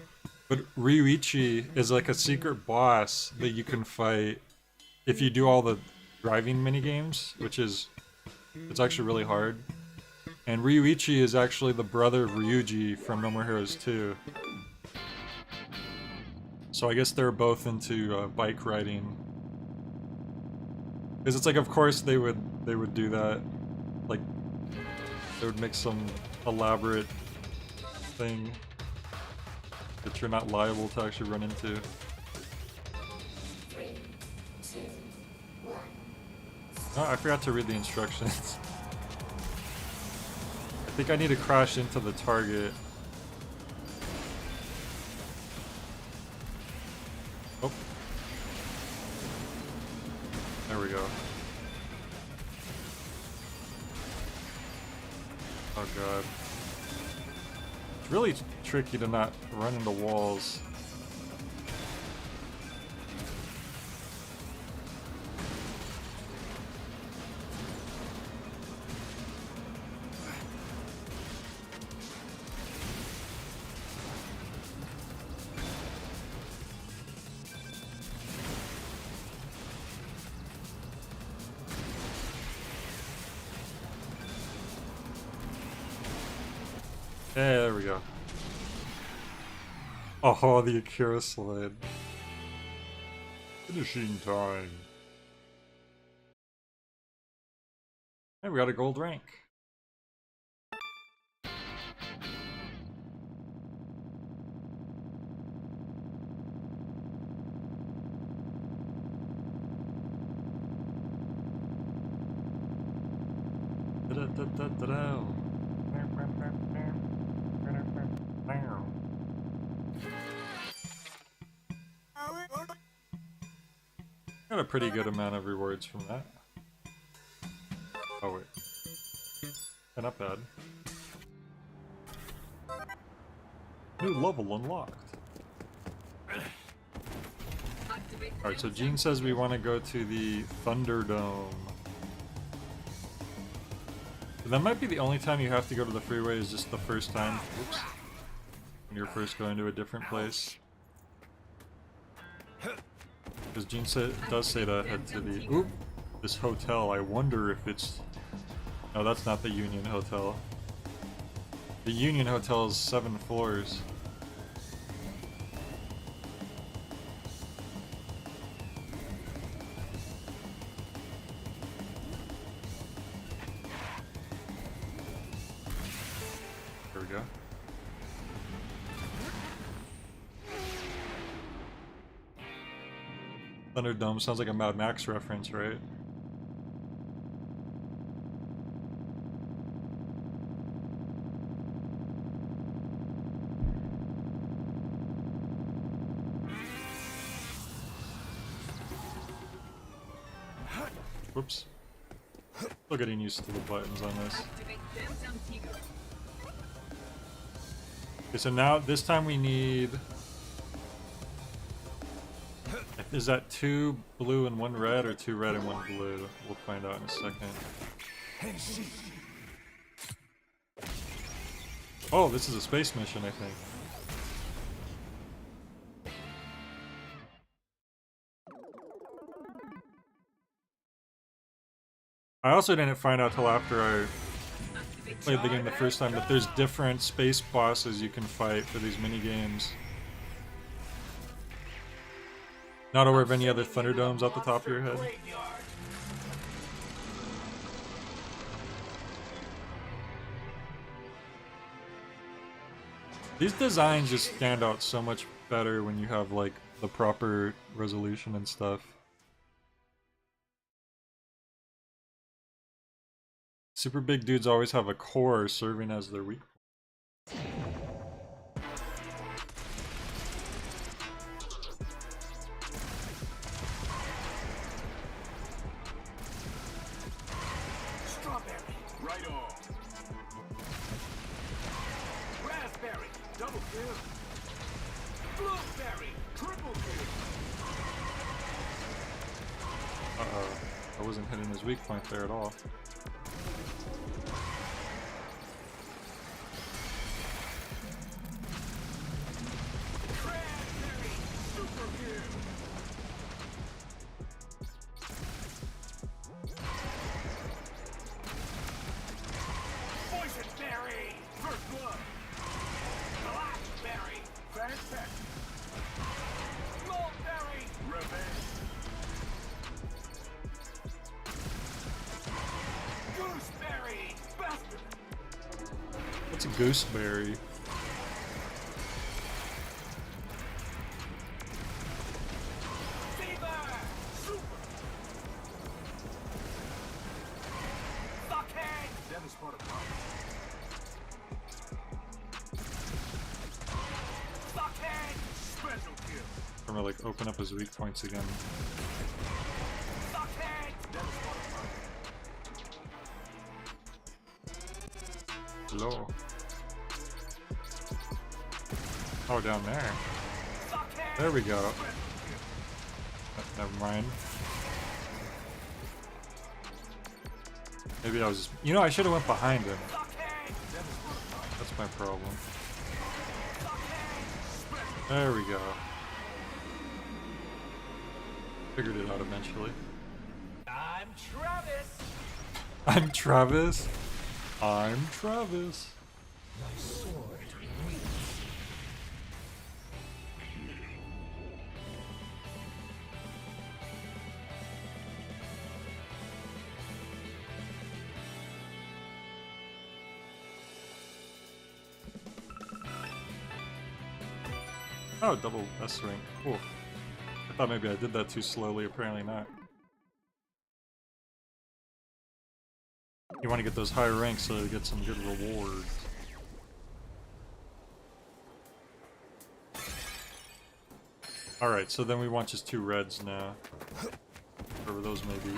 But Ryuichi is like a secret boss that you can fight if you do all the driving minigames, which is... it's actually really hard. And Ryuichi is actually the brother of Ryuji from No More Heroes 2. So I guess they're both into bike riding. Because it's like, of course they would do that. Like, they would make some elaborate thing that you're not liable to actually run into. 3, 2, 1. Oh, I forgot to read the instructions. I think I need to crash into the target. Oh. There we go. Oh god. It's really tricky to not run into walls. Yeah, there we go. Oh, the Akira slide. Finishing time. Hey, we got a gold rank. Da-da-da-da-da-da. Got a pretty good amount of rewards from that. Oh wait. Yeah, not bad. New level unlocked. Alright, so Gene says we want to go to the Thunderdome. That might be the only time you have to go to the freeway, is just the first time. Oops. When you're first going to a different place. Because Gene does say to head to the... Oop! This hotel. I wonder if it's... No, that's not the Union Hotel. The Union Hotel is 7 floors. There we go. Thunderdome sounds like a Mad Max reference, right? Whoops. Still getting used to the buttons on this. Okay, so now, this time we need... Is that 2 blue and 1 red, or 2 red and 1 blue? We'll find out in a second. Oh, this is a space mission, I think. I also didn't find out till after I played the game the first time that there's different space bosses you can fight for these mini games. Not aware of any other Thunderdomes off the top of your head? These designs just stand out so much better when you have like the proper resolution and stuff. Super big dudes always have a core serving as their weak point. Strawberry, right on. Raspberry, double kill. Blueberry, triple kill. Uh-oh. I wasn't hitting his weak point there at all. Boysenberry, first blood. Blackberry, fantastic. Mulberry, revenge. Gooseberry, bastard. What's a gooseberry? Fever, super. Fuckhead. That is part of mine. Fuckhead, special kill. I'm gonna like open up his weak points again. Fuckhead. Hello. Oh, down there. There we go. Never mind. Maybe I was just... You know, I should have went behind him. That's my problem. There we go. Figured it out eventually. I'm Travis. I'm Travis. I'm Travis. My sword reads. Oh, double S swing. Cool. I thought maybe I did that too slowly, apparently not. You want to get those high ranks so you get some good rewards. Alright, so then we want just 2 reds now. Whatever those may be.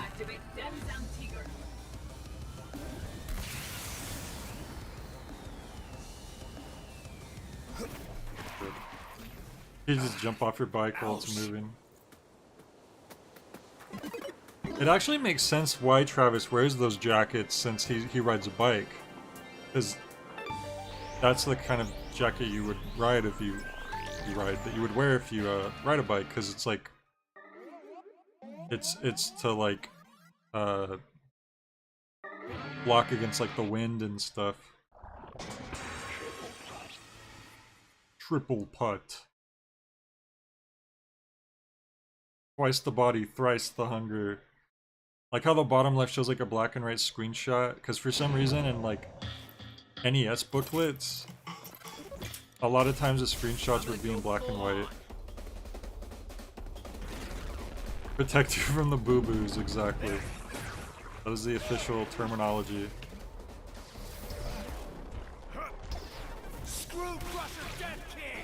You just jump off your bike while it's moving. It actually makes sense why Travis wears those jackets since he rides a bike. Because that's the kind of jacket you would ride if you that you would wear if you ride a bike, because it's like it's to like block against like the wind and stuff. Triple putt. Twice the body, thrice the hunger. Like how the bottom left shows like a black and white screenshot, because for some reason in like NES booklets, a lot of times the screenshots would be in black and white. Protect you from the boo-boos, exactly. That is the official terminology.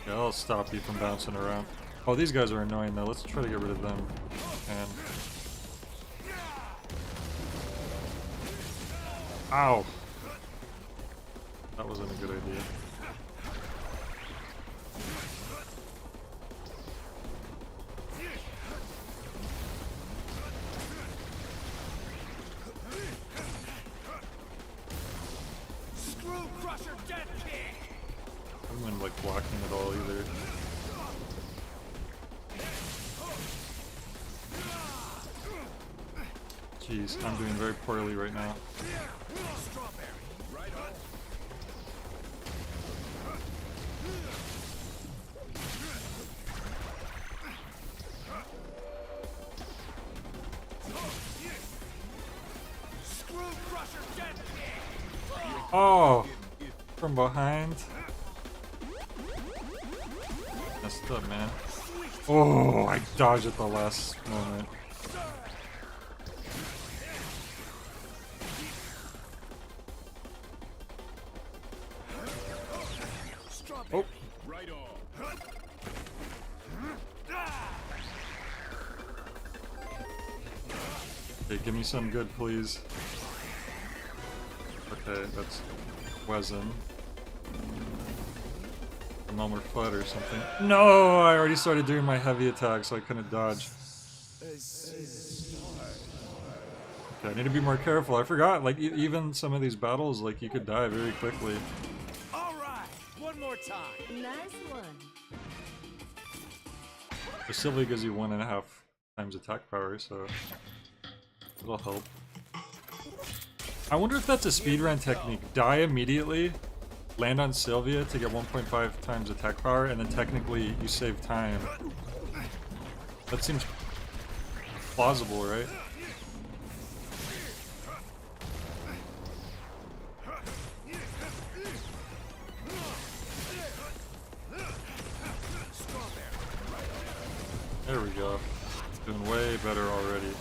Yeah, I'll stop you from bouncing around. Oh, these guys are annoying though. Let's try to get rid of them. And ow! That wasn't a good idea. I haven't been like blocking at all either. Jeez, I'm doing very poorly right now. Oh! From behind? Messed up, man. Oh, I dodged at the last moment. Oh! Okay, give me some good, please. Okay, that's Wezen. Number Flood or something. No! I already started doing my heavy attack, so I couldn't dodge. Okay, I need to be more careful. I forgot, like, even some of these battles, like, you could die very quickly. Alright, one more time. Nice one. The Sylvia gives you 1.5 times attack power, so it'll help. I wonder if that's a speedrun technique. Die immediately, land on Sylvia to get 1.5 times attack power, and then technically you save time. That seems plausible, right? There we go. It's doing way better already.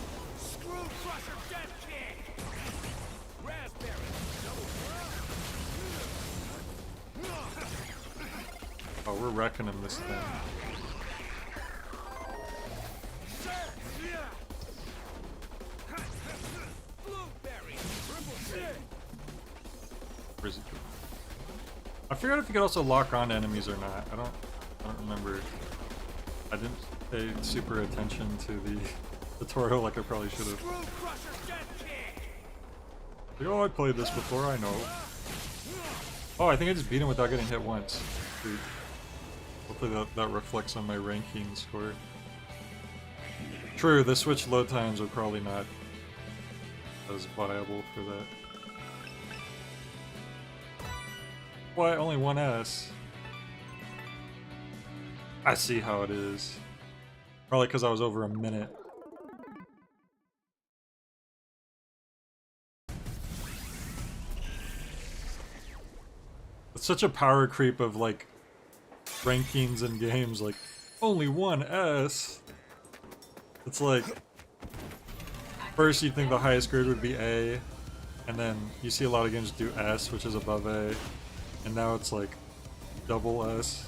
Oh, we're wrecking him this thing. Where is he? I forgot if you could also lock on enemies or not. I don't remember. I didn't pay super attention to the tutorial like I probably should have. Like, oh, I played this before, I know. Oh, I think I just beat him without getting hit once. Sweet. Hopefully that reflects on my ranking score. True, the Switch load times are probably not as viable for that. Why only one S? I see how it is. Probably because I was over a minute. It's such a power creep of like rankings and games, like only one S. It's like first you'd think the highest grade would be A, and then you see a lot of games do S, which is above A, and now it's like double S.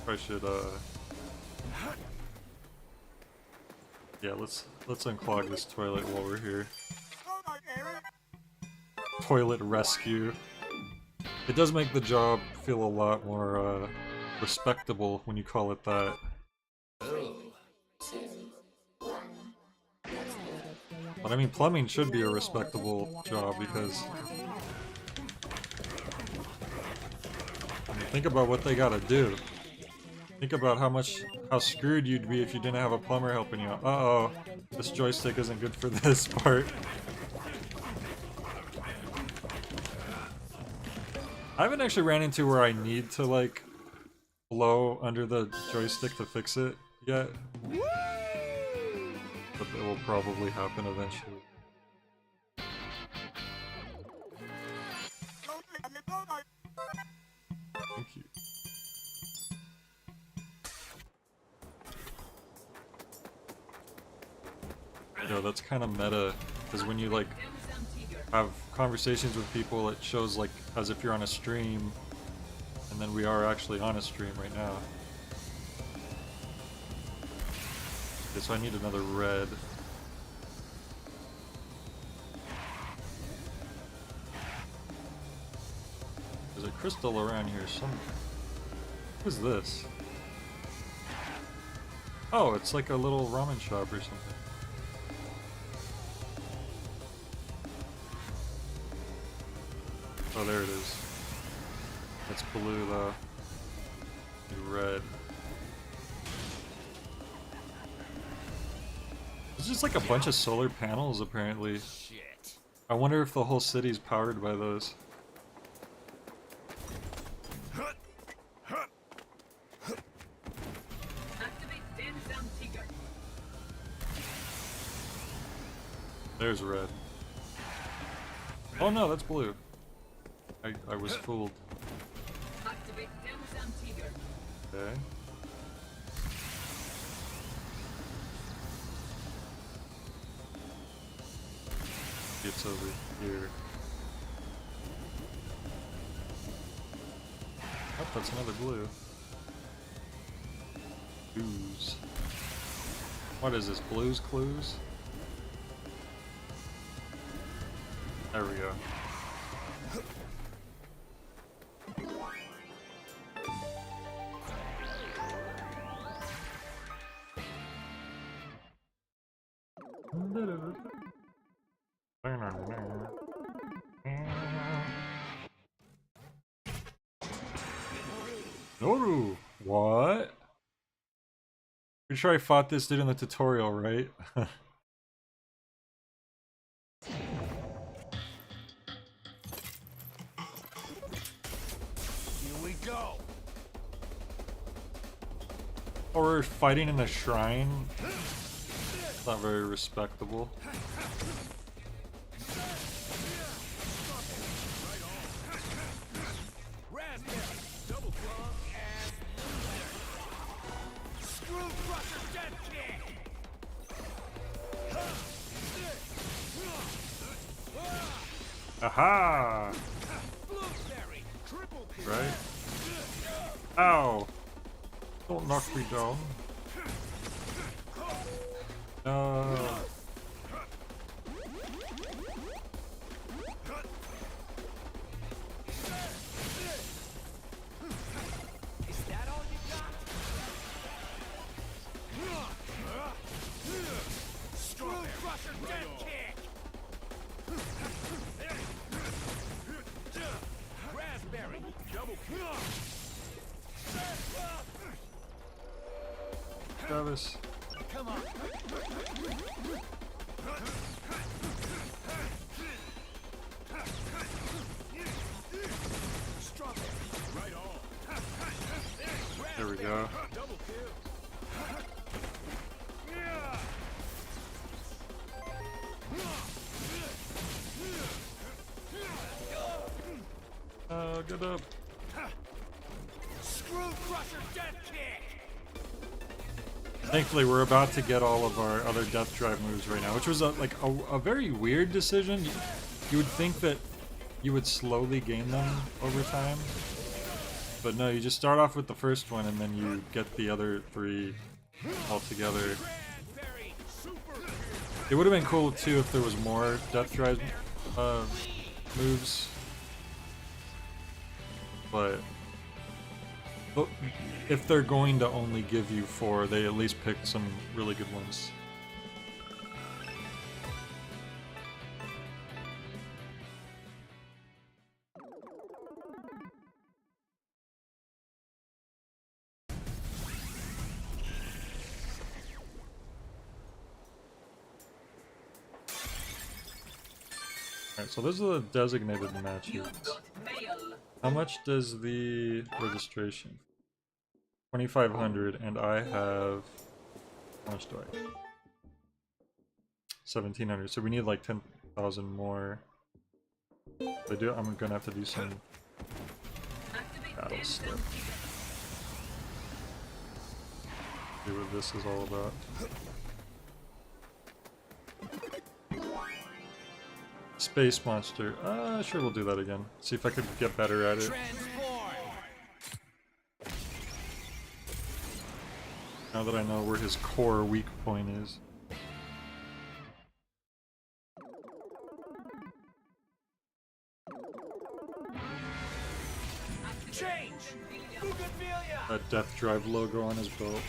I should yeah, let's unclog this toilet while we're here. Toilet rescue. It does make the job feel a lot more respectable when you call it that. But I mean, plumbing should be a respectable job because I mean, think about what they gotta do. Think about how screwed you'd be if you didn't have a plumber helping you out. Uh-oh, this joystick isn't good for this part. I haven't actually ran into where I need to like blow under the joystick to fix it yet. But it will probably happen eventually. Thank you. Yo, that's kind of meta, because when you like have conversations with people, it shows like as if you're on a stream, and then we are actually on a stream right now. Okay, so I need another red. There's a crystal around here somewhere. What is this? Oh, it's like a little ramen shop or something. Oh, there it is. That's blue though. And red. There's just like a bunch of solar panels apparently. Shit. I wonder if the whole city's powered by those. There's red. Oh no, that's blue. I was fooled. Okay. It's over here. Oh, that's another blue. Blues. What is this? Blues Clues? There we go. Noru! What? Pretty sure I fought this dude in the tutorial, right? Here we go. Or we're fighting in a shrine. It's not very respectable. Aha! Right? Ow! Don't knock me down. No. Travis. Come on. Right on. There we go. Double kill. Get up. Screw crusher death kick. Thankfully, we're about to get all of our other death drive moves right now, which was a very weird decision. You would think that you would slowly gain them over time, but no, you just start off with the first one and then you get the other three all together. It would have been cool too if there was more death drive moves, but if they're going to only give you 4, they at least picked some really good ones. Alright, so those are the designated matches. How much does the registration? 2,500, and I have... How much do I? 1,700, so we need like 10,000 more. If I do, I'm gonna have to do some battle stuff. See what this is all about. Space monster. Sure, we'll do that again. See if I could get better at it. Now that I know where his core weak point is. Change. That death drive logo on his belt.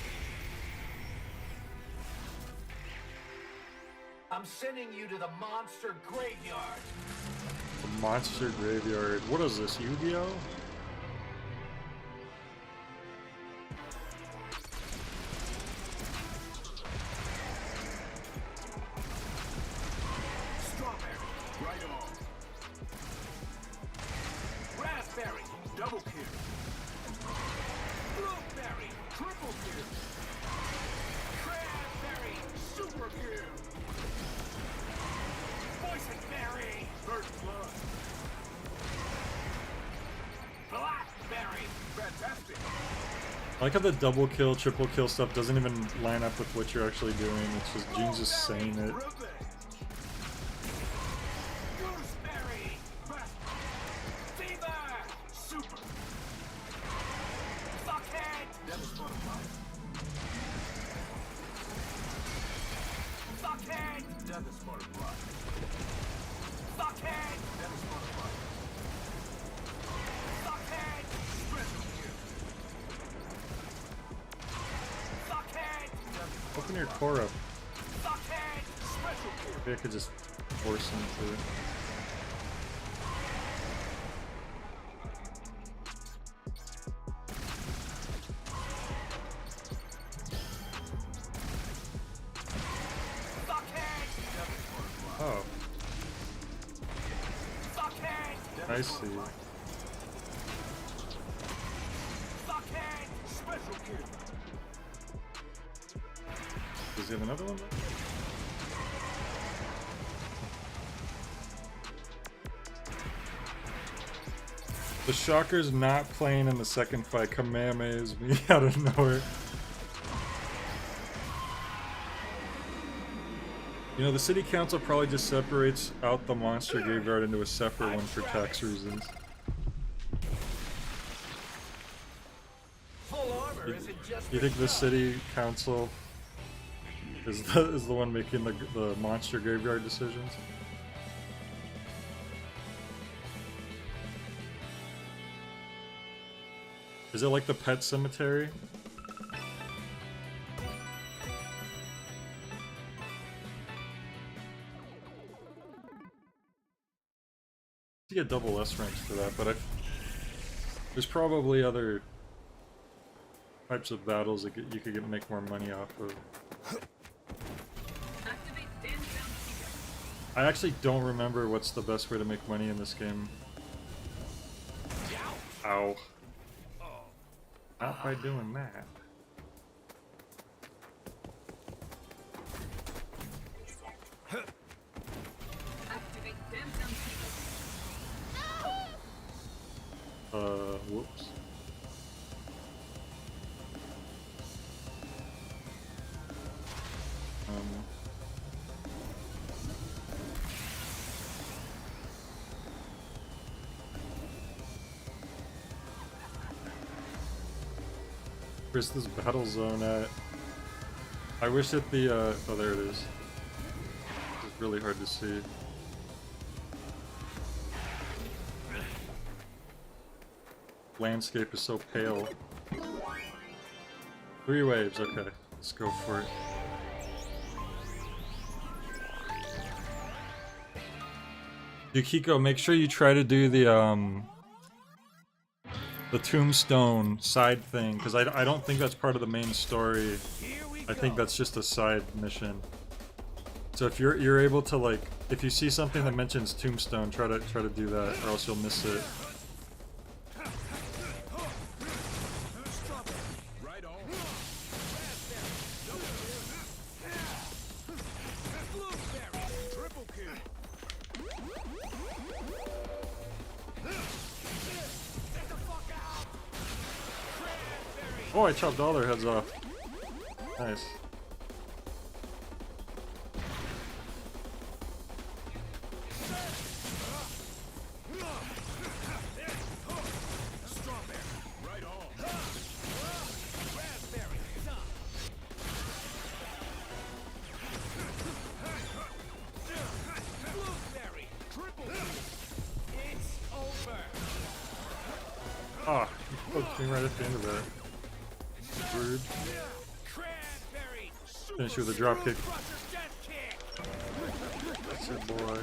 I'm sending you to the monster graveyard. The monster graveyard. What is this, Yu-Gi-Oh? Strawberry. Right on. Raspberry. Double kill. Blueberry. Triple kill. Cranberry. Super kill. Boysenberry. First blood. Blackberry. Fantastic. I like how the double kill, triple kill stuff doesn't even line up with what you're actually doing. It's just June's just saying it. Gooseberry. Fever. Super. Fuckhead. Devil's butterfly. Fuckhead. Devil's butterfly. Fuckhead. Devil's butterfly. Fuckhead. Special kill. Fuckhead. Open your core up. Fuckhead. Special kill. Maybe I could just force him to. Oh. I see. Does he have another one? The Shocker's not playing in the second fight. Kamehameha's me out of nowhere. You know, the city council probably just separates out the monster graveyard into a separate one for tax reasons. You think the city council is the one making the monster graveyard decisions? Is it like the pet cemetery? You get double S ranks for that, but there's probably other types of battles that you could make more money off of. I actually don't remember what's the best way to make money in this game. Ow. Not by doing that. Whoops. Where's this battle zone at? I wish that the, oh there it is. It's really hard to see. Landscape is so pale. 3 waves, okay. Let's go for it. Yukiko, make sure you try to do the tombstone side thing, because I don't think that's part of the main story. I think that's just a side mission. So if you're able to, like, if you see something that mentions tombstone, try to do that, or else you'll miss it. Oh, I chopped all their heads off. Nice. Ah, you poked me right at the end of that. Rude. Finish you with a drop kick. That's it, boy.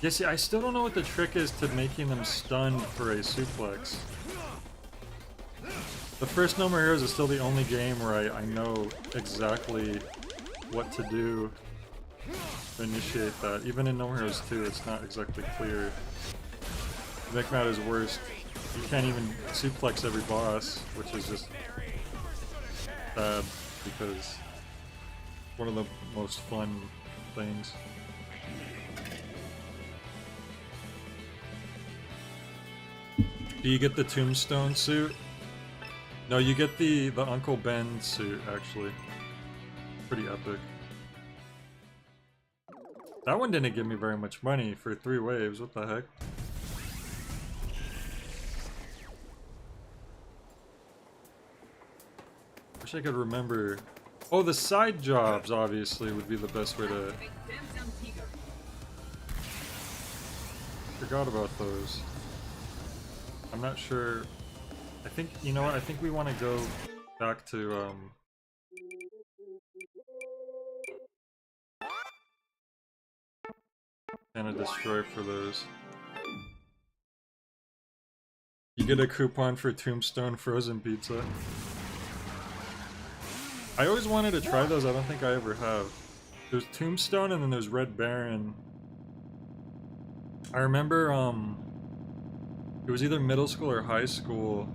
Yeah, see, I still don't know what the trick is to making them stunned for a suplex. The first No More Heroes is still the only game where I know exactly what to do to initiate that. Even in No More Heroes 2, it's not exactly clear. Mechmat is worst. You can't even suplex every boss, which is just bad because it's one of the most fun things. Do you get the Tombstone suit? No, you get the Uncle Ben suit, actually. Pretty epic. That one didn't give me very much money for 3 waves, what the heck? Wish I could remember. Oh, the side jobs, obviously, would be the best way to... Forgot about those. I'm not sure. I think, you know what, I think we want to go back to, and a destroy for those. You get a coupon for Tombstone frozen pizza. I always wanted to try those, I don't think I ever have. There's Tombstone and then there's Red Baron. I remember, it was either middle school or high school.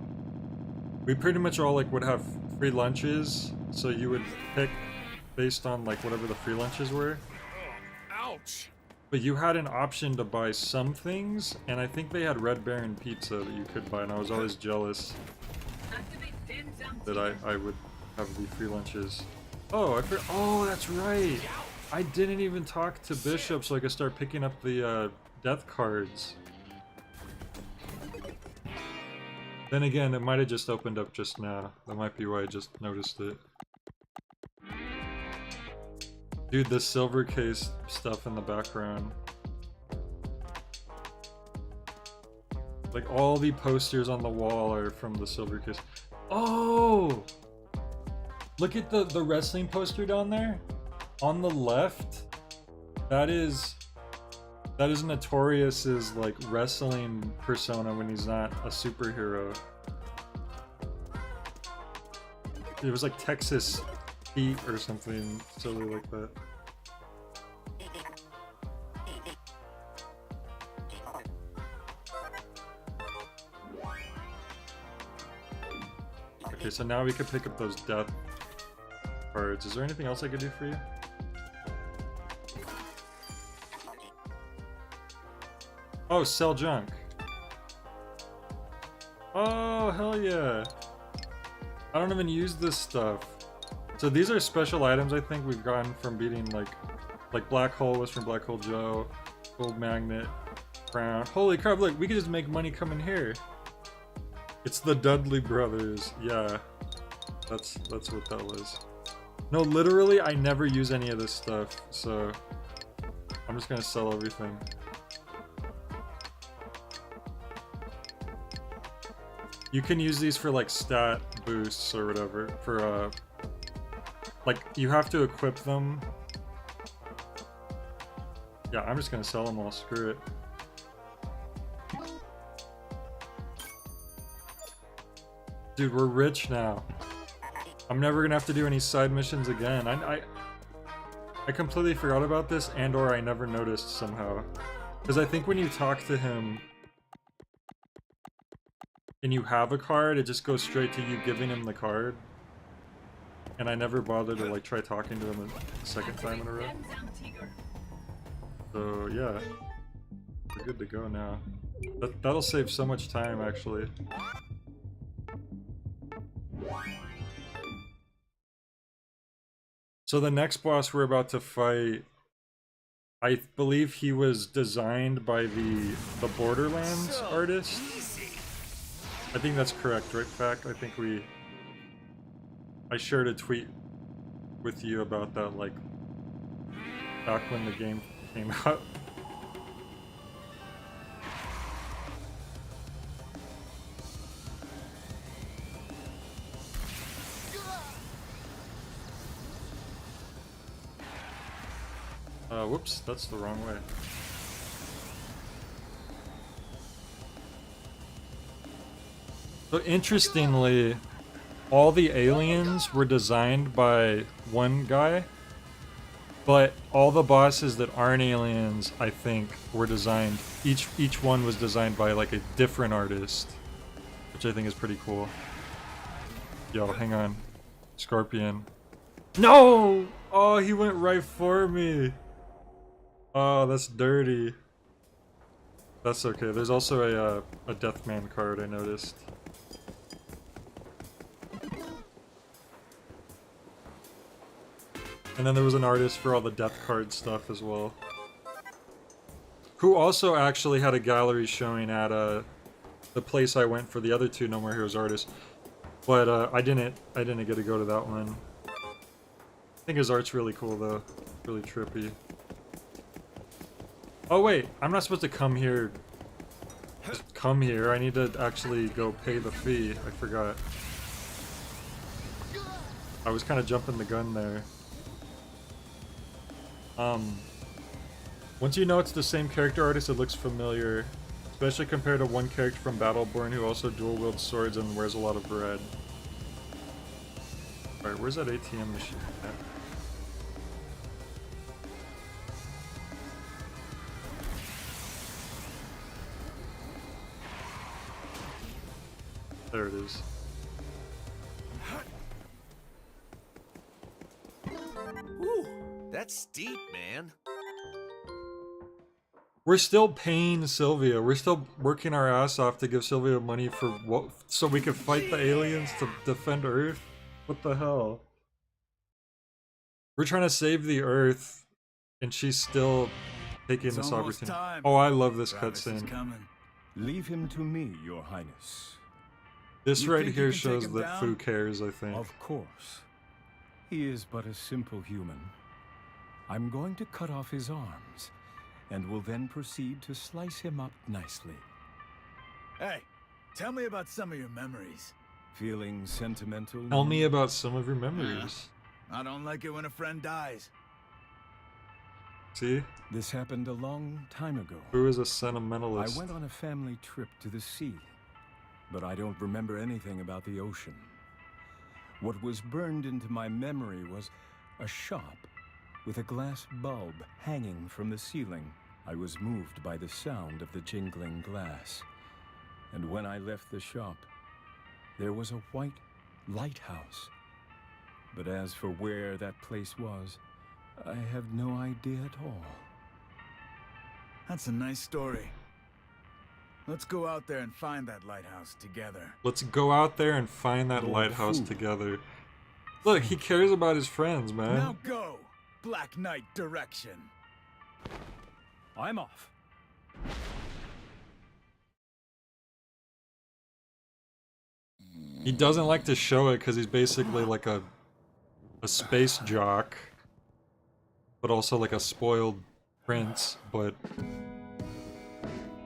We pretty much all like would have free lunches, so you would pick based on like whatever the free lunches were. Ouch! But you had an option to buy some things, and I think they had Red Baron pizza that you could buy, and I was always jealous that I would have the free lunches. Oh, oh, that's right! I didn't even talk to Bishop so I could start picking up the death cards. Then again, it might have just opened up just now. That might be why I just noticed it. Dude, the silver case stuff in the background. Like, all the posters on the wall are from the silver case. Oh! Look at the wrestling poster down there. On the left, that is Notorious's like wrestling persona when he's not a superhero. It was like Texas Heat or something silly like that. Okay, so now we can pick up those death cards. Is there anything else I could do for you? Oh, sell junk. Oh, hell yeah. I don't even use this stuff. So these are special items I think we've gotten from beating like Black Hole was from Black Hole Joe, Gold Magnet, Crown. Holy crap, look, we could just make money coming here. It's the Dudley Brothers. Yeah. That's what that was. No, literally I never use any of this stuff, so I'm just gonna sell everything. You can use these for like stat boosts or whatever. For like you have to equip them. Yeah, I'm just gonna sell them all. Screw it. Dude, we're rich now. I'm never gonna have to do any side missions again. I completely forgot about this, and/or I never noticed somehow. Because I think when you talk to him and you have a card, it just goes straight to you giving him the card. And I never bothered to like try talking to him a second time in a row. So yeah, we're good to go now. That'll save so much time actually. So the next boss we're about to fight, I believe he was designed by the Borderlands artist. I think that's correct, right, Fact? I think I shared a tweet with you about that, like, back when the game came out. Whoops, that's the wrong way. So interestingly, all the aliens were designed by one guy, but all the bosses that aren't aliens, I think, were designed, each one was designed by like a different artist, which I think is pretty cool. Yo, hang on. Scorpion. No! Oh, he went right for me. Oh, that's dirty. That's okay. There's also a Deathman card I noticed. And then there was an artist for all the death card stuff as well. Who also actually had a gallery showing at the place I went for the other two No More Heroes artists. But I didn't get to go to that one. I think his art's really cool though. Really trippy. Oh wait, I'm not supposed to come here. Just come here. I need to actually go pay the fee. I forgot. I was kind of jumping the gun there. Once you know it's the same character artist, it looks familiar. Especially compared to one character from Battleborn who also dual wields swords and wears a lot of red. Alright, where's that ATM machine at? There it is. Ooh, that's steep, man. We're still paying Sylvia. We're still working our ass off to give Sylvia money for what? So we could fight the aliens to defend Earth? What the hell? We're trying to save the Earth, and she's still taking this opportunity. Oh, I love this cutscene. Leave him to me, Your Highness. This right here shows that Fu cares, I think. Of course. He is but a simple human. I'm going to cut off his arms, and will then proceed to slice him up nicely. Hey, tell me about some of your memories. Feeling sentimental? Tell me about some of your memories. I don't like it when a friend dies. See? This happened a long time ago. Who is a sentimentalist? I went on a family trip to the sea, but I don't remember anything about the ocean. What was burned into my memory was a shop with a glass bulb hanging from the ceiling. I was moved by the sound of the jingling glass. And when I left the shop, there was a white lighthouse. But as for where that place was, I have no idea at all. That's a nice story. Let's go out there and find that lighthouse together. Let's go out there and find that lighthouse together. Look, he cares about his friends, man. Now go! Black Knight direction. I'm off. He doesn't like to show it because he's basically like a space jock, but also like a spoiled prince. But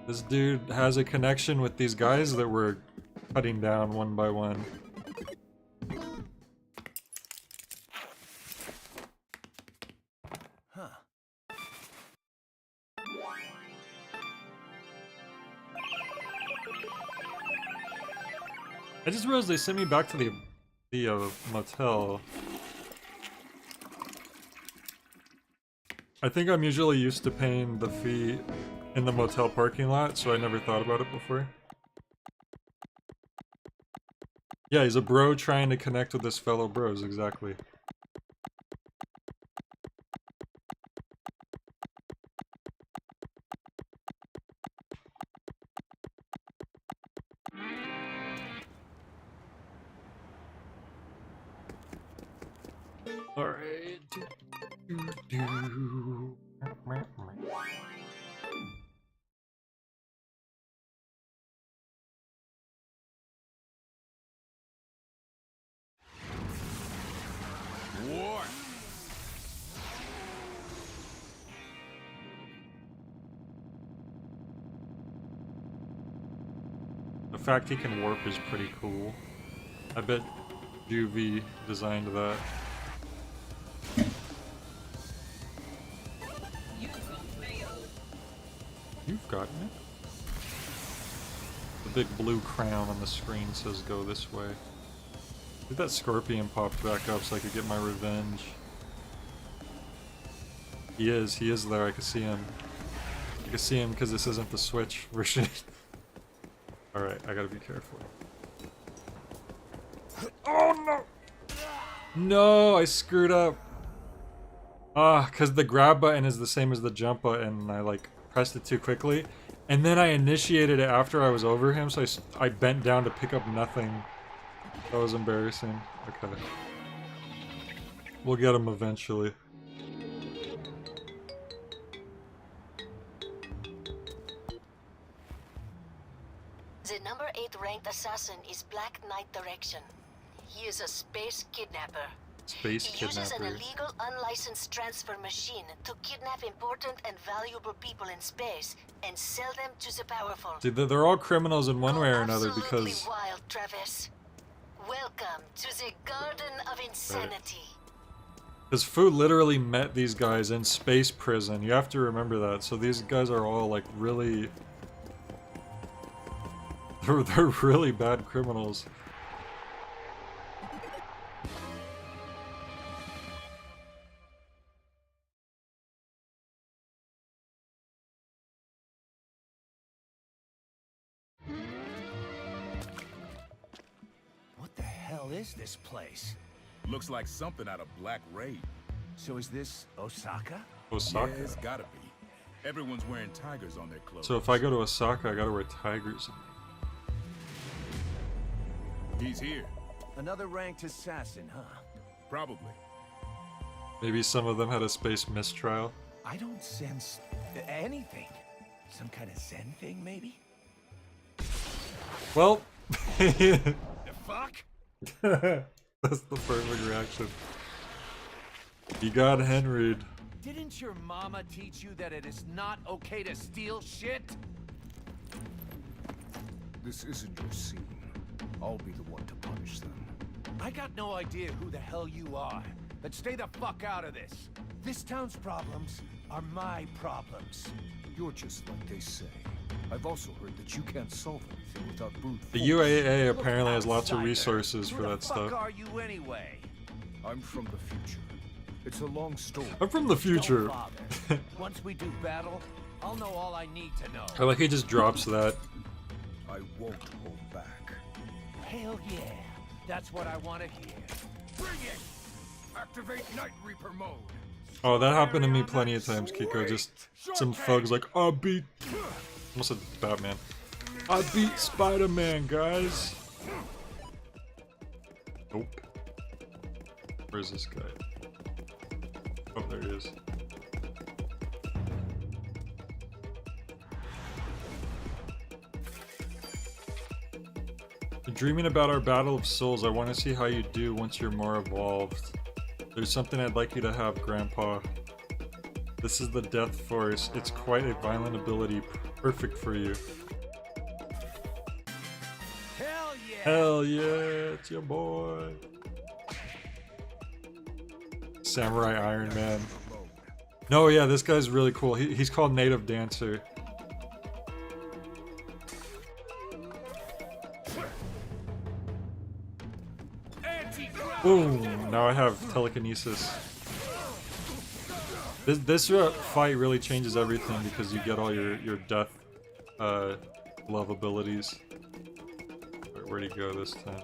this dude has a connection with these guys that we're cutting down one by one. I just realized they sent me back to the motel. I think I'm usually used to paying the fee in the motel parking lot, so I never thought about it before. Yeah, he's a bro trying to connect with his fellow bros, exactly. Alright. War! The fact he can warp is pretty cool. I bet Juvie designed that. You've gotten it. The big blue crown on the screen says go this way. Did that scorpion popped back up so I could get my revenge. He is there, I can see him. I can see him because this isn't the Switch version. Alright, I gotta be careful. Oh no! No, I screwed up. Because the grab button is the same as the jump button, and I like pressed it too quickly. And then I initiated it after I was over him, so I bent down to pick up nothing. That was embarrassing. Okay. We'll get him eventually. The number 8 ranked assassin is Black Knight Direction. He is a space kidnapper. Space He uses an kidnapper. illegal, unlicensed transfer machine to kidnap important and valuable people in space and sell them to the powerful. See, they're all criminals in one way or another Absolutely because... wild, Travis. Welcome to the Garden of Insanity. Because Fu literally met these guys in space prison. You have to remember that. So these guys are all like really... They're really bad criminals. What the hell is this place? Looks like something out of Black Raid. So is this Osaka? Osaka? Yeah, it's gotta be. Everyone's wearing tigers on their clothes. So if I go to Osaka, I gotta wear tigers. He's here. Another ranked assassin, huh? Probably. Maybe some of them had a space mistrial. I don't sense anything. Some kind of Zen thing, maybe? Well... The fuck? That's the perfect reaction. You got Henried. Didn't your mama teach you that it is not okay to steal shit? This isn't your scene. I'll be the one to punish them. I got no idea who the hell you are, but stay the fuck out of this. This town's problems are my problems. You're just like they say. I've also heard that you can't solve anything without brute The force. UAA apparently has lots of Outsider. resources Who for the that fuck stuff. are you anyway? I'm from the future. It's a long story. I'm from the future. Don't bother. Once we do battle, I'll know all I need to know. I like he just drops that. I won't hold back. Hell yeah. That's what I want to hear. Bring it! Activate Night Reaper mode. Oh, that happened to me plenty of times, Kiko. Just some thugs like, I beat... Almost said Batman. I beat Spider-Man, guys. Nope. Where's this guy? Oh, there he is. Dreaming about our Battle of Souls, I want to see how you do once you're more evolved. There's something I'd like you to have, Grandpa. This is the Death Force. It's quite a violent ability, perfect for you. Hell yeah! Hell yeah, it's your boy. Samurai Iron Man. No, yeah, this guy's really cool. He's called Native Dancer. Boom! Now I have telekinesis. This fight really changes everything because you get all your death love abilities. Where'd he go this time?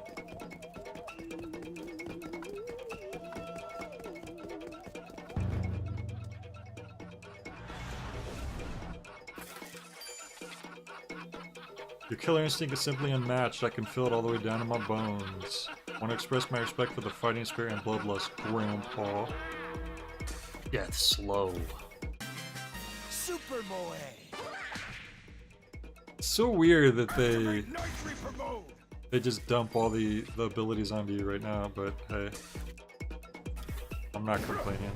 Your killer instinct is simply unmatched. I can feel it all the way down to my bones. I want to express my respect for the fighting spirit and bloodlust, Grandpa. Yeah, it's slow. Super Moe. It's so weird that they just dump all the abilities onto you right now, but hey. I'm not complaining.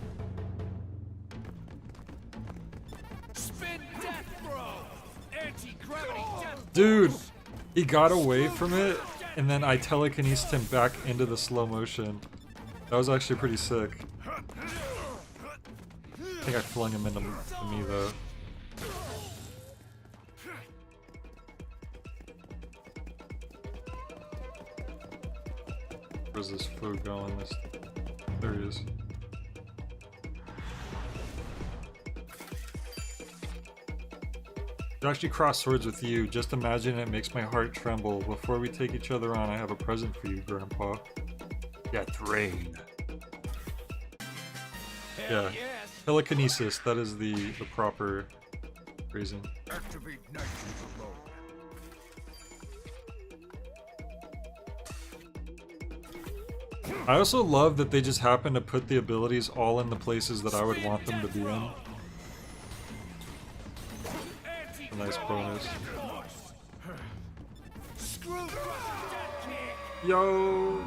Spin death throw. Anti-gravity death. Dude, he got away from it, and then I telekinesed him back into the slow motion. That was actually pretty sick. I think I flung him into me though. Where's this food going? There he is. To actually cross swords with you, just imagine it makes my heart tremble. Before we take each other on, I have a present for you, Grandpa. Yeah, Thrain. Yeah, telekinesis, that is the proper reason. Activate Night Reaper mode. I also love that they just happen to put the abilities all in the places that I would want them to be in. A nice bonus. Yo!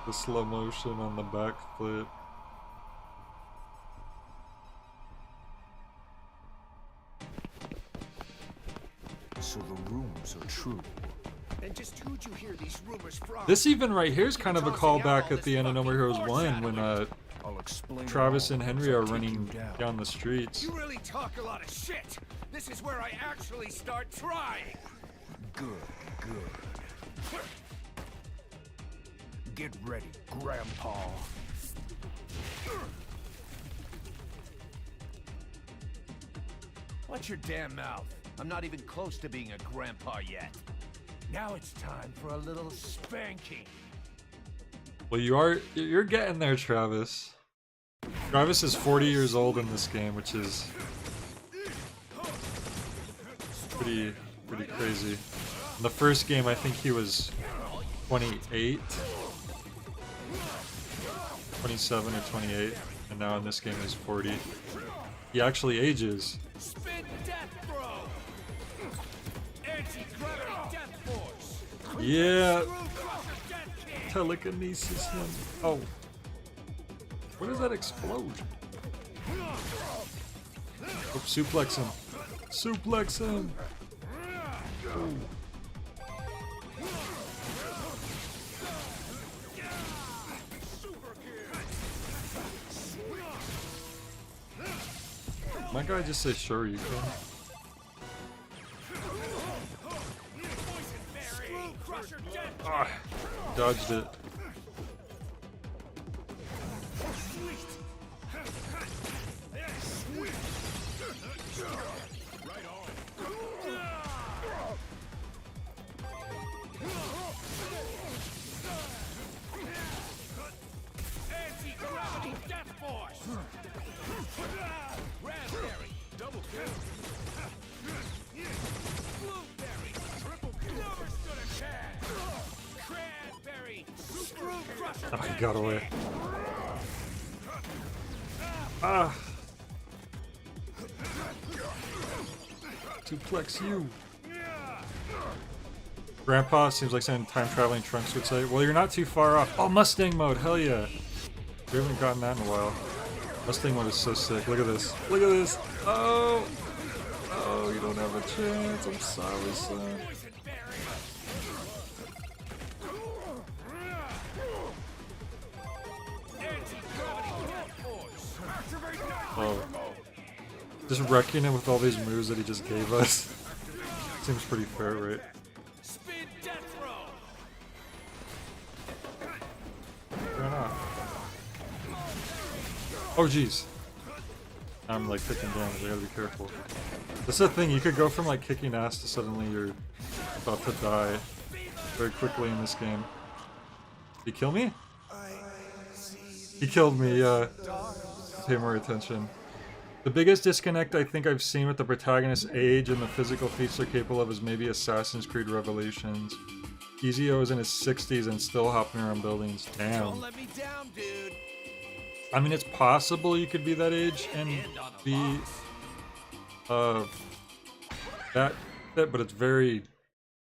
The slow motion on the backflip. So the rumors are true. And just who'd you hear these rumors from? This even right here is kind of a callback at the end of No More Heroes 1 when Travis and Henry are running down the streets. You really talk a lot of shit. This is where I actually start trying. Good, good. Get ready, Grandpa. Watch your damn mouth. I'm not even close to being a grandpa yet. Now it's time for a little spanking. Well, you're getting there, Travis. Travis is 40 years old in this game, which is pretty crazy. In the first game, I think he was 28, 27 or 28, and now in this game he's 40. He actually ages. Spin death throw. Anti-gravity death force. Yeah. Telekinesis him. Oh. What is that explosion? Oh, suplex him. Suplex him. Ooh. My guy just say sure you can. Ah, dodged it. Anti-gravity death force! Raspberry, double kill. Blueberry, triple kill. Never stood a chance. Cranberry, screw crusher. Oh, he got away. Ah! Suplex you! Grandpa seems like something time-traveling Trunks would say. Well, you're not too far off. Oh, Mustang mode! Hell yeah! We haven't gotten that in a while. Mustang mode is so sick. Look at this. Look at this! Oh! Oh, you don't have a chance. I'm sorry, son. Oh. Just wrecking him with all these moves that he just gave us. Seems pretty fair, right? Spin death throw. Why not? Oh jeez. I'm like taking damage, I gotta be careful. That's the thing, you could go from like kicking ass to suddenly you're about to die very quickly in this game. Did he kill me? He killed me, yeah. Pay more attention. The biggest disconnect I think I've seen with the protagonist's age and the physical feats they're capable of is maybe Assassin's Creed Revelations. Ezio is in his 60s and still hopping around buildings. Damn. Don't let me down, dude. I mean, it's possible you could be that age and be that fit, but it's very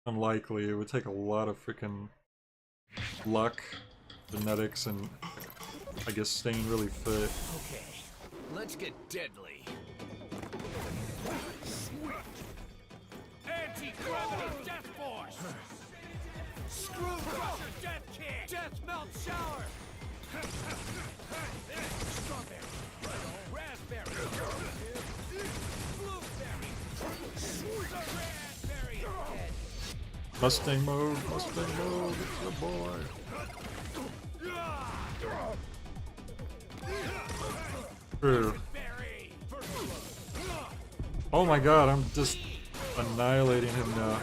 unlikely. It would take a lot of freaking luck, genetics, and I guess staying really fit. Okay, let's get deadly. Anti-gravity death force. Screw crusher death kick. Death melt shower. Strawberry. Raspberry. Blueberry. Raspberry. Mustang mode, it's your boy. True. Oh my god, I'm just annihilating him now.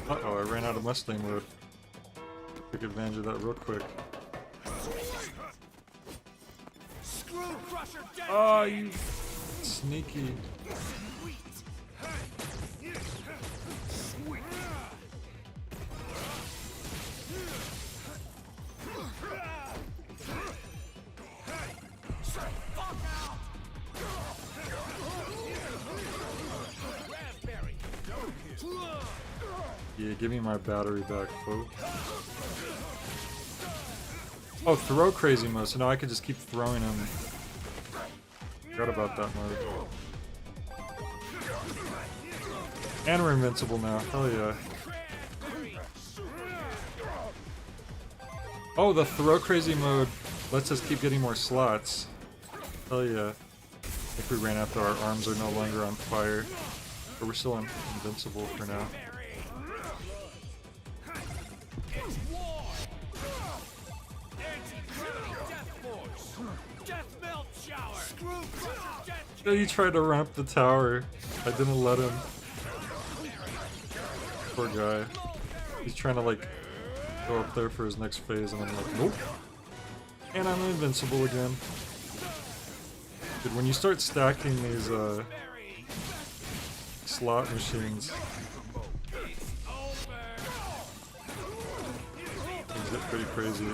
Uh-oh, I ran out of Mustang mode. Took advantage of that real quick. Oh, you sneaky. Yeah, give me my battery back, folks. Oh, throw crazy mode, so now I can just keep throwing him. Forgot about that mode. And we're invincible now, hell yeah. Oh, the throw crazy mode lets us keep getting more slots. Hell yeah. If we ran after our arms are no longer on fire. But we're still invincible for now. Yeah, he tried to run up the tower. I didn't let him. Poor guy. He's trying to like go up there for his next phase and I'm like, nope. And I'm invincible again. Dude, when you start stacking these slot machines, things get pretty crazy.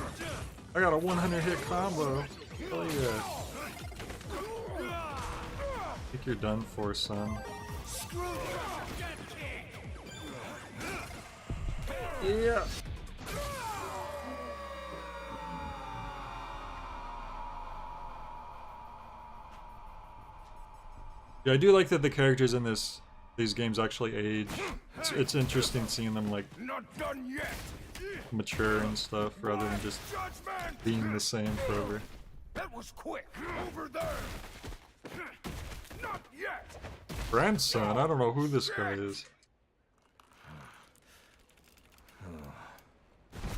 I got a 100-hit combo. Hell yeah. I think you're done for, son. Yeah. Yeah, I do like that the characters in these games actually age. It's interesting seeing them like mature and stuff rather than just being the same forever. That was quick. Over there. Not yet. Grandson? I don't know who this guy is.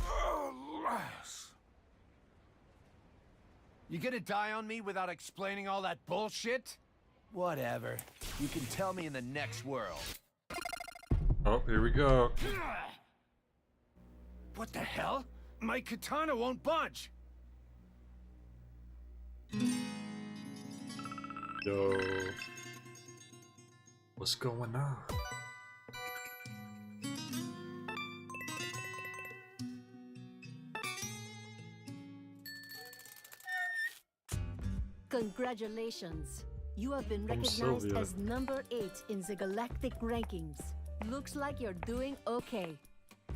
Alas. You gonna die on me without explaining all that bullshit? Whatever. You can tell me in the next world. Oh, here we go. What the hell? My katana won't budge. Yo. What's going on? Congratulations. You have been I'm recognized Sylvia. as number 8 in the galactic rankings. Looks like you're doing okay.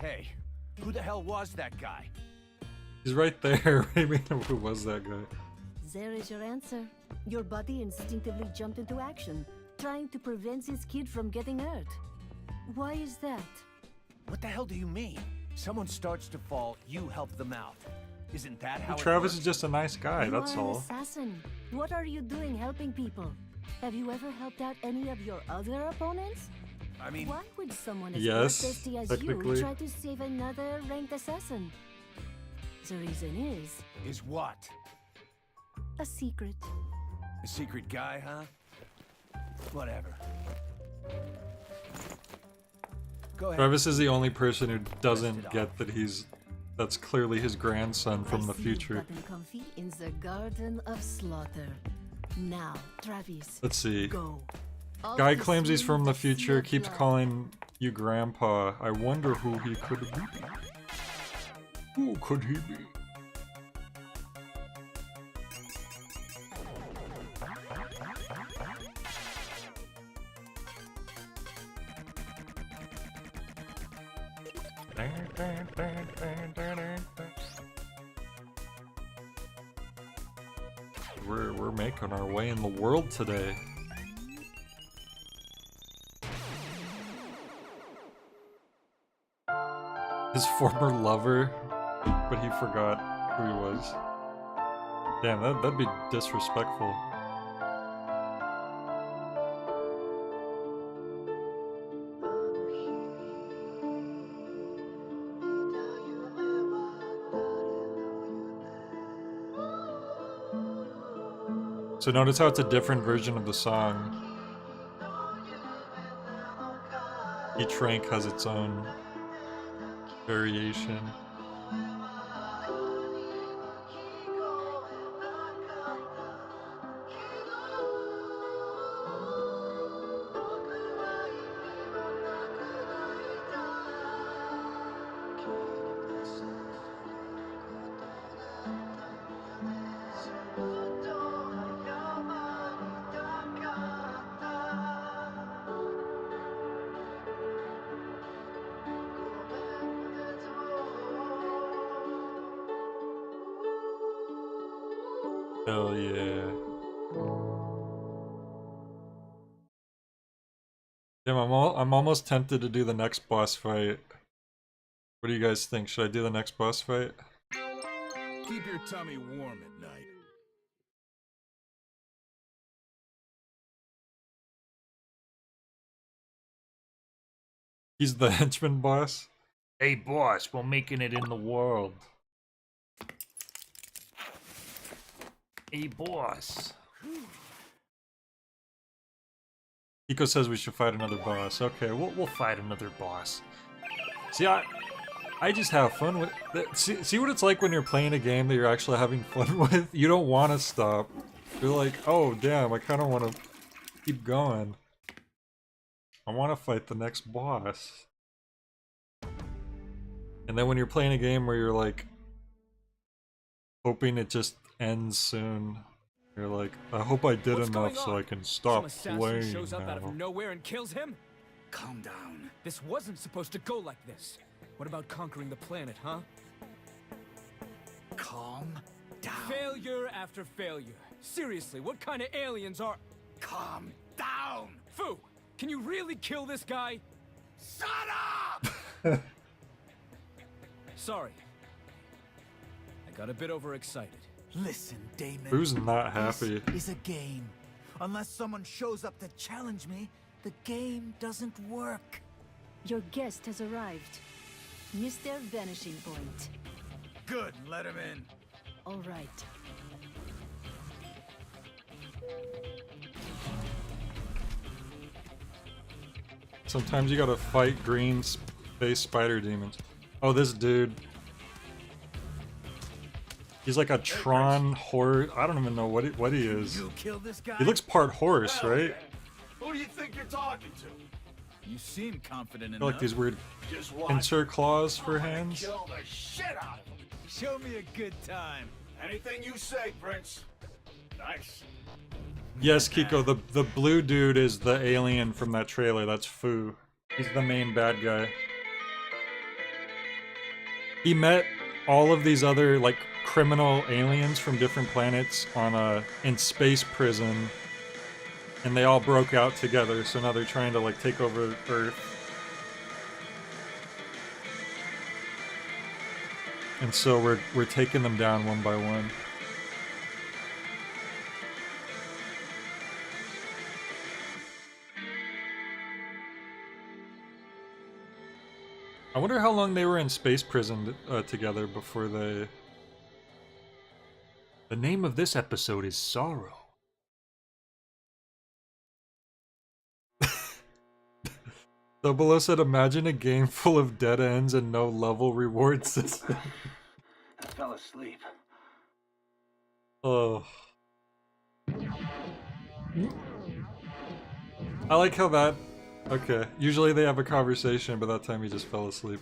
Hey, who the hell was that guy? He's right there. Maybe who was that guy? There is your answer. Your body instinctively jumped into action, trying to prevent this kid from getting hurt. Why is that? What the hell do you mean? Someone starts to fall, you help them out. Isn't that how Travis it is just a nice guy, You that's are all. an assassin. What are you doing helping people? Have you ever helped out any of your other opponents? I mean, why would someone as Yes, bloodthirsty as technically. you try to save another ranked assassin? The reason is Is what? a secret. A secret guy, huh? Whatever. Go ahead. Travis is the only person who doesn't get that that's clearly his grandson from the I see future. you've gotten comfy in the Garden of Slaughter. Now, Travis, Let's see. go. Off Guy to claims he's swim from the the sea future, of keeps blood. calling you grandpa. I wonder who he could be. Who could he be? We're making our way in the world today. His former lover, but he forgot who he was. Damn, that'd be disrespectful. So notice how it's a different version of the song. Each rank has its own variation. Hell yeah. Damn, I'm almost tempted to do the next boss fight. What do you guys think? Should I do the next boss fight? Keep your tummy warm at night. He's the henchman boss? Hey boss, we're making it in the world. Hey boss. Hiko says we should fight another boss. Okay, we'll fight another boss. See, I just have fun with it. See what it's like when you're playing a game that you're actually having fun with? You don't want to stop. You're like, oh damn, I kind of want to keep going. I want to fight the next boss. And then when you're playing a game where you're like hoping it just ends soon, you're like, I hope I did enough so I can stop Some playing assassin shows up out now. of nowhere and kills him? Calm down. This wasn't supposed to go like this. What about conquering the planet, huh? Calm down. Failure after failure. Seriously, what kind of aliens are... Calm down! Fu, can you really kill this guy? Shut up! Sorry. I got a bit overexcited. Listen, Damon. Who's not happy? This is a game. Unless someone shows up to challenge me, the game doesn't work. Your guest has arrived. Mr. Vanishing Point. Good, let him in. All right. Sometimes you gotta fight green space spider demons. Oh, this dude. He's like a Tron horror. I don't even know what he is. You killed this guy? He looks part horse, right? Who do you think you're talking to? You seem confident enough. Like these weird Just watch. pincer claws for hands. Kill the shit out of him. Show me a good time. Anything you say, Prince. Nice. Yes, Kiko, the blue dude is the alien from that trailer. That's Fu. He's the main bad guy. He met all of these other like criminal aliens from different planets on in space prison, and they all broke out together. So now they're trying to like take over Earth. And so we're taking them down one by one. I wonder how long they were in space prison together before they... The name of this episode is Sorrow. Double said, imagine a game full of dead ends and no level reward system. I fell asleep. Oh. I like how that... Okay, usually they have a conversation, but that time he just fell asleep.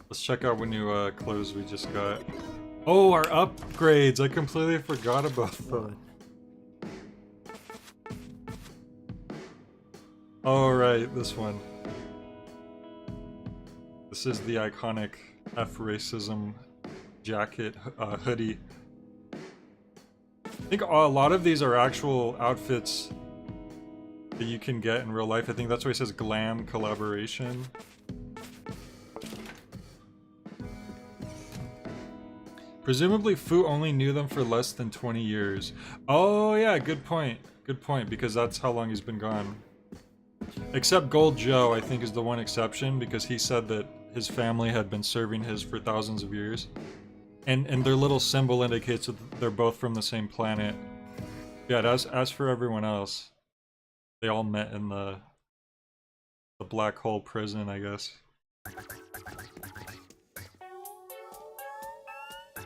Let's check out what new clothes we just got. Oh, our upgrades! I completely forgot about them. Alright, this one. This is the iconic F-racism jacket, hoodie. I think a lot of these are actual outfits that you can get in real life. I think that's why it says glam collaboration. Presumably Fu only knew them for less than 20 years. Oh yeah, good point. Good point, because that's how long he's been gone. Except Gold Joe, I think, is the one exception, because he said that his family had been serving his for thousands of years. And their little symbol indicates that they're both from the same planet. Yeah, as for everyone else, they all met in the black hole prison, I guess.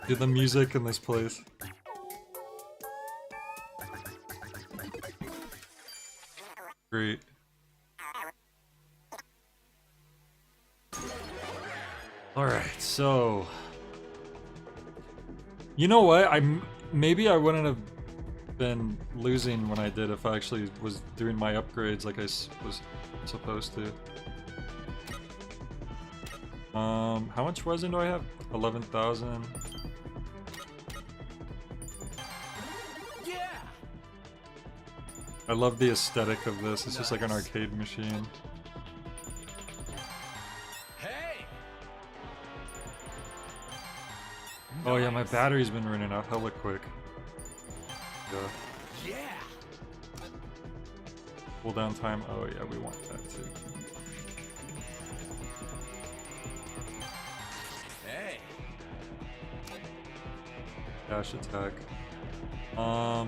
Dude, the music in this place. Great. Alright, so... You know what? Maybe I wouldn't have been losing when I did if I actually was doing my upgrades like I was supposed to. How much resin do I have? 11,000. Yeah. I love the aesthetic of this. It's just like an arcade machine. Oh yeah, my battery's been running out hella quick. Yeah. Cool down time. Oh yeah, we want that too. Hey. Dash attack. I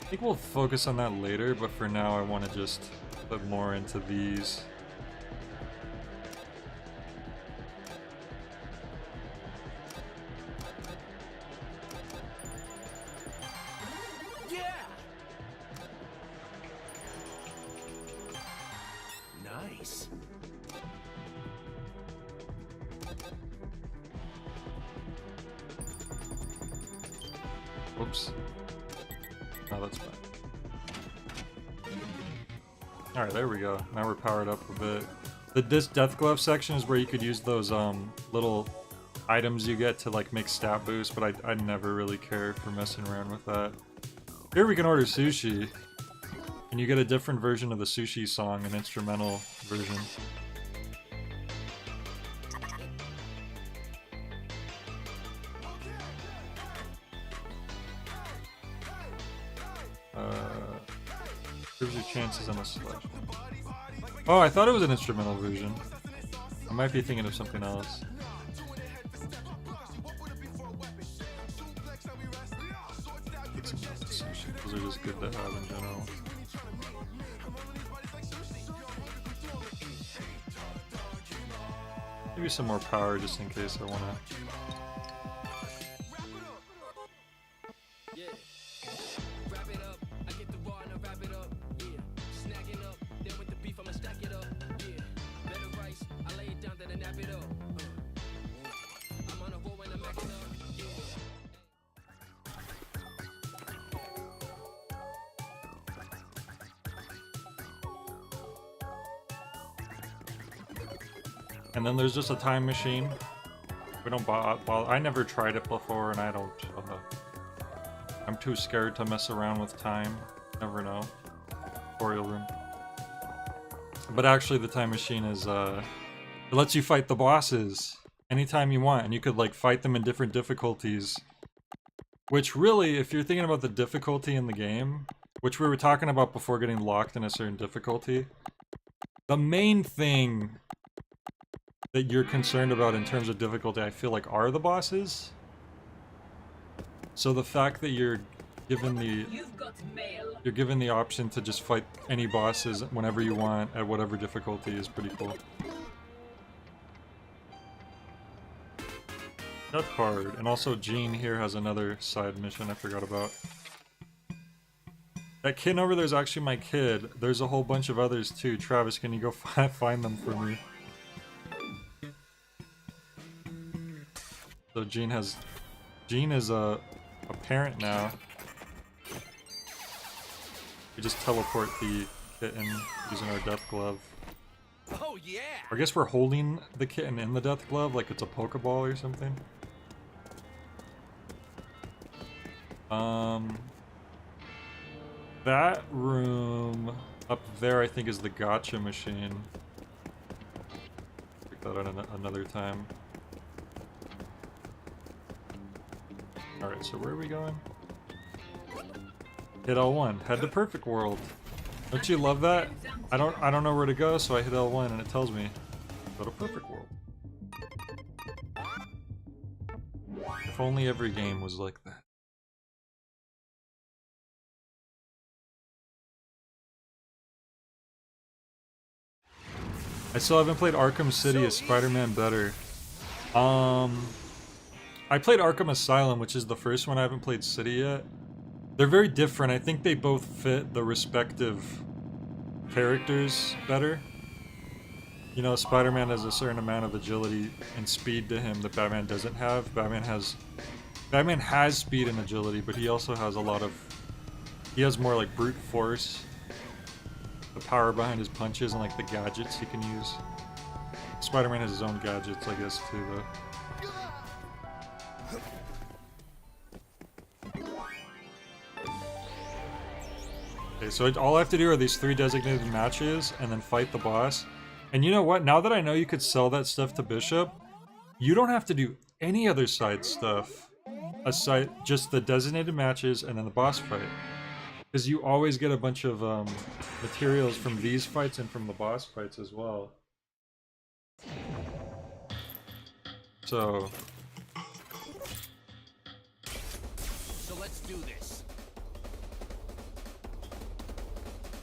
think we'll focus on that later, but for now I want to just put more into these. Nice. Oops. Oh, that's fine. Alright, there we go. Now we're powered up a bit. This Death Glove section is where you could use those little items you get to like make stat boosts, but I never really care for messing around with that. Here we can order sushi. And you get a different version of the sushi song, an instrumental version. Improves your chances on a slash. Oh, I thought it was an instrumental version. I might be thinking of something else. Those are just good to have in general. Maybe some more power just in case I wanna. And then there's just a time machine. We don't bother. I never tried it before, and I don't. I'm too scared to mess around with time. Never know. Tutorial room. But actually, the time machine is it lets you fight the bosses anytime you want, and you could like fight them in different difficulties. Which really, if you're thinking about the difficulty in the game, which we were talking about before getting locked in a certain difficulty, the main thing that you're concerned about in terms of difficulty, I feel like, are the bosses. So the fact that you're given the option to just fight any bosses whenever you want at whatever difficulty is pretty cool. Death card, and also Jean here has another side mission I forgot about. That kid over there is actually my kid. There's a whole bunch of others too. Travis, can you go find them for me? So Jean is a parent now. We just teleport the kitten using our death glove. Oh yeah! I guess we're holding the kitten in the death glove like it's a Pokeball or something. That room up there I think is the gotcha machine. Check that out another time. Alright, so where are we going? Hit L1. Head to Perfect World. Don't you love that? I don't know where to go, so I hit L1 and it tells me go to Perfect World. If only every game was like that. I still haven't played Arkham City. Is Spider-Man better? I played Arkham Asylum, which is the first one. I haven't played City yet. They're very different. I think they both fit the respective characters better. You know, Spider-Man has a certain amount of agility and speed to him that Batman doesn't have. Batman has speed and agility, but he also has a lot of... He has more like brute force. The power behind his punches and like the gadgets he can use. Spider-Man has his own gadgets, I guess, too, though. Okay, so all I have to do are these 3 designated matches and then fight the boss. And you know what? Now that I know you could sell that stuff to Bishop, you don't have to do any other side stuff aside just the designated matches and then the boss fight. Because you always get a bunch of materials from these fights and from the boss fights as well. So let's do this.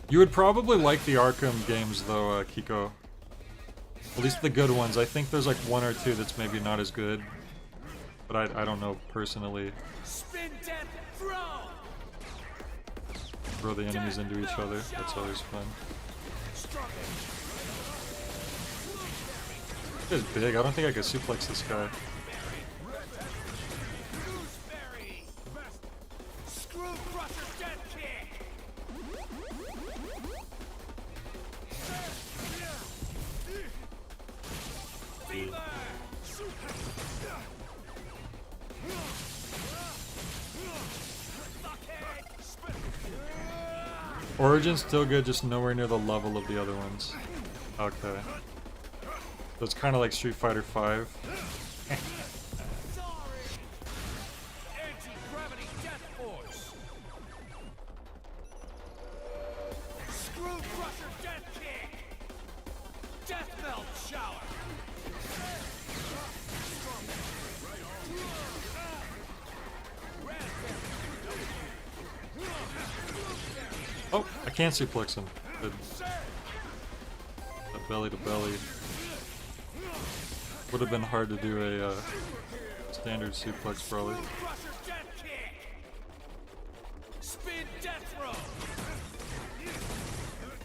You would probably like the Arkham games though, Kiko. At least the good ones. I think there's like 1 or 2 that's maybe not as good. But I don't know personally. Spin death throw! Throw the enemies into each other. That's always fun. This is big. I don't think I could suplex this guy. Origin's still good, just nowhere near the level of the other ones. Okay. So it's kind of like Street Fighter 5. Oh, I can't suplex him. Good. That belly to belly. Would have been hard to do a standard suplex, probably. Spin death throw.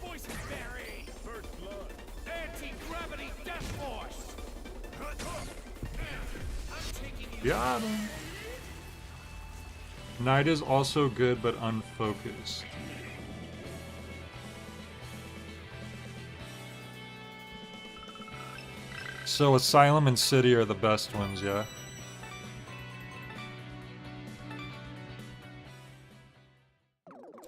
Poison berry. First blood. Anti-gravity death force. I'm taking you. Got him. Knight is also good, but unfocused. So Asylum and City are the best ones, yeah?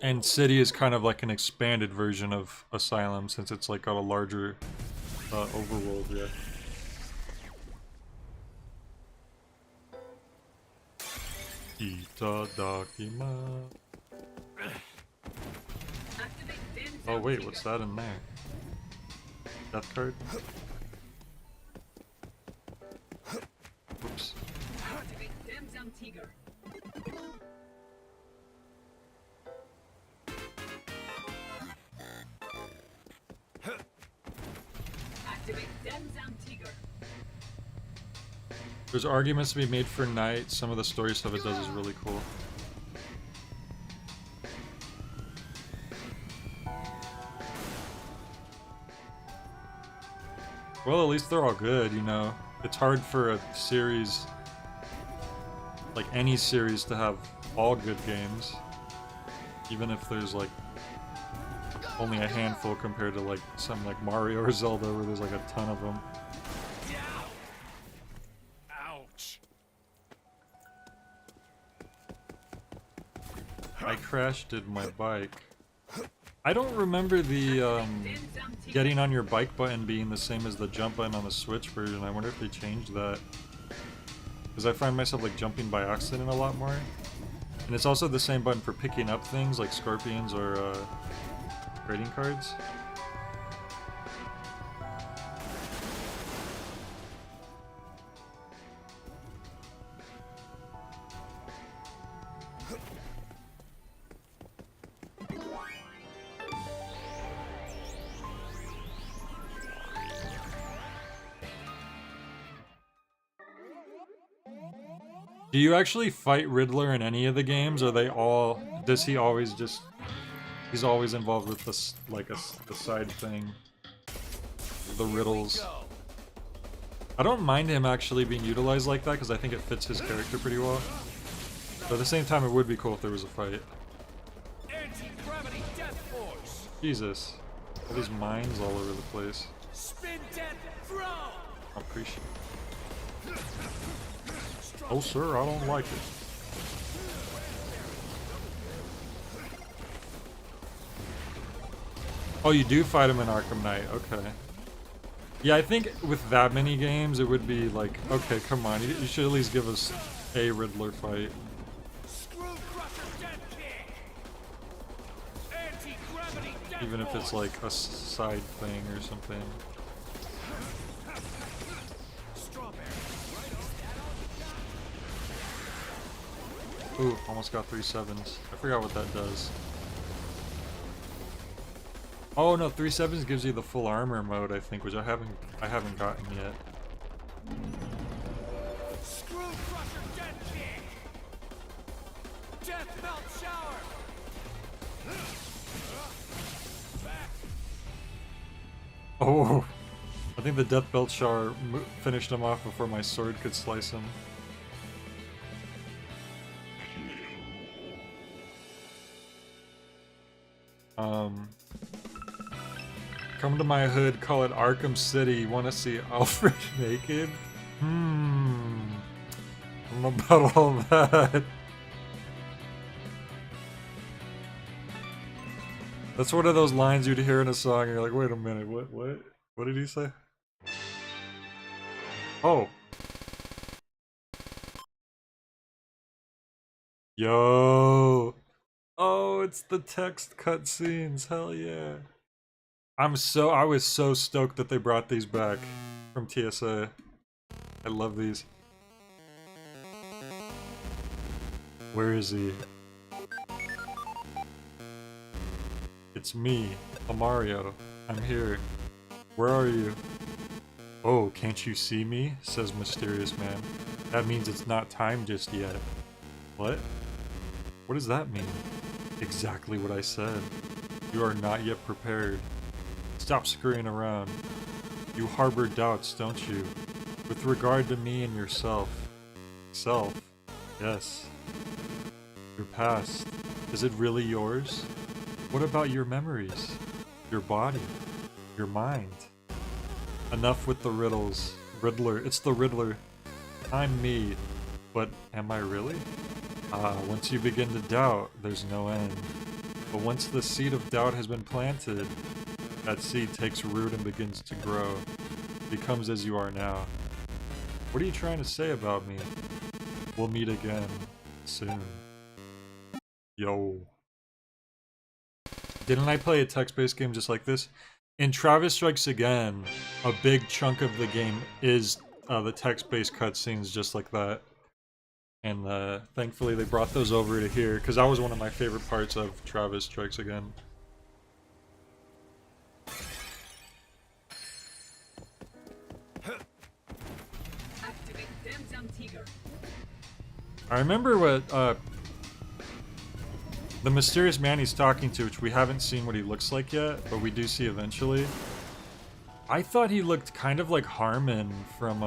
And City is kind of like an expanded version of Asylum, since it's like got a larger overworld, yeah. Itadakimasu. Oh wait, what's that in there? Death card? Oops. There's arguments to be made for Knight. Some of the story stuff it does is really cool. Well, at least they're all good, you know. It's hard for a series, like any series, to have all good games. Even if there's like only a handful compared to like something like Mario or Zelda where there's like a ton of them. Ouch. I crashed my bike. I don't remember the getting on your bike button being the same as the jump button on the Switch version. I wonder if they changed that. Because I find myself like jumping by accident a lot more. And it's also the same button for picking up things like scorpions or trading cards. Do you actually fight Riddler in any of the games? Are they all... Does he always just... He's always involved with this, like, the side thing. The riddles. I don't mind him actually being utilized like that, because I think it fits his character pretty well. But at the same time, it would be cool if there was a fight. Anti-gravity death force. Jesus. All these mines all over the place. Spin death throw. I appreciate it. Oh, sir, I don't like it. Oh, you do fight him in Arkham Knight, okay. Yeah, I think with that many games, it would be like, okay, come on, you should at least give us a Riddler fight. Even if it's like a side thing or something. Ooh, almost got 3 sevens. I forgot what that does. Oh no, 3 sevens gives you the full armor mode, I think, which I haven't gotten yet. Screw crusher death kick. Death belt shower. Back. Oh, I think the death belt shower finished him off before my sword could slice him. Come to my hood, call it Arkham City. Want to see Alfred naked? I don't know about all that. That's one of those lines you'd hear in a song and you're like, wait a minute, what did he say? Oh. Yo. Oh, it's the text cutscenes, hell yeah. I was so stoked that they brought these back from TSA. I love these. Where is he? It's me, Mario. I'm here. Where are you? Oh, can't you see me? Says Mysterious Man. That means it's not time just yet. What? What does that mean? Exactly what I said. You are not yet prepared. Stop scurrying around. You harbor doubts, don't you? With regard to me and yourself. Self? Yes. Your past. Is it really yours? What about your memories? Your body? Your mind? Enough with the riddles. Riddler. It's the Riddler. I'm me. But am I really? Once you begin to doubt, there's no end. But once the seed of doubt has been planted, that seed takes root and begins to grow. Becomes as you are now. What are you trying to say about me? We'll meet again. Soon. Yo. Didn't I play a text-based game just like this? In Travis Strikes Again, a big chunk of the game is the text-based cutscenes just like that. And thankfully they brought those over to here, because that was one of my favorite parts of Travis Strikes Again. I remember what the mysterious man he's talking to, which we haven't seen what he looks like yet, but we do see eventually. I thought he looked kind of like Harmon from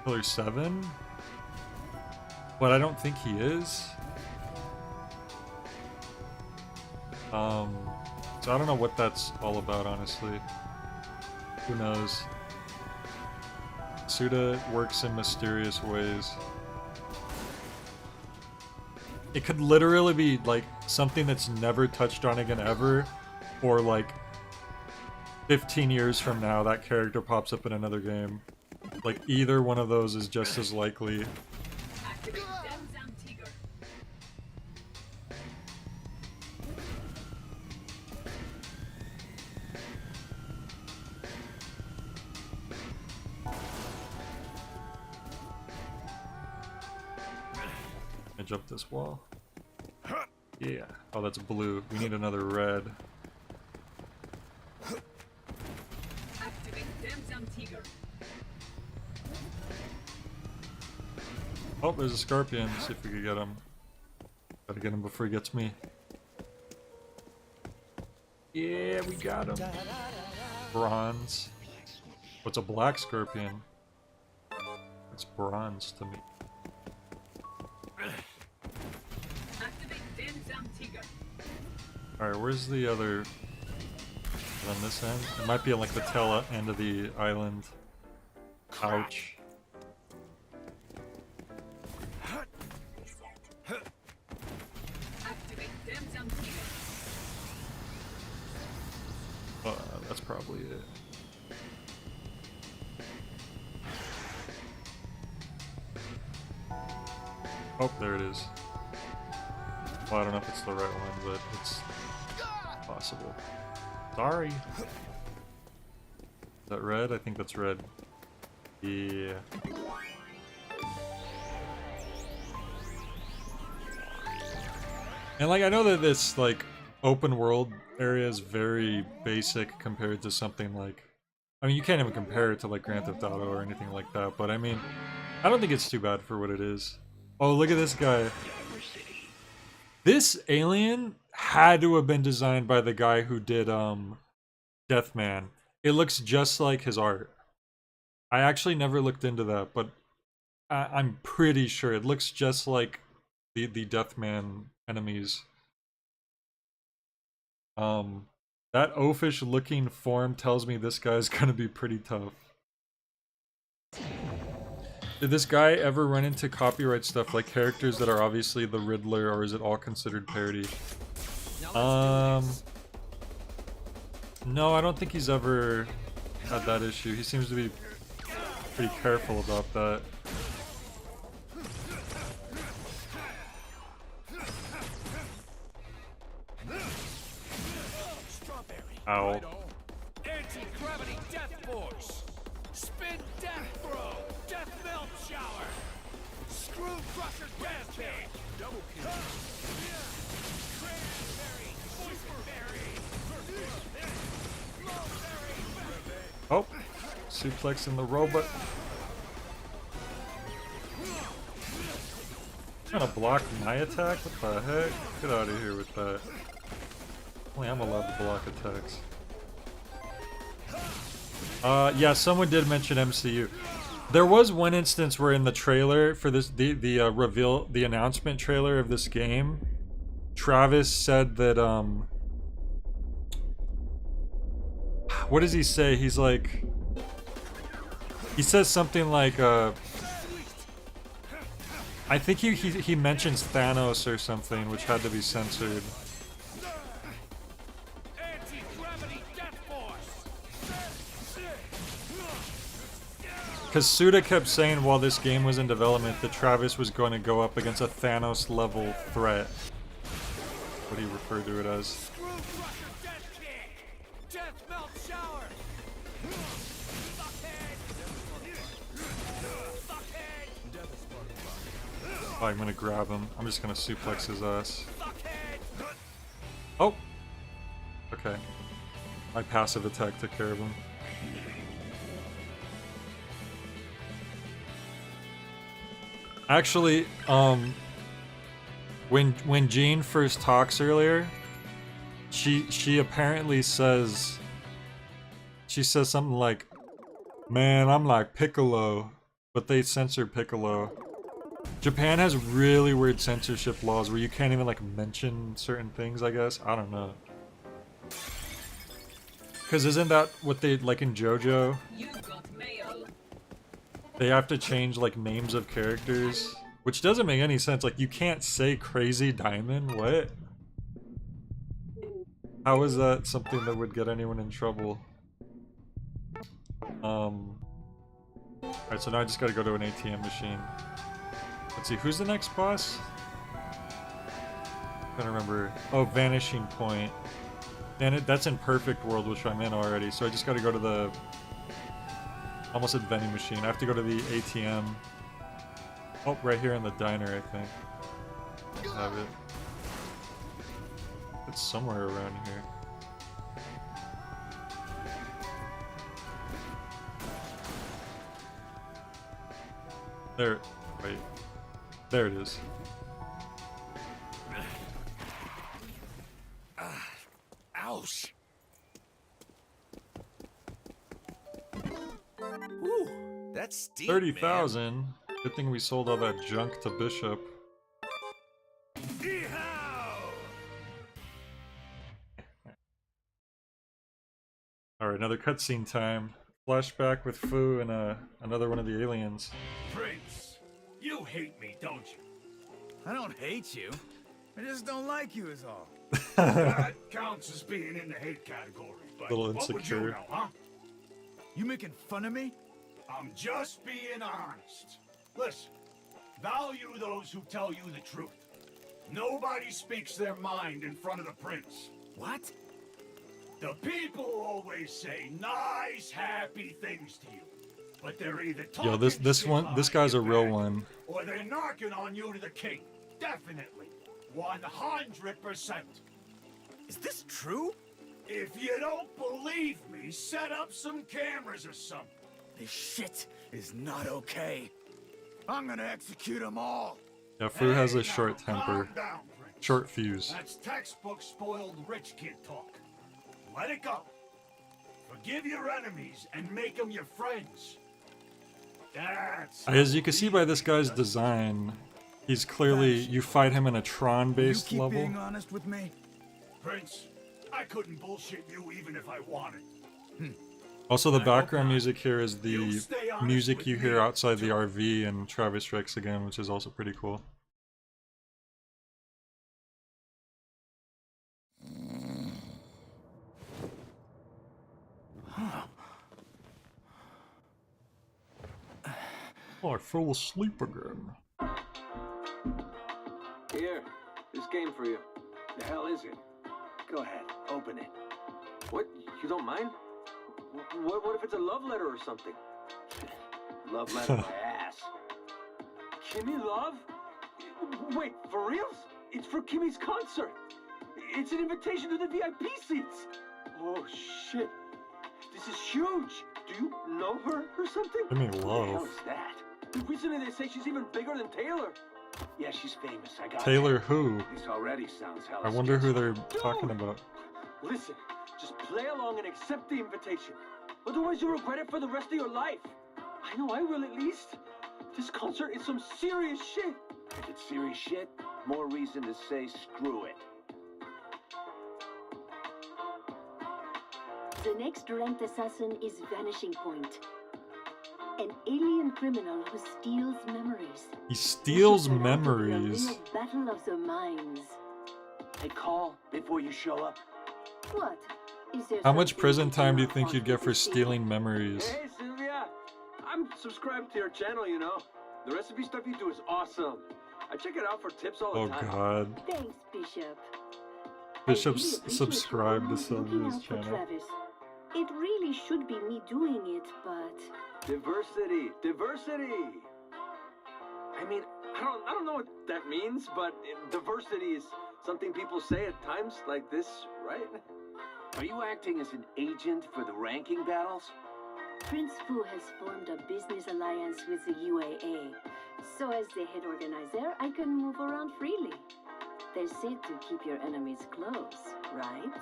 Killer 7, but I don't think he is. So I don't know what that's all about, honestly. Who knows? Suda works in mysterious ways. It could literally be like something that's never touched on again ever, or like 15 years from now that character pops up in another game. Like either one of those is just as likely. I jump this wall. Yeah. Oh, that's blue. We need another red. Oh, there's a scorpion. See if we can get him. Gotta get him before he gets me. Yeah, we got him. Bronze. What's a black scorpion? It's bronze to me. Alright, where's the other... on this end? It might be on like the tail end of the island. Ouch. That's probably it. Oh, there it is. Well, I don't know if it's the right one, but it's possible. Sorry. Is that red? I think that's red. Yeah. And like, I know that this like open world area is very basic compared to something like, I mean, you can't even compare it to like Grand Theft Auto or anything like that, but I mean, I don't think it's too bad for what it is. Oh, look at this guy. This alien had to have been designed by the guy who did Deathman. It looks just like his art. I actually never looked into that, but I'm pretty sure it looks just like the Deathman enemies. That oafish looking form tells me this guy's gonna be pretty tough. Did this guy ever run into copyright stuff, like characters that are obviously the Riddler, or is it all considered parody? No, I don't think he's ever had that issue. He seems to be pretty careful about that. Ow. Anti-gravity death force. Spin death throw. Death melt shower. Screw crusher death kick. Double kill. Cranberry. Boysenberry. Suplexing the robot. Trying to block my attack? What the heck? Get out of here with that. Only I'm allowed to block attacks. Yeah, someone did mention MCU. There was one instance where in the trailer for this, the announcement trailer of this game, Travis said that, what does he say? He's like, he says something like, I think he mentions Thanos or something, which had to be censored. Because Suda kept saying while this game was in development that Travis was going to go up against a Thanos level threat. What he referred to it as. Oh, I'm gonna grab him. I'm just gonna suplex his ass. Oh! Okay. My passive attack took care of him. Actually, when Jean first talks earlier, she apparently says, she says something like, "Man, I'm like Piccolo," but they censor Piccolo. Japan has really weird censorship laws where you can't even like mention certain things, I guess. I don't know. Cause isn't that what they like in JoJo? They have to change like names of characters, which doesn't make any sense. Like you can't say Crazy Diamond. What? How is that something that would get anyone in trouble? Alright, so now I just gotta go to an ATM machine. Let's see, who's the next boss? I don't remember. Oh, Vanishing Point. And that's in Perfect World, which I'm in already. So I just gotta go to the... almost at vending machine. I have to go to the ATM. Oh, right here in the diner, I think. Have it. It's somewhere around here. There. Wait. There it is. Ouch! Ooh, that's steep, 30,000. Good thing we sold all that junk to Bishop. Alright, another cutscene time. Flashback with Fu and another one of the aliens. Prince, you hate me, don't you? I don't hate you. I just don't like you is all. That counts as being in the hate category, but Little what would you insecure. know, huh? You making fun of me? I'm just being honest. Listen, value those who tell you the truth. Nobody speaks their mind in front of the prince. What? The people always say nice, happy things to you. But they're either talking Yo, this guy's a real one. or they're knocking on you to the king. Definitely. 100%. Is this true? If you don't believe me, set up some cameras or something. This shit is not okay. I'm gonna execute them all. Yeah, Fu has a short Calm temper. down, Prince. Short fuse. That's textbook spoiled rich kid talk. Let it go. Forgive your enemies and make them your friends. That's... As you can see by this guy's design, he's clearly, you fight him in a Tron-based You keep level. being honest with me? Prince, I couldn't bullshit you even if I wanted. Also, the background music here is the music you hear outside the RV in Travis Strikes Again, which is also pretty cool. Oh, I fell asleep again. Here, this game for you. The hell is it? Go ahead, open it. What? You don't mind? What if it's a love letter or something? Love letter, my ass. Kimmy Love? Wait, for reals? It's for Kimmy's concert. It's an invitation to the VIP seats. Oh, shit. This is huge. Do you know her or something? I mean, Who the love. hell is that? Recently they say she's even bigger than Taylor. Yeah, she's famous. I got Taylor that. who? This already sounds hella I wonder who sketchy. they're talking about. Listen, just play along and accept the invitation. Otherwise you'll regret it for the rest of your life. I know I will at least. This concert is some serious shit. If it's serious shit, more reason to say screw it. The next ranked assassin is Vanishing Point. An alien criminal who steals memories. He steals This should turn out to be a memories. real battle of the minds. Hey, call before you show up. What? Is there How much something prison you time do you cannot think you'd get for possibly see? stealing memories? Hey, Sylvia. I'm subscribed to your channel, you know. The recipe stuff you do is awesome. I check it out for tips all the Oh time. god. Thanks, Bishop. Bishop's appreciate subscribed to you always looking Sylvia's out for channel. Travis. It really should be me doing it, but Diversity. Diversity. I mean, I don't know what that means, but diversity is something people say at times like this, right? Are you acting as an agent for the ranking battles? Prince Fu has formed a business alliance with the UAA. So as the head organizer, I can move around freely. They say to keep your enemies close, right?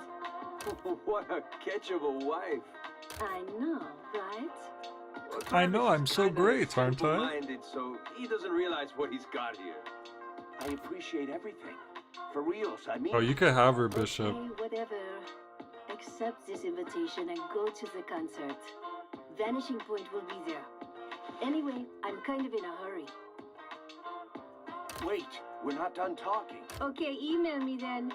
What a catch of a wife. I know, right? Well, I know, Travis I'm is so kinda great, aren't I? simple-minded, so he doesn't realize what he's got here. I appreciate everything. For reals, I mean. Oh, you could have her, Bishop. Okay, whatever. Accept this invitation and go to the concert. Vanishing Point will be there. Anyway, I'm kind of in a hurry. Wait, we're not done talking. Okay, email me then.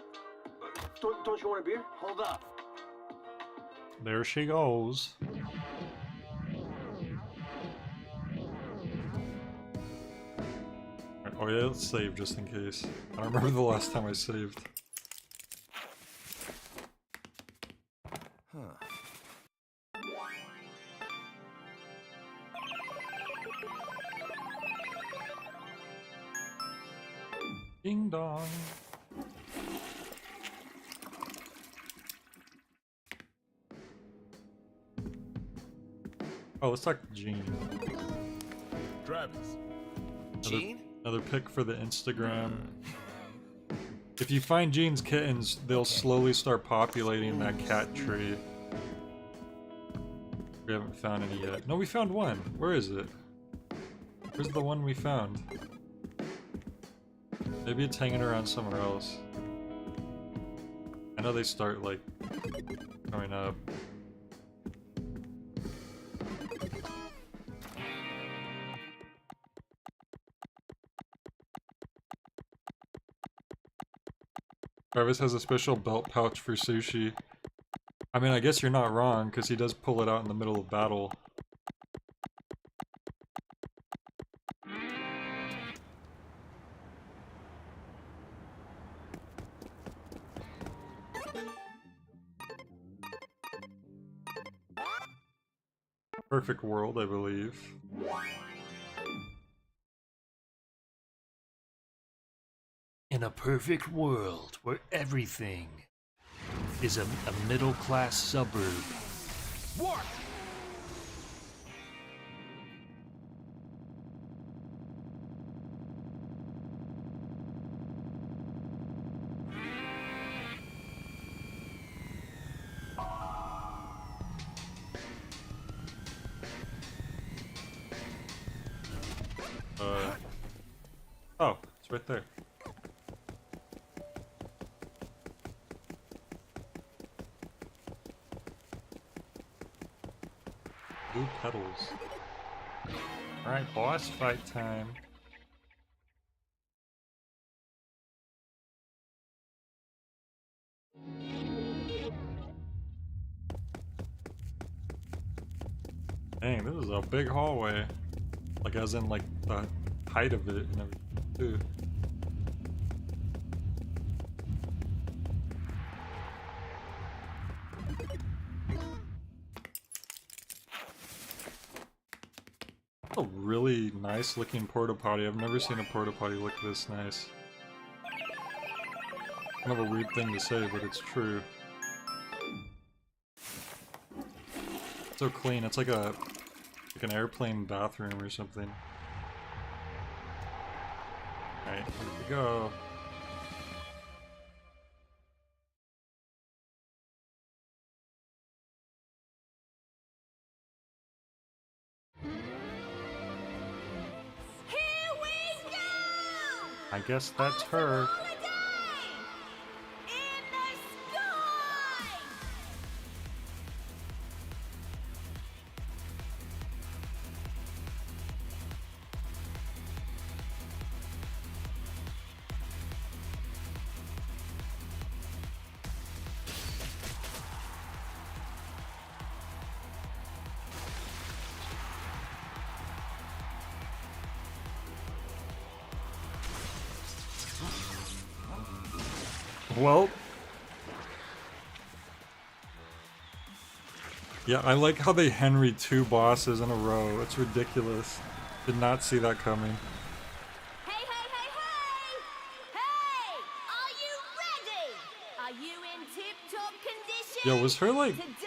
Don't you want a beer? Hold up. There she goes. Oh yeah, let's save just in case. I don't remember the last time I saved. Ding dong. Oh, let's talk to Gene. Travis. Another pick for the Instagram. If you find Gene's kittens, they'll slowly start populating that cat tree. We haven't found any yet. No, we found one. Where is it? Where's the one we found? Maybe it's hanging around somewhere else. I know they start, like, going up. Travis has a special belt pouch for sushi. I mean, I guess you're not wrong, because he does pull it out in the middle of battle. Perfect world, I believe. In a perfect world where everything is a middle-class suburb. What? Oh, it's right there. Blue petals. Alright, boss fight time. Dang, this is a big hallway. Like, as in, like, the height of it and everything, too. A really nice looking porta potty. I've never seen a porta potty look this nice. Kind of a weird thing to say, but it's true. It's So clean. It's like an airplane bathroom or something. Alright, here we go. I guess that's her. Well, yeah, I like how they Henry 2 bosses in a row. It's ridiculous. Did not see that coming. Hey, hey, hey, hey! Hey! Are you ready? Are you in tip-top condition? Yo, was her like... Today,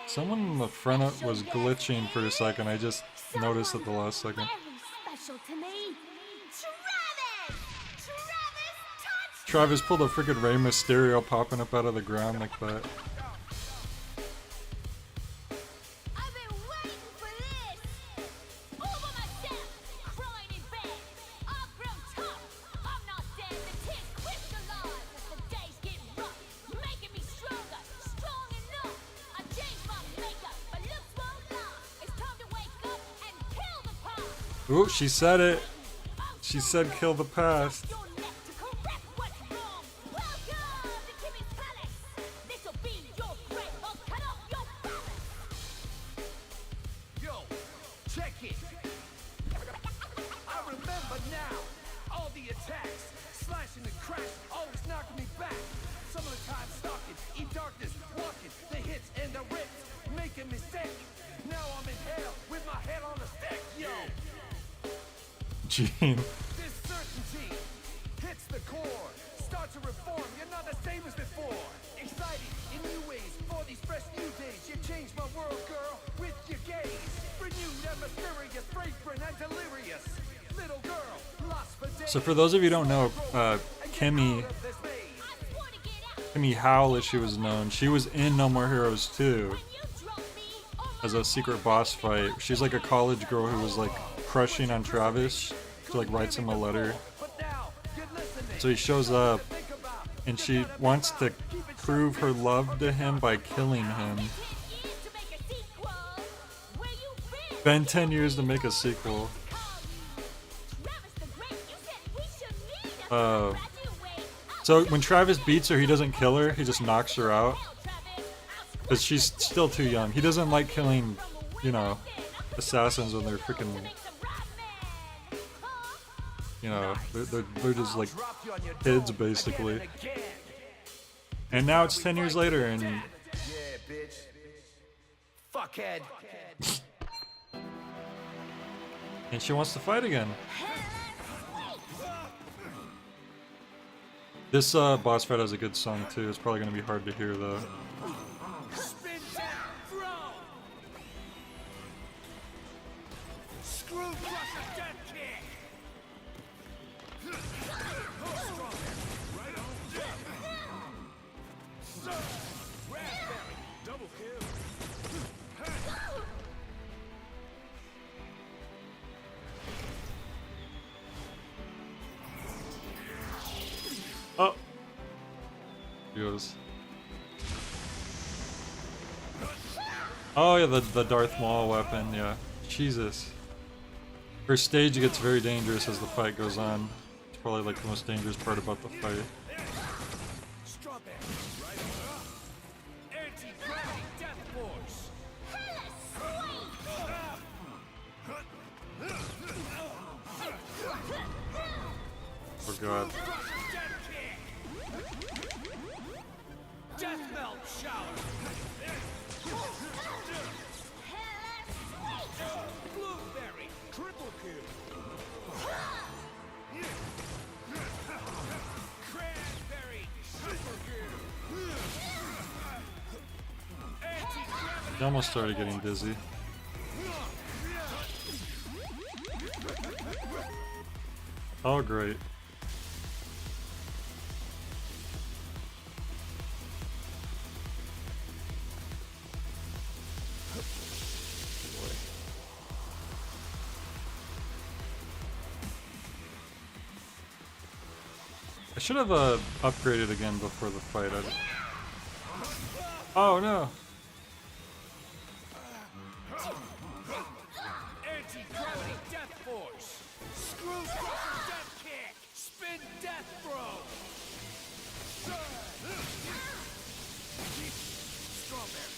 Someone in the front was glitching for a second. I just noticed at the last second. very special to me. Travis pulled a freaking Rey Mysterio popping up out of the ground like that. I've been waiting for this. All by myself, crying in bed. I've grown tough. I'm not dead. The tears crystallize as the days get rough, making me stronger, strong enough. I changed my makeup, but looks won't lie. It's time to wake up and kill the past. Ooh, she said it. She said kill the past. Gene. This certainty hits the core. Start to reform. You're not the same as before. Excited in new ways for these fresh new days. You changed my world, girl, with your gaze. Renewed and mysterious, fragrant and delirious. Little girl, lost for days. So for those of you who don't know, Kimmy Howell, as she was known, she was in No More Heroes 2 as a secret boss fight. She's like a college girl who was like crushing on Travis. She like writes him a letter. So he shows up and she wants to prove her love to him by killing him. Been 10 years to make a sequel. So when Travis beats her, he doesn't kill her, he just knocks her out. Because she's still too young. He doesn't like killing, you know, assassins when they're freaking... You know, they're just like kids, basically. And now it's 10 years later, and... Yeah, bitch. Fuckhead. And she wants to fight again. This boss fight has a good song, too. It's probably going to be hard to hear, though. Oh! He goes. Oh yeah, the Darth Maul weapon, yeah. Jesus. Her stage gets very dangerous as the fight goes on. It's probably like the most dangerous part about the fight. Oh god. I almost started getting dizzy. Oh, great. I should have upgraded again before the fight. Oh no! Anti-gravity death force. Screw crusher death kick. Spin death throw. Strawberry.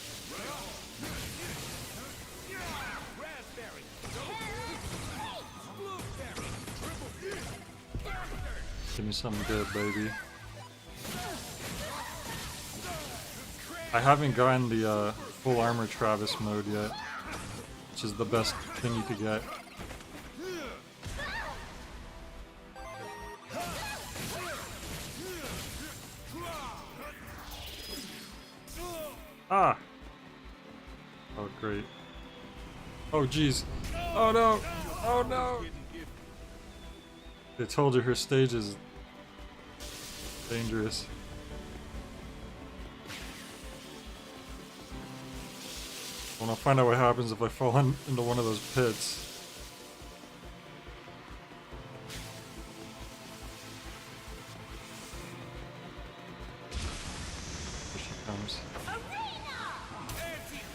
Raspberry. Blueberry. Give me something good, baby. I haven't gotten the full armor Travis mode yet, which is the best thing you could get. Ah! Oh, great. Oh, jeez. Oh, no! Oh, no! They told her her stage is dangerous. I want to find out what happens if I fall into one of those pits. Here she comes.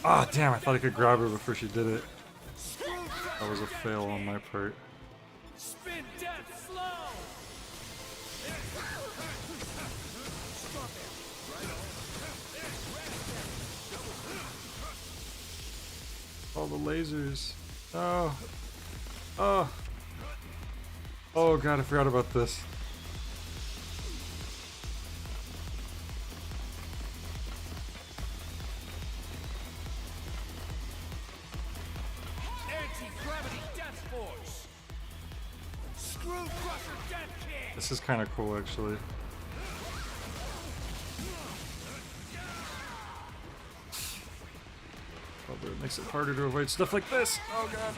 Ah, damn, I thought I could grab her before she did it. That was a fail on my part. Spin death slow. All the lasers. Oh. Oh. Oh god, I forgot about this. Anti-gravity death force. Screw crusher death kick. This is kind of cool, actually. Oh, but it makes it harder to avoid stuff like this. Oh god.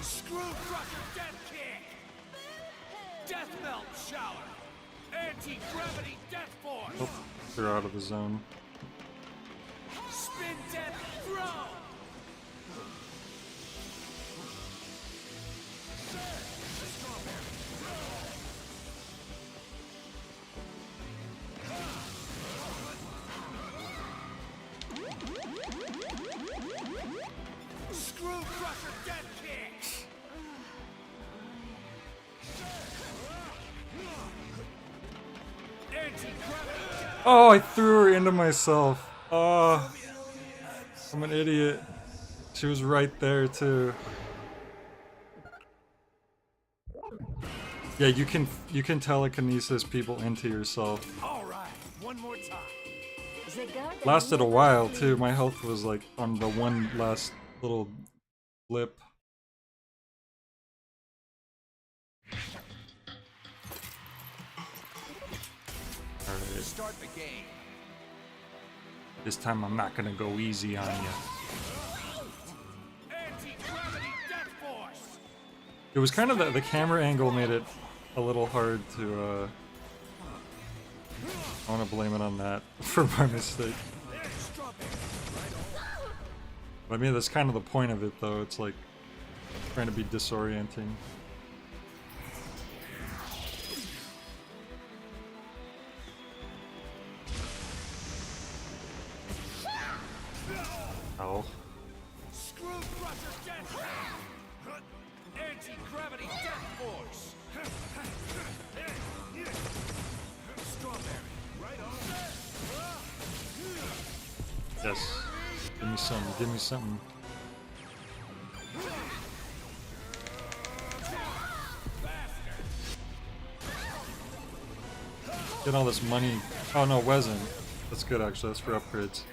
Screw crusher death kick. Death melt shower. Anti-gravity death force. Oh, they're out of the zone. Spin death throw. Screw crusher death kick. Oh, I threw her into myself. Oh, I'm an idiot. She was right there too. Yeah, you can telekinesis people into yourself. All right, one more time. Lasted a while too. My health was like on the one last little blip. Alright. Start the game. This time I'm not gonna go easy on you. Anti-gravity death force. It was kind of the camera angle made it a little hard to I want to blame it on that for my mistake. I mean, that's kind of the point of it, though. It's like trying to be disorienting. Ow. Screw crusher death. Anti-gravity death force. Strawberry, right on. Yes. Give me something. Give me something. Get all this money. Oh no, resin. That's good actually. That's for upgrades.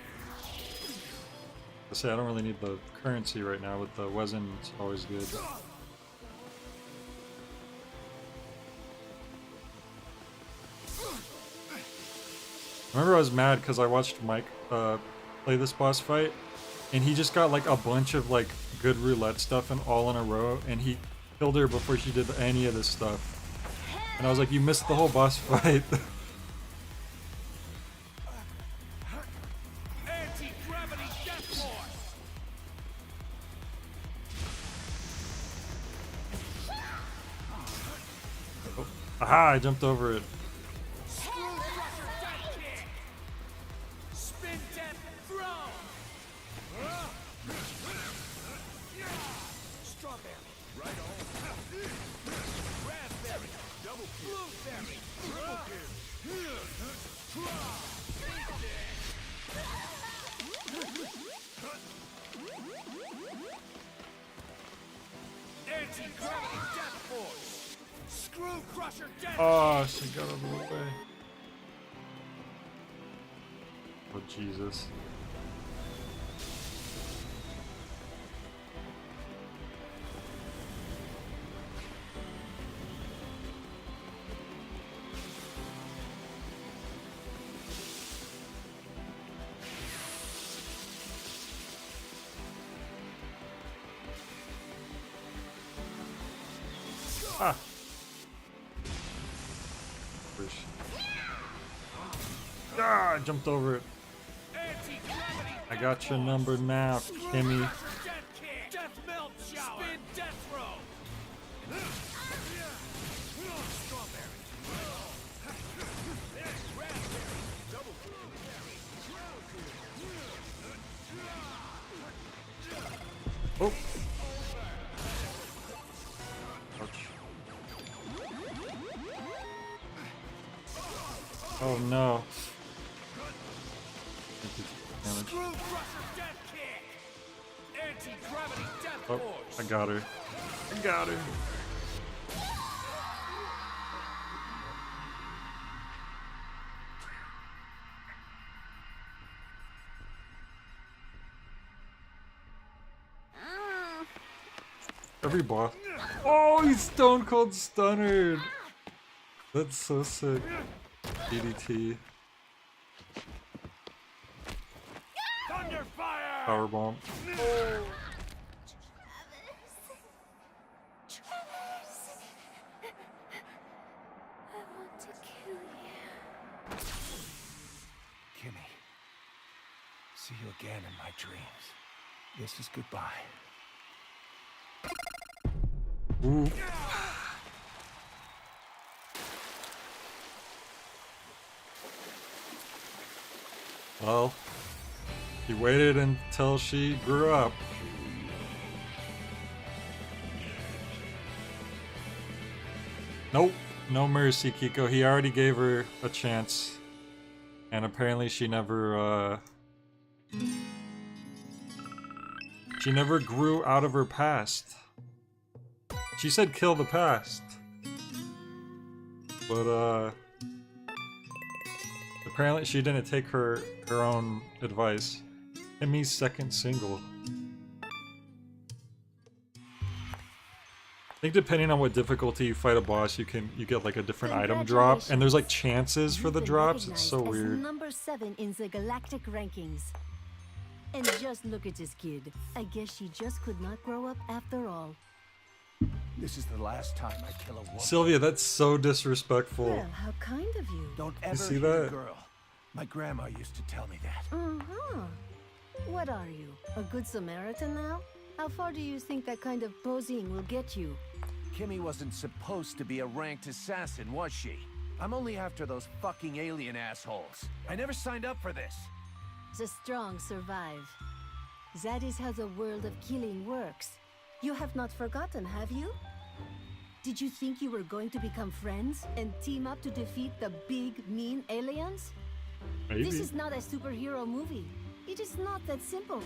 I say I don't really need the currency right now, but the resin is always good. Remember I was mad because I watched Mike play this boss fight, and he just got like a bunch of like good roulette stuff and all in a row, and he killed her before she did any of this stuff. And I was like, you missed the whole boss fight. Anti-gravity death force. Oh, aha, I jumped over it. Spin death throw. Strawberry. Right on. Raspberry. Double kill. Blueberry. Triple kill. Anti-gravity death force. Screw crusher death. Oh, she got out of the way. Oh, Jesus. Ah. Ah, I jumped over it. I got your number now, Kimmy. Death melt shower. Spin death throw. Strawberry. Raspberry. Double Oh. Ouch. Oh no. Screw crusher death kick. Anti-gravity death Oh, force. I got her. I got her. Every boss. Oh, he's stone cold stunnered. That's so sick. DDT. Thunderfire. Powerbomb. Kimmy, see you again in my dreams. This is goodbye. Ooh. Well, he waited until she grew up. Nope, no mercy, Kiko. He already gave her a chance. And apparently she never grew out of her past. She said kill the past. But apparently she didn't take her own advice. Emmy's second single. I think depending on what difficulty you fight a boss, you get like a different item drop, and there's like chances for the drops. It's so weird. Number 7 in the galactic rankings. And just look at this kid. I guess she just could not grow up after all. This is the last time I kill a woman. Sylvia, that's so disrespectful. Well, how kind of you. Don't ever see hit that? a girl. My grandma used to tell me that. Uh-huh. What are you, a good Samaritan now? How far do you think that kind of posing will get you? Kimmy wasn't supposed to be a ranked assassin, was she? I'm only after those fucking alien assholes. I never signed up for this. The strong survive. That is how the world of killing works. You have not forgotten, have you? Did you think you were going to become friends and team up to defeat the big, mean aliens? Maybe. This is not a superhero movie. It is not that simple.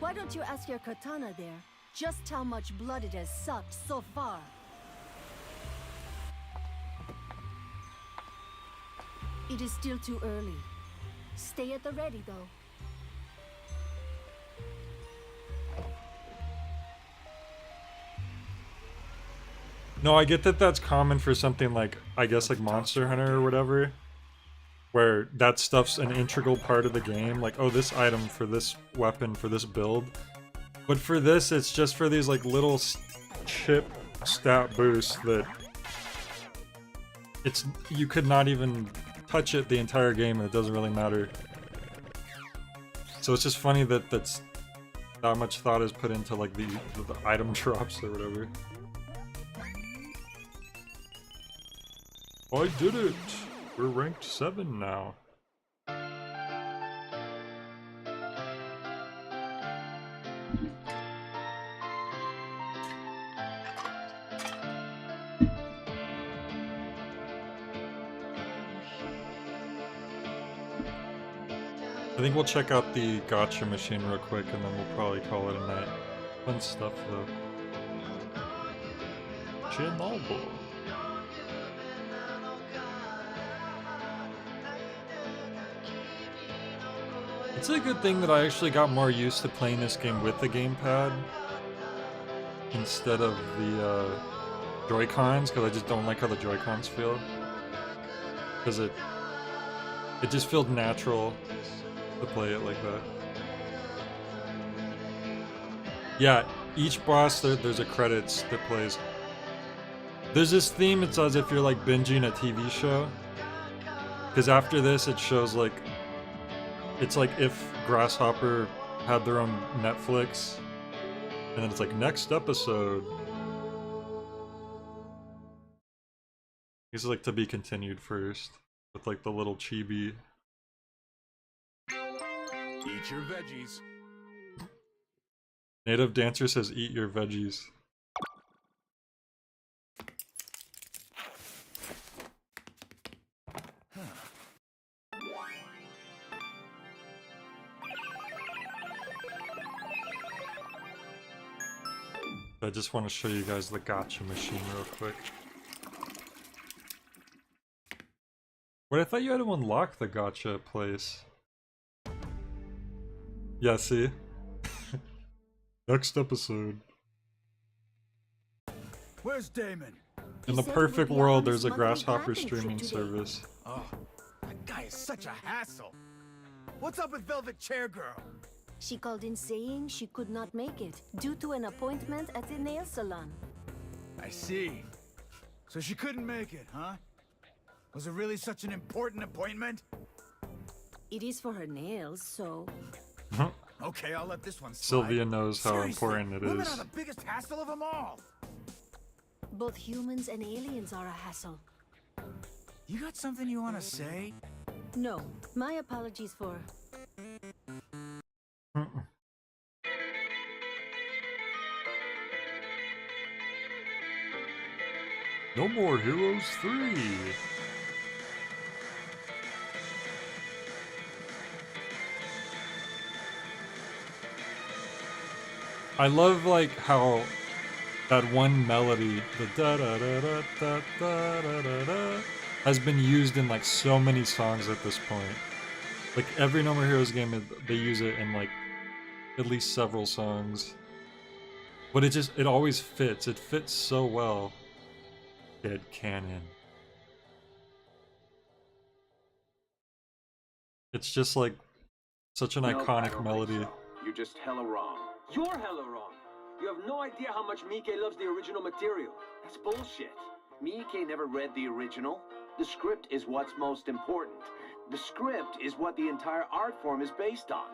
Why don't you ask your katana there just how much blood it has sucked so far? It is still too early. Stay at the ready, though. No, I get that that's common for something like, I guess, like Monster Hunter or whatever. where that stuff's an integral part of the game. Like, oh, this item for this weapon for this build. But for this, it's just for these like little chip stat boosts that you could not even touch it the entire game and it doesn't really matter. So it's just funny that that much thought is put into like the item drops or whatever. I did it! We're ranked 7 now. I think we'll check out the gacha machine real quick and then we'll probably call it a night. Fun stuff though. Chernobyl. It's a good thing that I actually got more used to playing this game with the gamepad instead of the Joy-Cons, because I just don't like how the Joy-Cons feel. Because it just feels natural to play it like that. Yeah, each boss there's a credits that plays. There's this theme, it's as if you're like binging a TV show. Because after this it shows like, it's like if Grasshopper had their own Netflix, and then it's like, next episode. It's like to be continued first, with like the little chibi. Eat your veggies. Native Dancer says, eat your veggies. I just want to show you guys the gacha machine real quick. Wait, I thought you had to unlock the gacha place. Yeah, see? Next episode. Where's Damon? In the perfect world, there's a Grasshopper streaming service. Oh, that guy is such a hassle. What's up with Velvet Chair Girl? She called in saying she could not make it due to an appointment at the nail salon. I see. So she couldn't make it, huh? Was it really such an important appointment? It is for her nails, so... Okay, I'll let this one slide. Sylvia knows how Seriously, important it women is. are the biggest hassle of them all. Both humans and aliens are a hassle. You got something you want to say? No, my apologies for... No More Heroes 3! I love like how that one melody, the da da da da da da da da da, has been used in like so many songs at this point. Like every No More Heroes game, they use it in like at least several songs. But it always fits. It fits so well. Dead Canon. It's just like such an iconic melody. You're just hella wrong. You're hella wrong. You have no idea how much Miike loves the original material. That's bullshit. Miike never read the original. The script is what's most important. The script is what the entire art form is based on.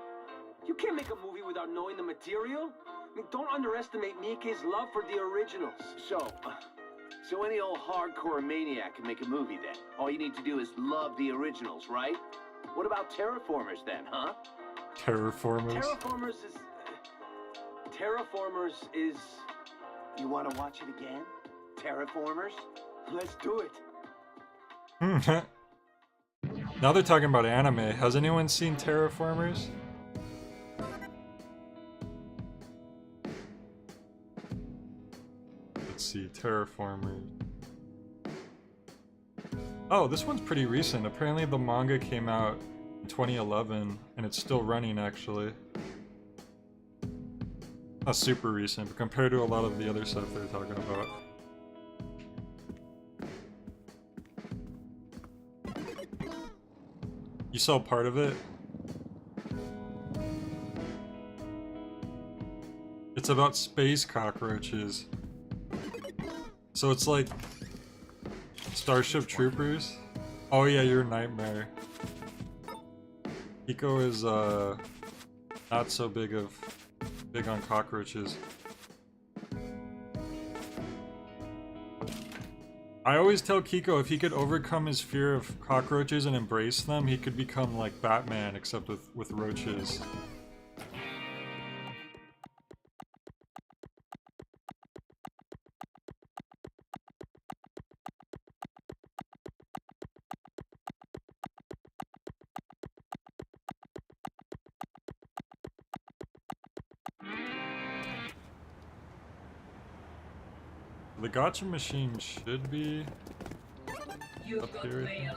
You can't make a movie without knowing the material. I mean, don't underestimate Miike's love for the originals. So any old hardcore maniac can make a movie then. All you need to do is love the originals, right? What about Terraformers then, huh? Terraformers? Terraformers is... You want to watch it again? Terraformers? Let's do it. Now they're talking about anime. Has anyone seen Terraformers? Let's see, Terraformers. Oh, this one's pretty recent. Apparently the manga came out in 2011, and it's still running actually. Not super recent, but compared to a lot of the other stuff they're talking about. You saw part of it? It's about space cockroaches. So it's like Starship Troopers. Oh yeah, you're a nightmare. Kiko is not so big on cockroaches. I always tell Kiko if he could overcome his fear of cockroaches and embrace them, he could become like Batman, except with roaches. The gotcha machine should be up here, I think.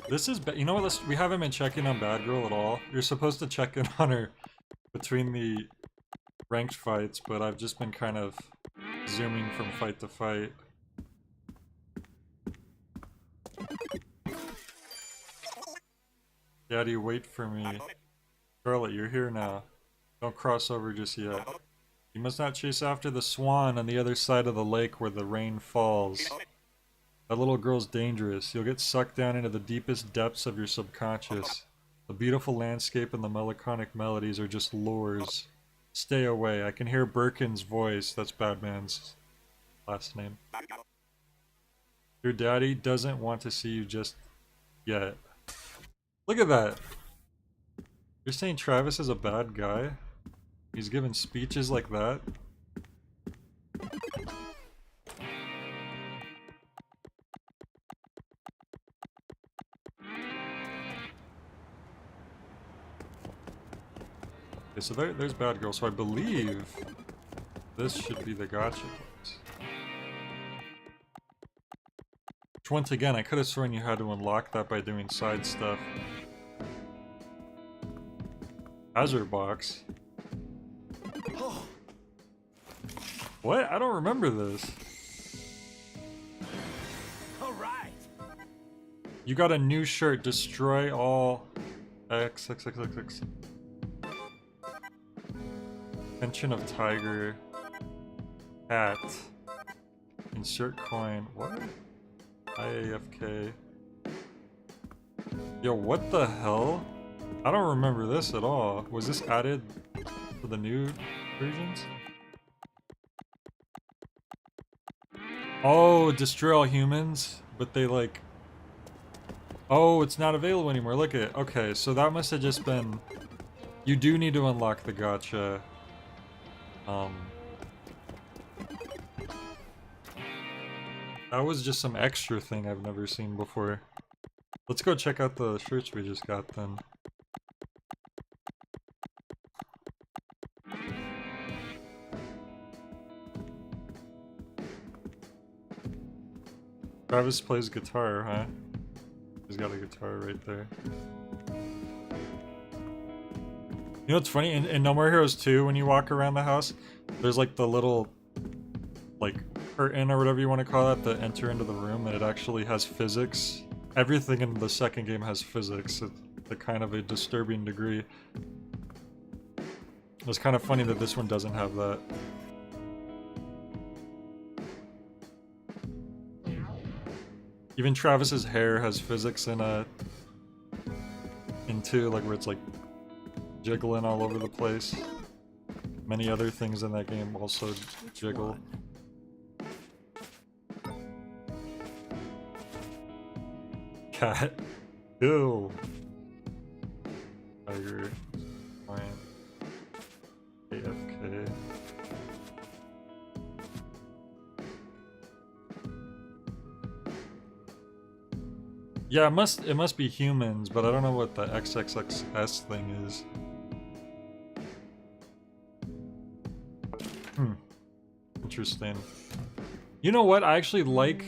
This is you know what? We haven't been checking on Bad Girl at all. You're supposed to check in on her between the ranked fights, but I've just been kind of zooming from fight to fight. Daddy, wait for me. Charlotte, you're here now. Don't cross over just yet. You must not chase after the swan on the other side of the lake where the rain falls. That little girl's dangerous. You'll get sucked down into the deepest depths of your subconscious. The beautiful landscape and the melancholic melodies are just lures. Stay away. I can hear Birkin's voice. That's Batman's last name. Your daddy doesn't want to see you just yet. Look at that! You're saying Travis is a bad guy? He's giving speeches like that? Okay, so there's Bad Girl, so I believe this should be the gotcha place. Which once again, I could have sworn you had to unlock that by doing side stuff. Hazard box. What? I don't remember this. Alright. You got a new shirt. Destroy all XXXXX. Pension of Tiger. Hat. Insert coin. What? IAFK. Yo, what the hell? I don't remember this at all. Was this added for the new versions? Oh, destroy all humans, but they like... Oh, it's not available anymore. Look at it. Okay, so that must have just been... You do need to unlock the gotcha. That was just some extra thing I've never seen before. Let's go check out the shirts we just got then. Travis plays guitar, huh? He's got a guitar right there. You know what's funny? In No More Heroes 2, when you walk around the house, there's like the little, like, curtain or whatever you want to call it, to enter into the room, and it actually has physics. Everything in the second game has physics at kind of a disturbing degree. It's kind of funny that this one doesn't have that. Even Travis's hair has physics in it. Into like where it's like jiggling all over the place. Many other things in that game also jiggle. Cat. Ew. Tiger. Lion. AFK. Yeah, it must be humans, but I don't know what the XXXS thing is. Interesting. You know what? I actually like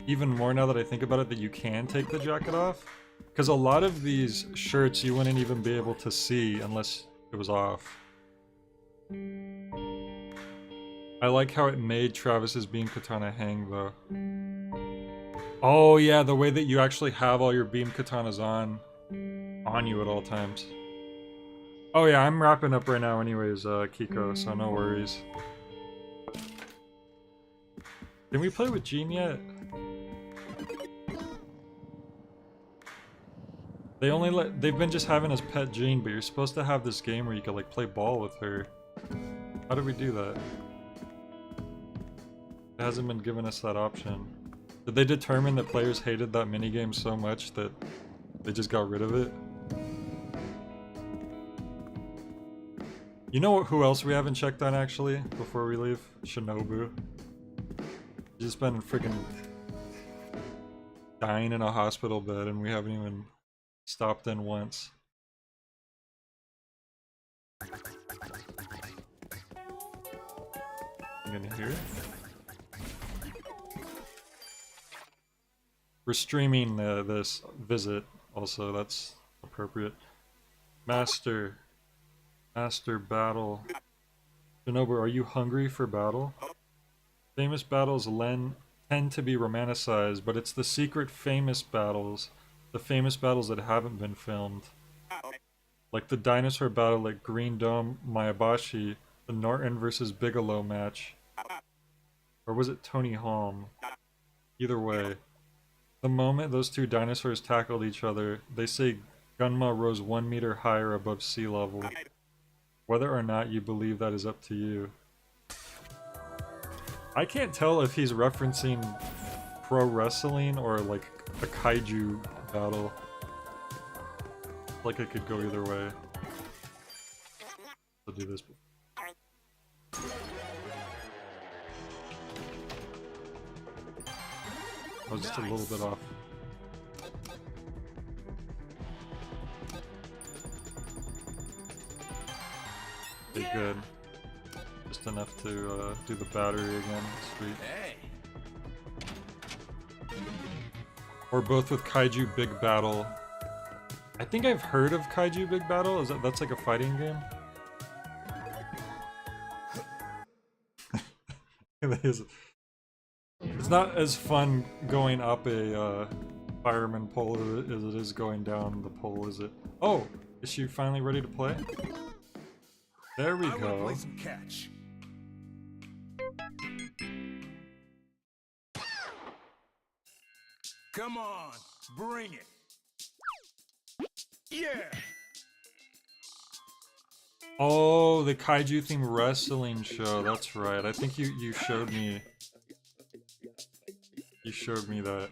even more now that I think about it that you can take the jacket off. Because a lot of these shirts you wouldn't even be able to see unless it was off. I like how it made Travis's Beam Katana hang though. Oh yeah, the way that you actually have all your beam katanas on you at all times. Oh yeah, I'm wrapping up right now anyways, Kiko, so no worries. Can we play with Jean yet? They've been just having us pet Jean, but you're supposed to have this game where you can like play ball with her. How do we do that? It hasn't been giving us that option. Did they determine that players hated that minigame so much that they just got rid of it? You know who else we haven't checked on actually before we leave? Shinobu. He's just been freaking dying in a hospital bed and we haven't even stopped in once. You gonna hear it? We're streaming this visit also, that's appropriate. Master battle. Shinobu, are you hungry for battle? Famous battles tend to be romanticized, but it's the secret famous battles, the famous battles that haven't been filmed. Like the dinosaur battle at Green Dome Mayabashi, the Norton versus Bigelow match. Or was it Tony Holm? Either way. The moment those two dinosaurs tackled each other, they say Gunma rose 1 meter higher above sea level. Whether or not you believe that is up to you. I can't tell if he's referencing pro wrestling or like a kaiju battle. Like it could go either way. I'll do this. I was just a little bit off. Okay, good. Just enough to do the battery again. Sweet. Or both with Kaiju Big Battle. I think I've heard of Kaiju Big Battle. That's like a fighting game? It's not as fun going up a fireman pole as it is going down the pole, is it? Oh! Is she finally ready to play? There we go. Play some catch. Come on, bring it. Yeah. Oh, the kaiju themed wrestling show. That's right. I think you showed me. You showed me that.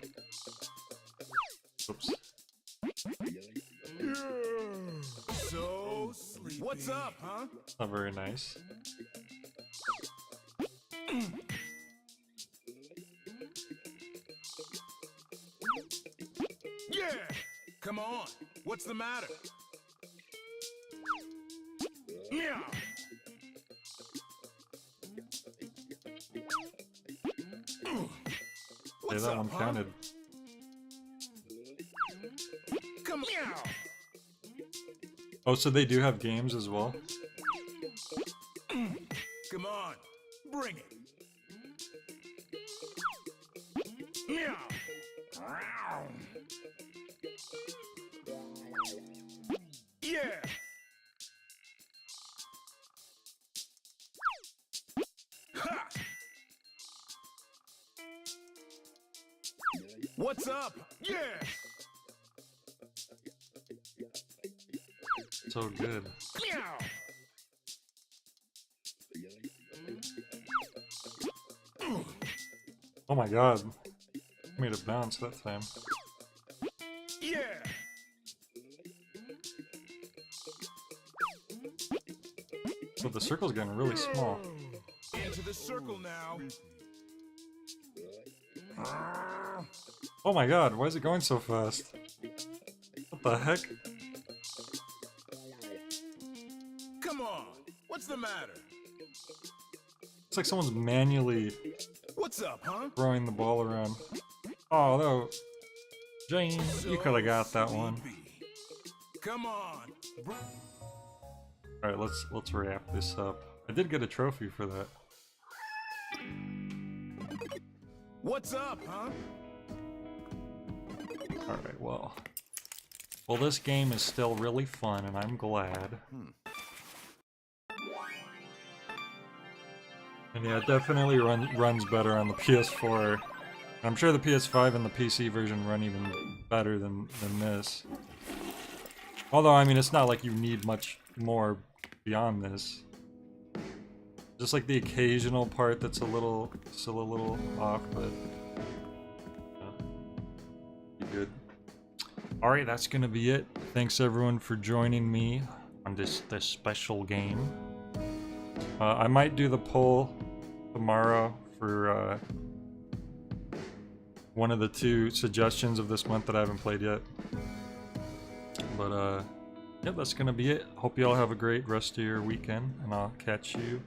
Oops. So sleepy. What's up, huh? Not very nice. Yeah. Come on. What's the matter? Yeah. Hey, that one counted. Come on. Oh, so they do have games as well? Come on, bring it. Yeah. Yeah. Ha. What's up? Yeah. So good. Meow. Oh my god. Made it bounce that time. Yeah. So the circle's getting really small. Into the circle now. Oh my god, why is it going so fast? What the heck? Come on. What's the matter? It's like someone's manually What's up, huh? throwing the ball around. Oh, no. Jane, you could have got that one. Come on. Alright, let's wrap this up. I did get a trophy for that. What's up, huh? Alright, well. Well, this game is still really fun, and I'm glad. And yeah, it definitely runs better on the PS4. I'm sure the PS5 and the PC version run even better than this. Although, I mean, it's not like you need much more beyond this. Just like the occasional part that's still a little off, but be good. Alright, that's gonna be it. Thanks everyone for joining me on this special game. I might do the poll tomorrow for one of the 2 suggestions of this month that I haven't played yet. But yeah, that's gonna be it. Hope you all have a great rest of your weekend, and I'll catch you